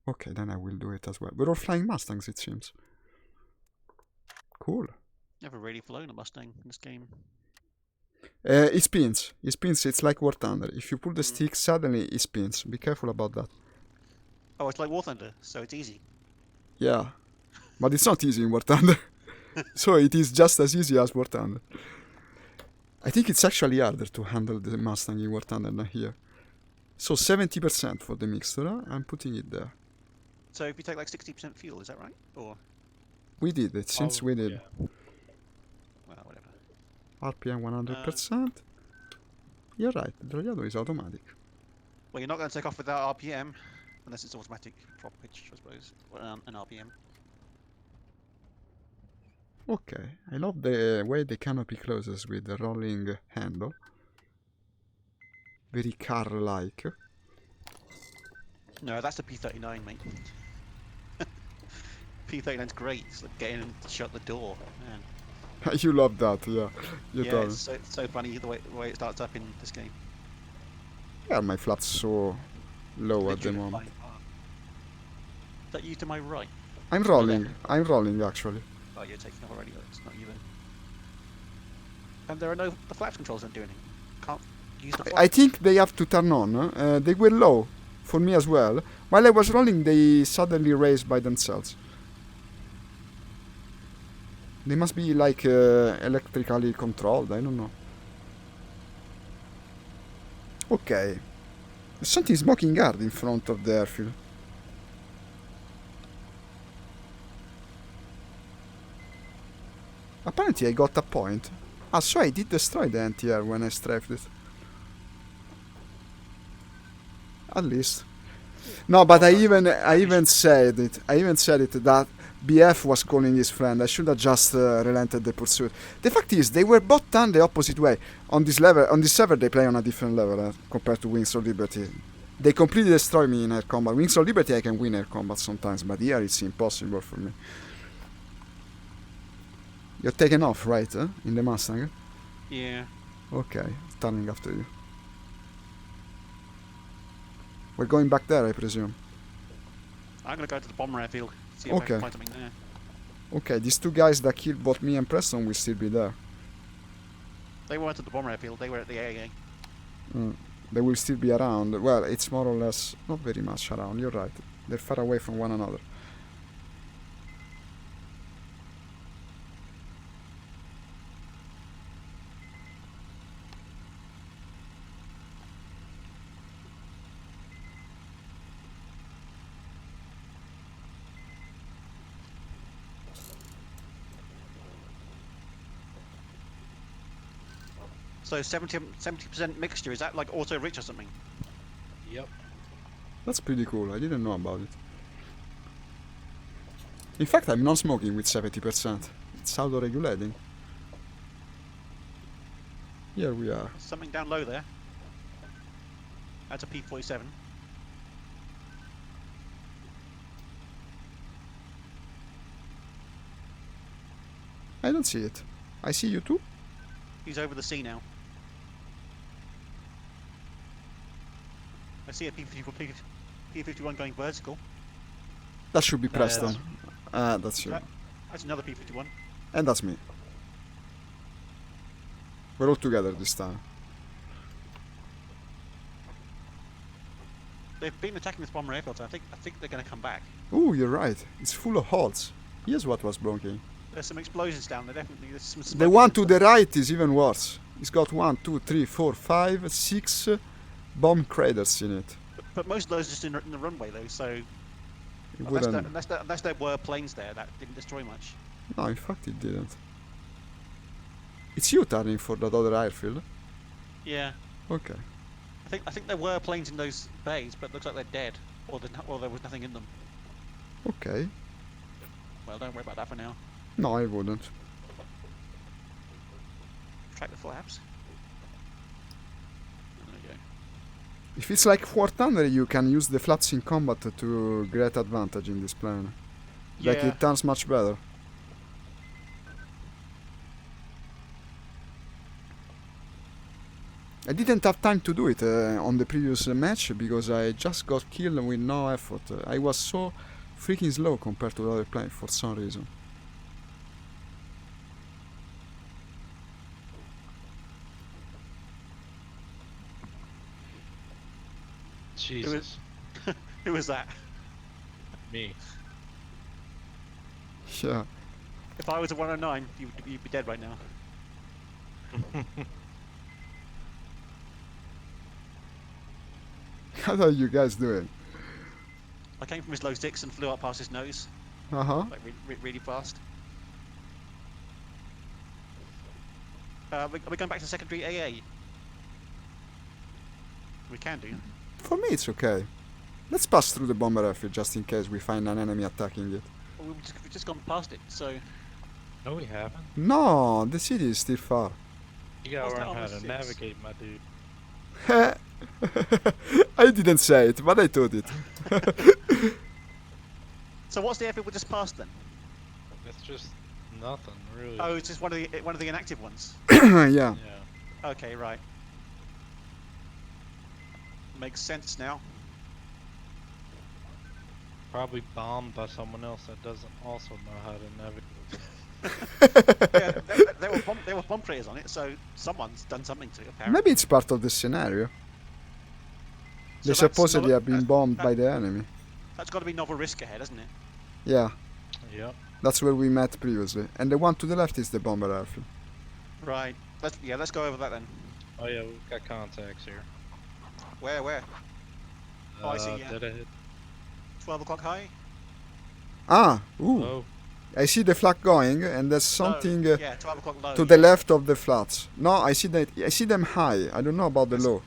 Okay, then I will do it as well. We're all flying Mustangs, it seems. Cool. Never really flown a Mustang in this game. It spins. It's like War Thunder. If you pull the stick, suddenly it spins. Be careful about that. Oh, it's like War Thunder, so it's easy. Yeah. But it's not easy in War Thunder. So it is just as easy as War Thunder. I think it's actually harder to handle the Mustang in War Thunder than here. So 70% for the mixture, I'm putting it there. So if you take like 60% fuel, is that right? Or We did it, since we did. Yeah. well, whatever. RPM 100%. You're right, the Dragado is automatic. Well, you're not going to take off without RPM, unless it's automatic prop pitch, I suppose, or an RPM. Okay, I love the way the canopy closes with the rolling handle. Very car-like. No, that's the P39, mate. P39's great. It's like getting him to shut the door, man. You love that, yeah. You Yeah, told it's me. so funny the way it starts up in this game. Yeah, my flat's so low at the Literally moment. flying past. Is that you to my right? I'm rolling. I'm rolling, actually. Oh, you're taking off already. It's not you then. And there are the flaps controls don't do anything. Can't use the I flaps. think they have to turn on. They were low for me as well. While I was rolling, they suddenly raised by themselves. They must be like electrically controlled. I don't know. Okay. There's something smoking hard in front of the airfield. Apparently I got a point. Ah, so I did destroy the anti-air when I strafed it. At least. No, but I even said it. I even said it that BF was calling his friend. I should have just relented the pursuit. The fact is, they were both done the opposite way. On this level, on this server, they play on a different level compared to Wings of Liberty. They completely destroy me in air combat. Wings of Liberty, I can win air combat sometimes, but here it's impossible for me. You're taking off, right? In the Mustang? Yeah. Okay, turning after you. We're going back there, I presume. I'm gonna go to the bomber airfield. See if I Okay. can find something there. Okay, these two guys that killed both me and Preston will still be there. They weren't at the bomber airfield. They were at the AA. They will still be around. Well, it's more or less not very much around. You're right. They're far away from one another. So 70% mixture. Is that like auto rich or something? Yep. That's pretty cool. I didn't know about it. In fact, I'm not smoking with 70%. It's auto-regulating. Here we are. Something down low there. That's a P47. I don't see it. I see you too. He's over the sea now. I see a P51 going vertical. That should be No, Preston. That's you. That's another P51. And that's me. We're all together this time. They've been attacking this bomber airfield, so I think they're going to come back. Ooh, you're right. It's full of holes. Here's what was blocking. There's some explosions down there, definitely. There's some The smoke one and to stuff. the right is even worse. It's got 1, 2, 3, 4, 5, 6 bomb craters in it. But most of those are just in the runway, though, so It unless wouldn't. unless there were planes there, that didn't destroy much. No, in fact it didn't. It's you turning for that other airfield? Yeah, Okay. I think there were planes in those bays, but it looks like they're dead, or there was nothing in them. Okay. Well, don't worry about that for now. No, I wouldn't. Track the flaps. There we go. If it's like War Thunder, you can use the flaps in combat to great advantage in this plane. Like Yeah. it turns much better. I didn't have time to do it on the previous match because I just got killed with no effort. I was so freaking slow compared to the other plane for some reason. Jesus. Who was that? Me. Yeah. If I was a 109, you'd be dead right now. What are you guys doing? I came from his low six and flew up past his nose, like really fast. Are we going back to secondary AA? We can do. For me, it's okay. Let's pass through the bomber airfield just in case we find an enemy attacking it. Well, we've just gone past it, so... No, we haven't. No, the city is still far. You gotta What's that learn how on to the six? navigate, my dude. I didn't say it, but I thought it. So what's the airfield we just passed then? That's just nothing, really. Oh, it's just one of the inactive ones. Yeah. Yeah. Okay, right. Makes sense now. Probably bombed by someone else that doesn't also know how to navigate. Yeah, there were bomb creators on it, so someone's done something to it, apparently. Maybe it's part of the scenario. So They supposedly have been bombed by the enemy. That's got to be Novel Risk ahead, hasn't it? Yeah, Yep. that's where we met previously. And the one to the left is the bomber airfield. Right. Let's go over that then. Oh yeah, we've got contacts here. Where? Oh, I see, yeah. Dead ahead. 12 o'clock high? Ah, ooh. Oh, I see the flag going, and there's something Low. Yeah, 12 o'clock low. to the left of the flats. No, I see them high. I don't know about the low.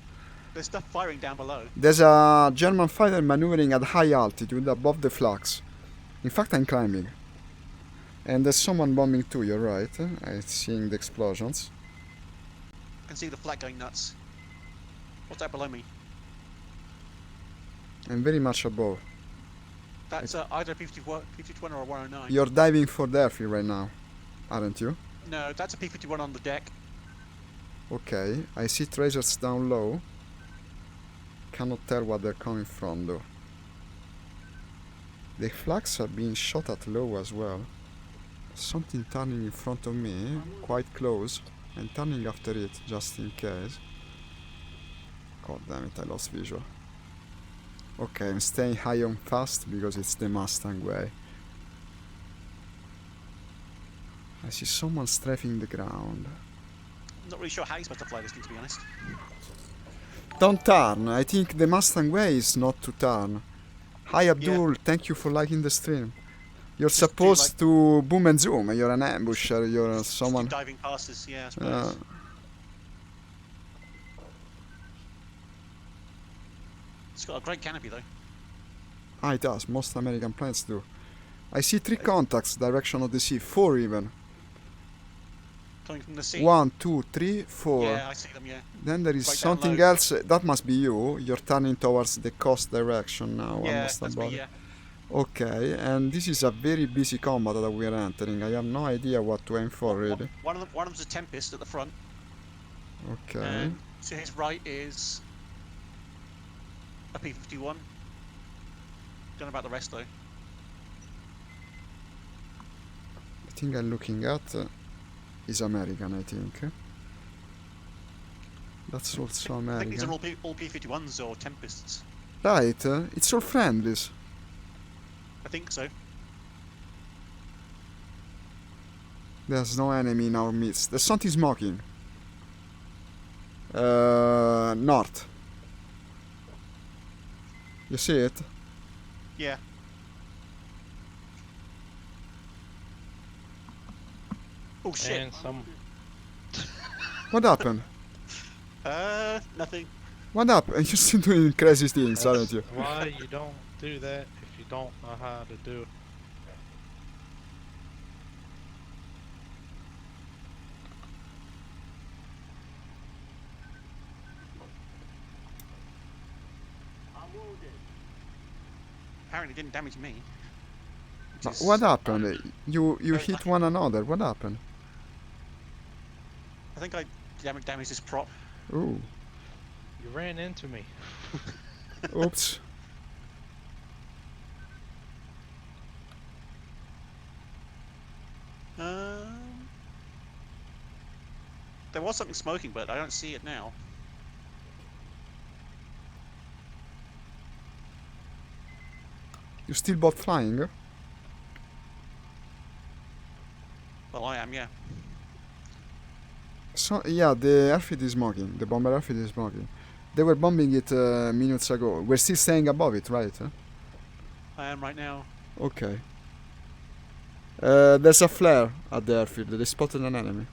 There's stuff firing down below. There's a German fighter maneuvering at high altitude above the flags. In fact, I'm climbing. And there's someone bombing too, you're right. I'm seeing the explosions. I can see the flag going nuts. What's that below me? I'm very much above. That's either a 51 or a 109. You're diving for the airfield right now, aren't you? No, that's a P-51 on the deck. Okay, I see tracers down low. Cannot tell what they're coming from though. The flags are being shot at low as well. Something turning in front of me, quite close, and turning after it just in case. God damn it, I lost visual. Okay, I'm staying high on fast because it's the Mustang way. I see someone strafing the ground. I'm not really sure how you're supposed to fly this thing, to be honest. Don't turn. I think the Mustang way is not to turn. Hi Abdul, thank you for liking the stream. You're Just do, supposed to boom and zoom. You're an ambusher. You're Just someone. keep diving past us, yeah, I suppose. It's got a great canopy, though. Ah, it does. Most American planes do. I see 3 contacts, direction of the sea. 4 even. Coming from the sea. 1, 2, 3, 4. Yeah, I see them, yeah. Then there is Right down something low. else. That must be you. You're turning towards the coast direction now. Yeah, almost that's above. me, yeah. Okay, and this is a very busy combat that we are entering. I have no idea what to aim for, really. One of them's a Tempest at the front. Okay. And to his right is a P-51. Don't know about the rest, though. The thing I'm looking at is American, I think. That's also I think these American. are all P-51s or Tempests. Right, it's all friendlies. I think so. There's no enemy in our midst. There's something smoking. North. You see it? Yeah. Oh shit. and some. What happened? Nothing. What happened? You're still doing crazy things, aren't you? Why you don't do that if you don't know how to do it? Apparently didn't damage me. which is- What happened? You hit one another. What happened? I think I damaged this prop. Ooh. You ran into me. Oops. There was something smoking, but I don't see it now. You still both flying? Well, I am, yeah. So yeah, the airfield is smoking. The bomber airfield is smoking. They were bombing it minutes ago. We're still staying above it, right? I am right now. Okay. There's a flare at the airfield. They spotted an enemy.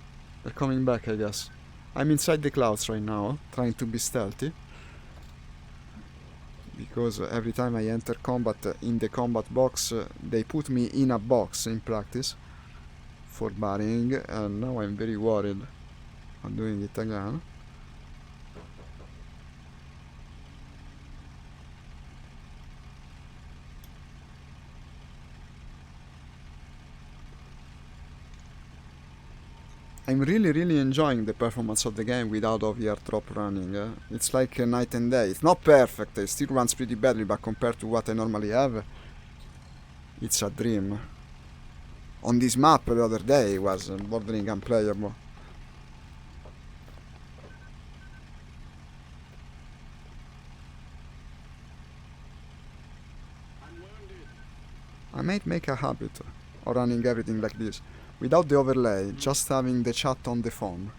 They're coming back, I guess. I'm inside the clouds right now, trying to be stealthy. Because every time I enter combat in the combat box, they put me in a box in practice for burying, and now I'm very worried on doing it again. I'm really enjoying the performance of the game without OVRdrop running. It's like a night and day. It's not perfect, it still runs pretty badly, but compared to what I normally have, it's a dream. On this map the other day it was bordering unplayable. I might make a habit of running everything like this, without the overlay, just having the chat on the phone.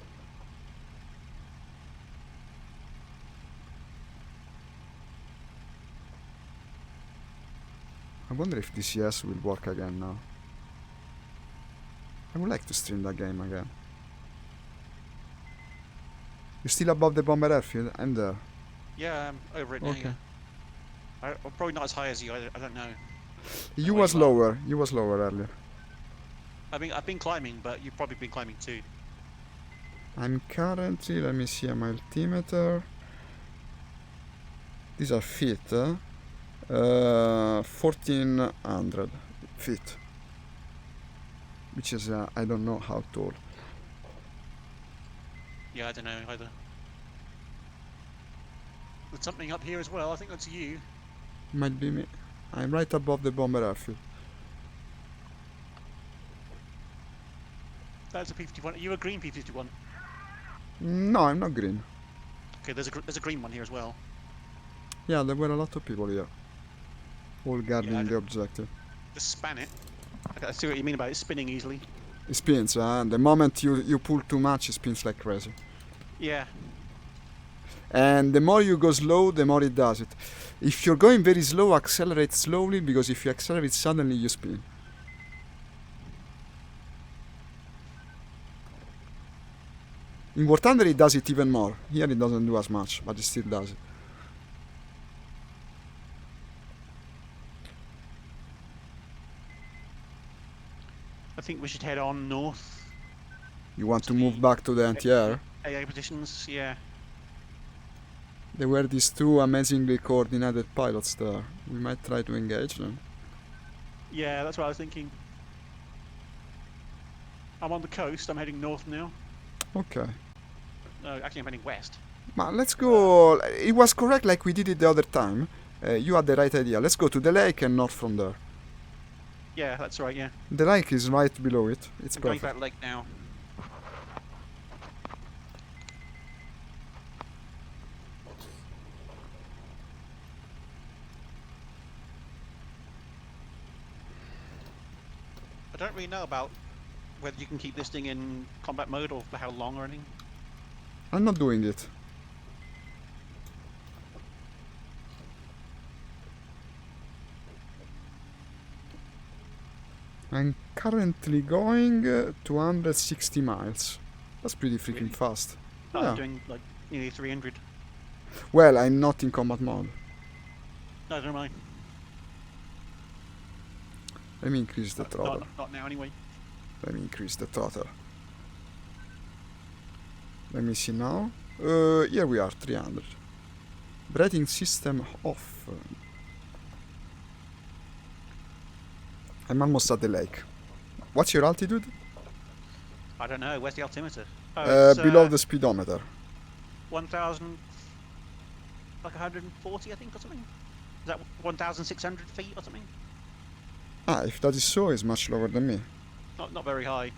I wonder if DCS will work again now. I would like to stream that game again. You're still above the bomber airfield? I'm there. Yeah, I'm over it now. Okay. Yeah. I'm probably not as high as you. I don't know. You Where was you are. lower. You was lower earlier. I've been climbing, but you've probably been climbing too. I'm currently, let me see my altimeter. These are feet, 1400 feet. Which is, I don't know how tall. Yeah, I don't know either. There's something up here as well. I think that's you. Might be me. I'm right above the bomber airfield. That's a P-51. Are you a green P-51? No, I'm not green. Okay, there's a green one here as well. Yeah, there were a lot of people here. All guarding Yeah, the objective. Just span it. I see what you mean about it spinning easily. It spins, the moment you pull too much, it spins like crazy. Yeah. And the more you go slow, the more it does it. If you're going very slow, accelerate slowly, because if you accelerate suddenly, you spin. In War Thunder it does it even more. Here it doesn't do as much, but it still does it. I think we should head on north. You want to To move the- back to the anti-air? AA positions, yeah. There were these two amazingly coordinated pilots there. We might try to engage them. Yeah, that's what I was thinking. I'm on the coast. I'm heading north now. Okay. Actually, I'm heading west. But let's go. It was correct like we did it the other time. You had the right idea. Let's go to the lake and north from there. Yeah, that's right. Yeah. The lake is right below it. It's I'm going perfect. for that lake now. I don't really know about whether you can keep this thing in combat mode or for how long or anything. I'm not doing it. I'm currently going 260 miles. That's pretty freaking Really? fast. I'm Yeah. doing like nearly 300. Well, I'm not in combat mode. No, don't mind. Let me increase the throttle. Not now anyway. Let me increase the throttle. Let me see now. Here we are, 300. Braking system off. I'm almost at the lake. What's your altitude? I don't know. Where's the altimeter? Oh, it's, Below the speedometer. 1,000, like 140, I think, or something. Is that 1,600 feet or something? Ah, if that is so, it's much lower than me. Not very high.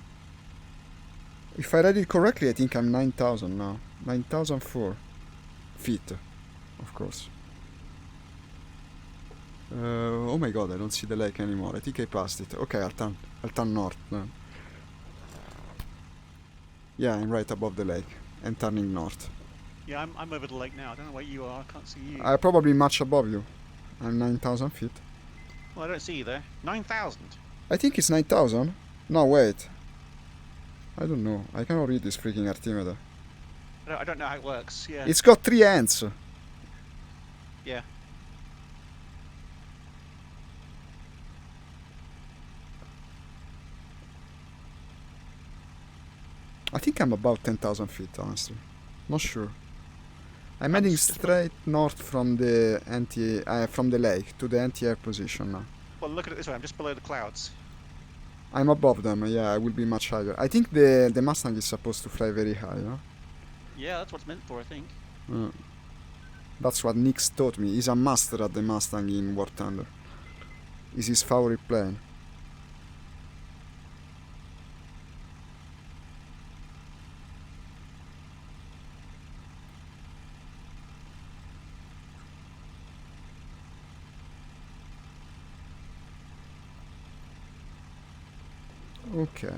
If I read it correctly, I think I'm 9,000 now. 9,004 feet, of course. Oh my god, I don't see the lake anymore. I think I passed it. Okay, I'll turn north then. Yeah, I'm right above the lake and turning north. Yeah, I'm over the lake now. I don't know where you are. I can't see you. I'm probably much above you. I'm 9,000 feet. Well, I don't see you there. 9,000. I think it's 9,000. No, wait. I don't know. I cannot read this freaking altimeter. I don't know how it works. Yeah. It's got 3 ends. Yeah. I think I'm about 10,000 feet, honestly. Not sure. I'm I'm heading just- straight north from the from the lake to the anti-air position now. Well, look at it this way. I'm just below the clouds. I'm above them. Yeah, I will be much higher. I think the Mustang is supposed to fly very high. No? Yeah, that's what it's meant for, I think. That's what Nix taught me. He's a master at the Mustang in War Thunder. It's his favorite plane. Okay.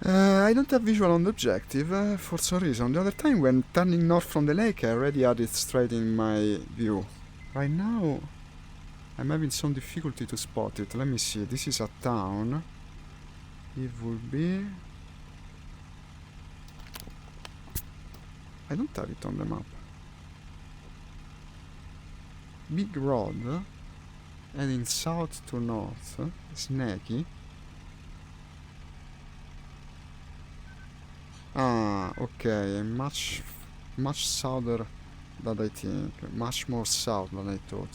I don't have visual on the objective for some reason. The other time when turning north from the lake I already had it straight in my view. Right now I'm having some difficulty to spot it. Let me see. This is a town. It would be... I don't have it on the map. Big road heading south to north. Snaky. Ah, okay, much souther than I think. Much more south than I thought.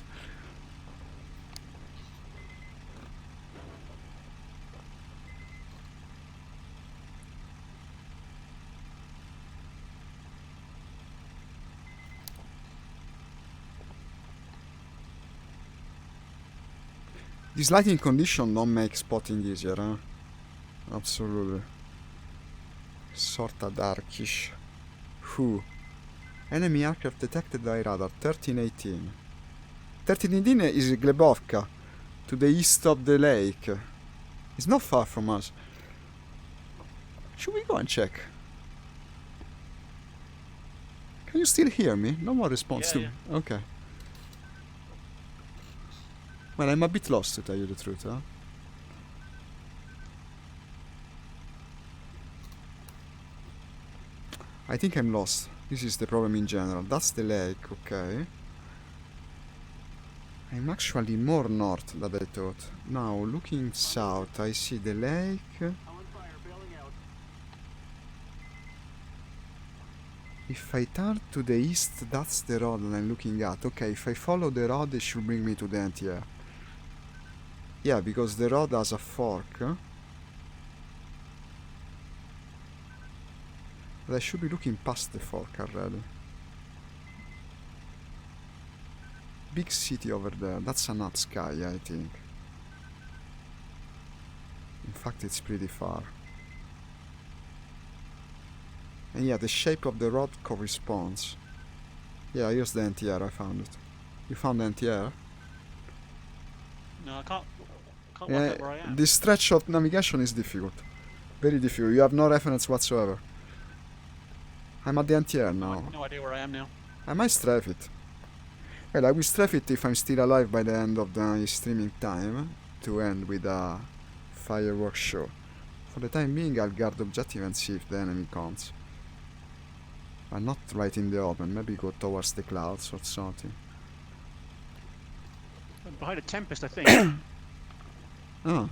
These lighting conditions don't make spotting easier, huh? Absolutely. Sorta darkish. Who? Enemy aircraft detected by radar, 1318. 1318 is Glebovka, to the east of the lake. It's not far from us. Should we go and check? Can you still hear me? No more response Yeah, to... Okay. Well, I'm a bit lost to tell you the truth, huh? I think I'm lost. This is the problem in general. That's the lake, okay. I'm actually more north than I thought. Now, looking south, I see the lake. If I turn to the east, that's the road that I'm looking at. Okay, if I follow the road, it should bring me to the anti-air. Yeah, because the road has a fork. But I should be looking past the fork already. Big city over there. That's a night sky, I think. In fact, it's pretty far. And yeah, the shape of the road corresponds. Yeah, here's the anti-air. I found it. You found the anti-air? No, I can't work out where I am. This stretch of navigation is difficult. Very difficult. You have no reference whatsoever. I'm at the anti-air now. No idea where I am now. I might strafe it. Well, I will strafe it if I'm still alive by the end of the streaming time, to end with a fireworks show. For the time being, I'll guard the objective and see if the enemy comes. But not right in the open, maybe go towards the clouds or something. I'm behind a tempest, I think. Ah.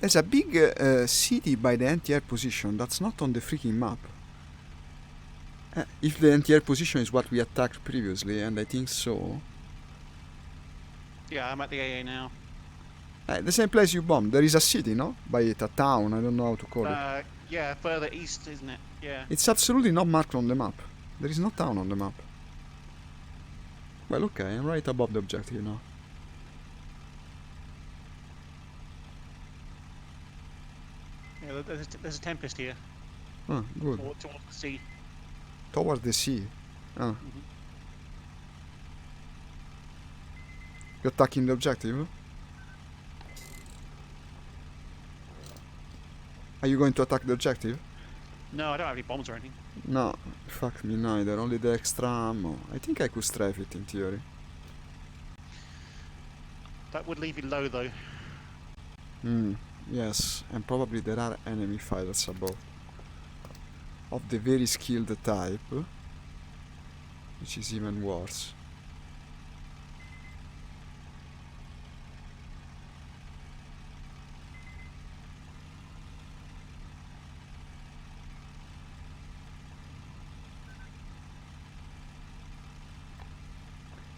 There's a big city by the anti-air position that's not on the freaking map. If the anti-air position is what we attacked previously, and I think so. Yeah, I'm at the AA now. The same place you bombed. There is a city, no? By it, a town. I don't know how to call it. Yeah, further east, isn't it? Yeah. It's absolutely not marked on the map. There is no town on the map. Well, okay, I'm right above the objective now. Yeah, there's a tempest here. Ah, good. Towards the sea. Towards the sea. Ah. You attacking the objective? Are you going to attack the objective? No, I don't have any bombs or anything. No, fuck me neither, only the extra ammo. I think I could strafe it in theory. That would leave you low though. Yes, and probably there are enemy fighters above. Of the very skilled type, which is even worse.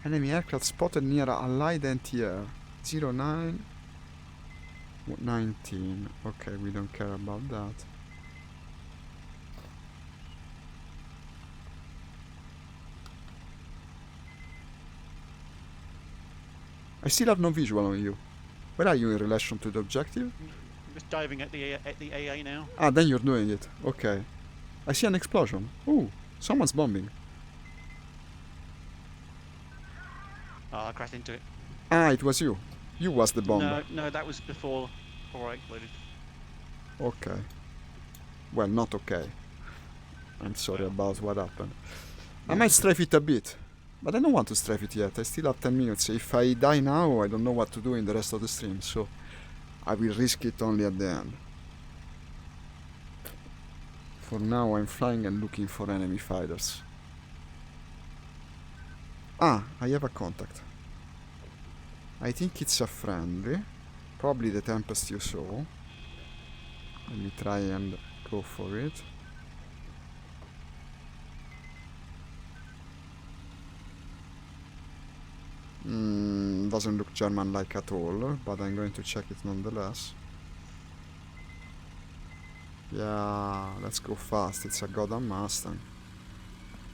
Enemy aircraft spotted near Allied anti-air. 09 19. Okay, we don't care about that. I still have no visual on you. Where are you in relation to the objective? I'm just diving at the AA now. Ah, then you're doing it. Okay. I see an explosion. Ooh, someone's bombing. I crashed into it. Ah, it was you. You was the bomber. No, that was before I exploded. Okay. Well, not okay. I'm sorry about what happened. I might strafe it a bit, but I don't want to strafe it yet. I still have 10 minutes. If I die now, I don't know what to do in the rest of the stream, so I will risk it only at the end. For now, I'm flying and looking for enemy fighters. Ah, I have a contact. I think it's a friendly. Probably the Tempest you saw. Let me try and go for it. Doesn't look German-like at all, but I'm going to check it nonetheless. Yeah, let's go fast. It's a goddamn Mustang.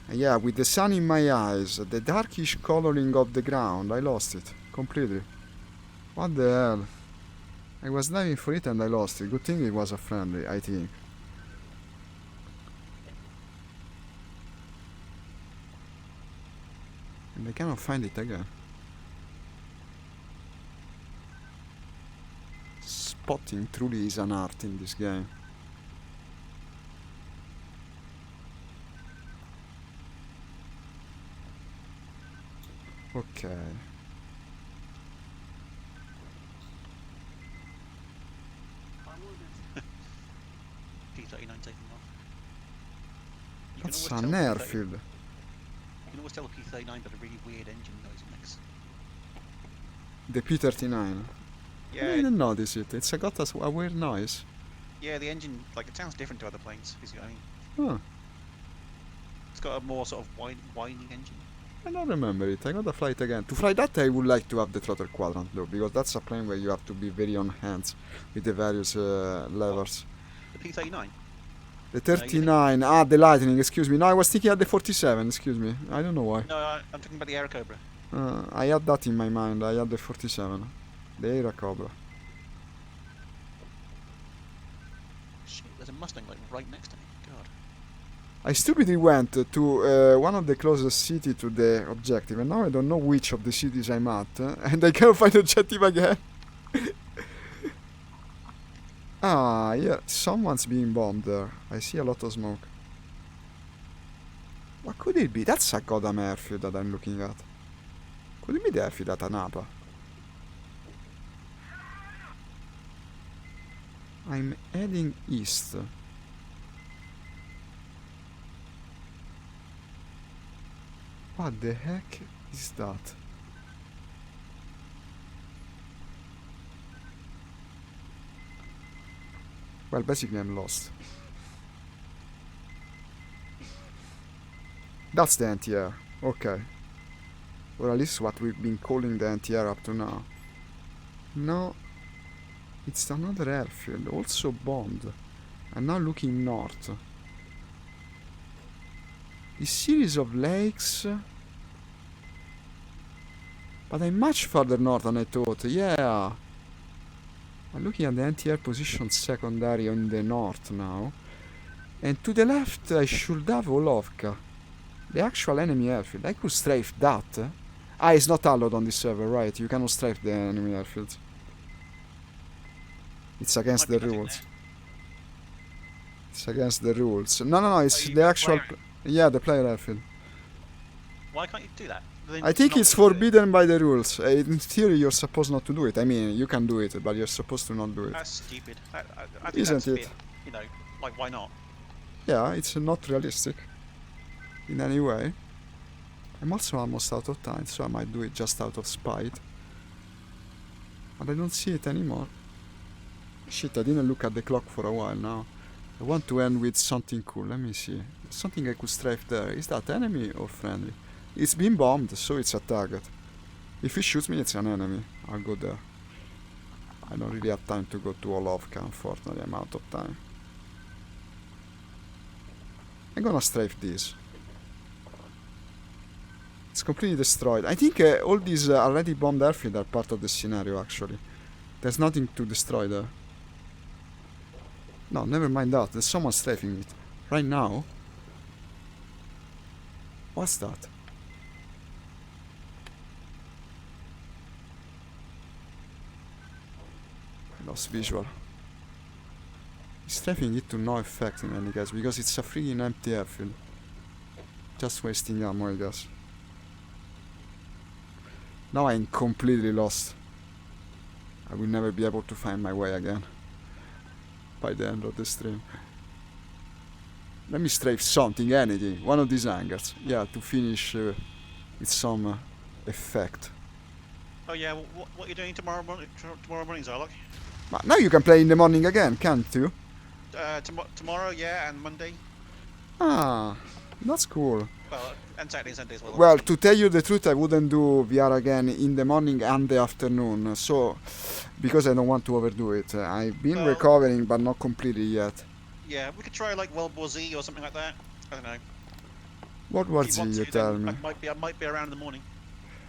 And yeah, with the sun in my eyes, the darkish coloring of the ground, I lost it completely. What the hell? I was diving for it and I lost it. Good thing it was a friendly, I think. And I cannot find it again. Spotting truly is an art in this game. Okay. P-39 taking off. You That's can always an tell airfield. You can always tell a P-39 got a really weird engine noise mix. The P-39. I Yeah, didn't notice it. It's got a weird noise. yeah, the engine, like, it sounds different to other planes. You see what I mean? Huh. It's got a more sort of whining engine. I don't remember it. I gotta fly it again. To fly that, I would like to have the throttle quadrant though, because that's a plane where you have to be very on hands with the various levers. The P-39? The 39. The Lightning. Excuse me. No, I was thinking of the 47. Excuse me. I don't know why. No, I'm talking about the Aerocobra. I had that in my mind. I had the 47. The Aerocobra. Shit, there's a Mustang like right next to me. God. I stupidly went to one of the closest cities to the objective, and now I don't know which of the cities I'm at, and I can't find the objective again. Ah, yeah, someone's being bombed there. I see a lot of smoke. What could it be? That's a goddamn airfield that I'm looking at. Could it be the airfield at Anapa? I'm heading east. What the heck is that? Well, basically I'm lost. That's the anti-air. Okay. Or at least what we've been calling the anti-air up to now. No. It's another airfield, also bombed. I'm now looking north. This series of lakes... But I'm much further north than I thought, yeah. I'm looking at the anti-air position secondary in the north now. And to the left I should have Olovka. The actual enemy airfield. I could strafe that. Ah, it's not allowed on this server, right? You cannot strafe the enemy airfield. It's against the Might be nothing rules. there. It's against the rules. No, it's you the got actual... player- Yeah, the player airfield. Why can't you do that? Then I think not it's gonna do it. forbidden by the rules. In theory, you're supposed not to do it. I mean, you can do it, but you're supposed to not do it. That's stupid. I think Isn't that's a it? bit, you know, like why not? Yeah, it's not realistic in any way. I'm also almost out of time, so I might do it just out of spite. But I don't see it anymore. Shit, I didn't look at the clock for a while now. I want to end with something cool. Let me see. Something I could strafe there. Is that enemy or friendly? It's been bombed, so it's a target. If he shoots me, it's an enemy. I'll go there. I don't really have time to go to Olovka, unfortunately. I'm out of time. I'm gonna strafe this. It's completely destroyed. I think all these already bombed airfield are part of the scenario, actually. There's nothing to destroy there. No, never mind that. There's someone strafing it. Right now. What's that? I lost visual. He's strafing it to no effect in any case, because it's a freaking empty airfield. Just wasting ammo, I guess. Now I'm completely lost. I will never be able to find my way again. By the end of the stream. Let me strafe something, anything. One of these hangars. Yeah, to finish with some effect. Oh yeah, what are you doing tomorrow morning? Tomorrow morning, Zarlock? But now you can play in the morning again, can't you? Tomorrow, yeah, and Monday. Ah, that's cool. Well, and Saturday and Sunday as well. Well, obviously. to tell you the truth, I wouldn't do VR again in the morning and the afternoon. So, because I don't want to overdo it. I've been Well- recovering, but not completely yet. Yeah, we could try like World War Z or something like that. I don't know. What was If you want you to, tell then me? I might be around in the morning.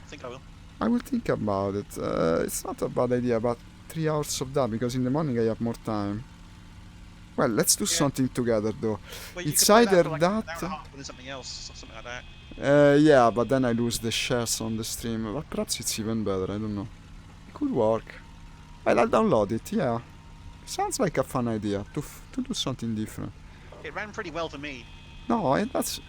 I think I will. I will think about it. It's not a bad idea, but 3 hours of that, because in the morning I have more time. Well, let's do Yeah. something together, though. Well, you It's could play either for like that... an hour and a half and then something else, or something like that. yeah, but then I lose the shares on the stream. But perhaps it's even better, I don't know. It could work. Well, I'll download it, yeah. Sounds like a fun idea, to do something different. It ran pretty well for me. No, that's...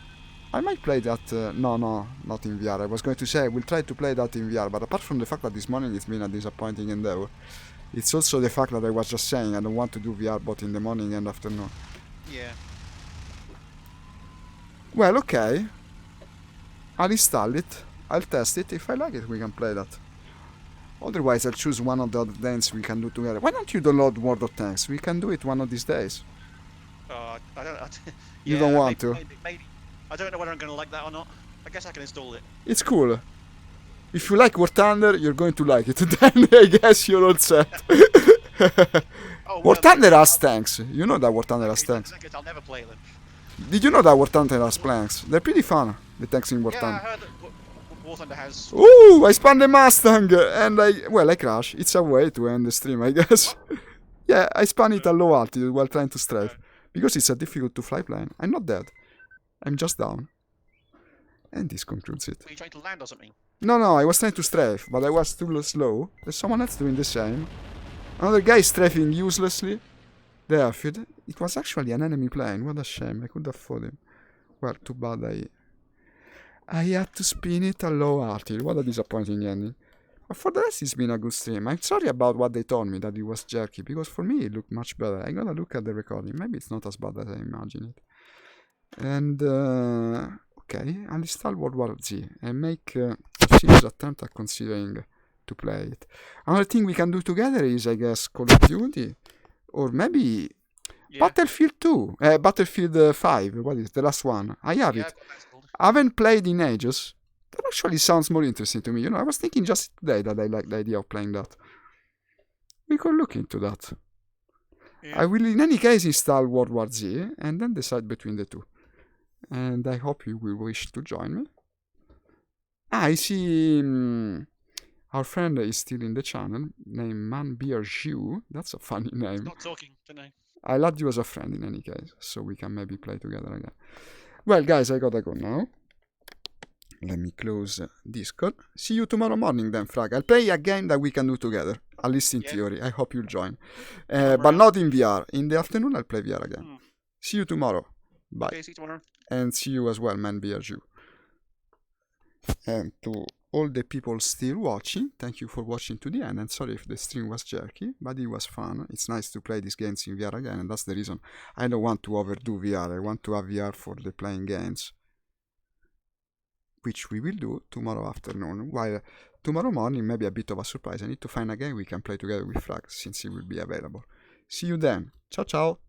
I might play that... no, not in VR. I was going to say I will try to play that in VR, but apart from the fact that this morning it's been a disappointing endeavor, it's also the fact that I was just saying I don't want to do VR both in the morning and afternoon. Yeah. Well, okay. I'll install it. I'll test it. If I like it, we can play that. Otherwise, I'll choose one of the other games we can do together. Why don't you download World of Tanks? We can do it one of these days. I don't. You yeah, don't want maybe, to? Maybe. I don't know whether I'm going to like that or not. I guess I can install it. It's cool. If you like War Thunder, you're going to like it. Then I guess you're all set. Oh, War well, Thunder then- has tanks. You know that War Thunder has okay, tanks. I guess I'll never play them. Did you know that War Thunder has planks? They're pretty fun, the tanks in War Yeah, I Thunder. heard that War Thunder has. Ooh, I spun the Mustang and I crash. It's a way to end the stream, I guess. Yeah, I spun it at low altitude while trying to strafe. Because it's a difficult to fly plane. I'm not dead. I'm just down. And this concludes it. Were you trying to land or something? No, I was trying to strafe, but I was too slow. There's someone else doing the same. Another guy strafing uselessly. The airfield. It was actually an enemy plane. What a shame. I could have fought him. Well, too bad I had to spin it at low altitude. What a disappointing ending. But for the rest, it's been a good stream. I'm sorry about what they told me, that it was jerky, because for me it looked much better. I gotta look at the recording. Maybe it's not as bad as I imagine it. And, okay, I'll install World War Z and make a serious attempt at considering to play it. Another thing we can do together is, I guess, Call of Duty, or maybe Yeah. Battlefield 2, Battlefield 5, what is it? The last one. I have Yeah, it. I've got that installed. I haven't played in ages. That actually sounds more interesting to me. You know, I was thinking just today that I like the idea of playing that. We could look into that. Yeah. I will in any case install World War Z and then decide between the two. And I hope you will wish to join me. I see our friend is still in the channel, named Manbeerju. That's a funny name. Not talking, don't know. I'll add you as a friend in any case, so we can maybe play together again. Well, guys, I gotta go now. let me close Discord. See you tomorrow morning then, Frag. I'll play a game that we can do together, at least in theory. I hope you'll join. But not in VR. In the afternoon, I'll play VR again. See you tomorrow. Bye. Okay, see you tomorrow. And see you as well, man, BRG. And to all the people still watching, thank you for watching to the end, and sorry if the stream was jerky, but it was fun. It's nice to play these games in VR again, and that's the reason I don't want to overdo VR. I want to have VR for the playing games, which we will do tomorrow afternoon, while tomorrow morning, maybe a bit of a surprise. I need to find a game we can play together with Frag, since it will be available. See you then. Ciao, ciao.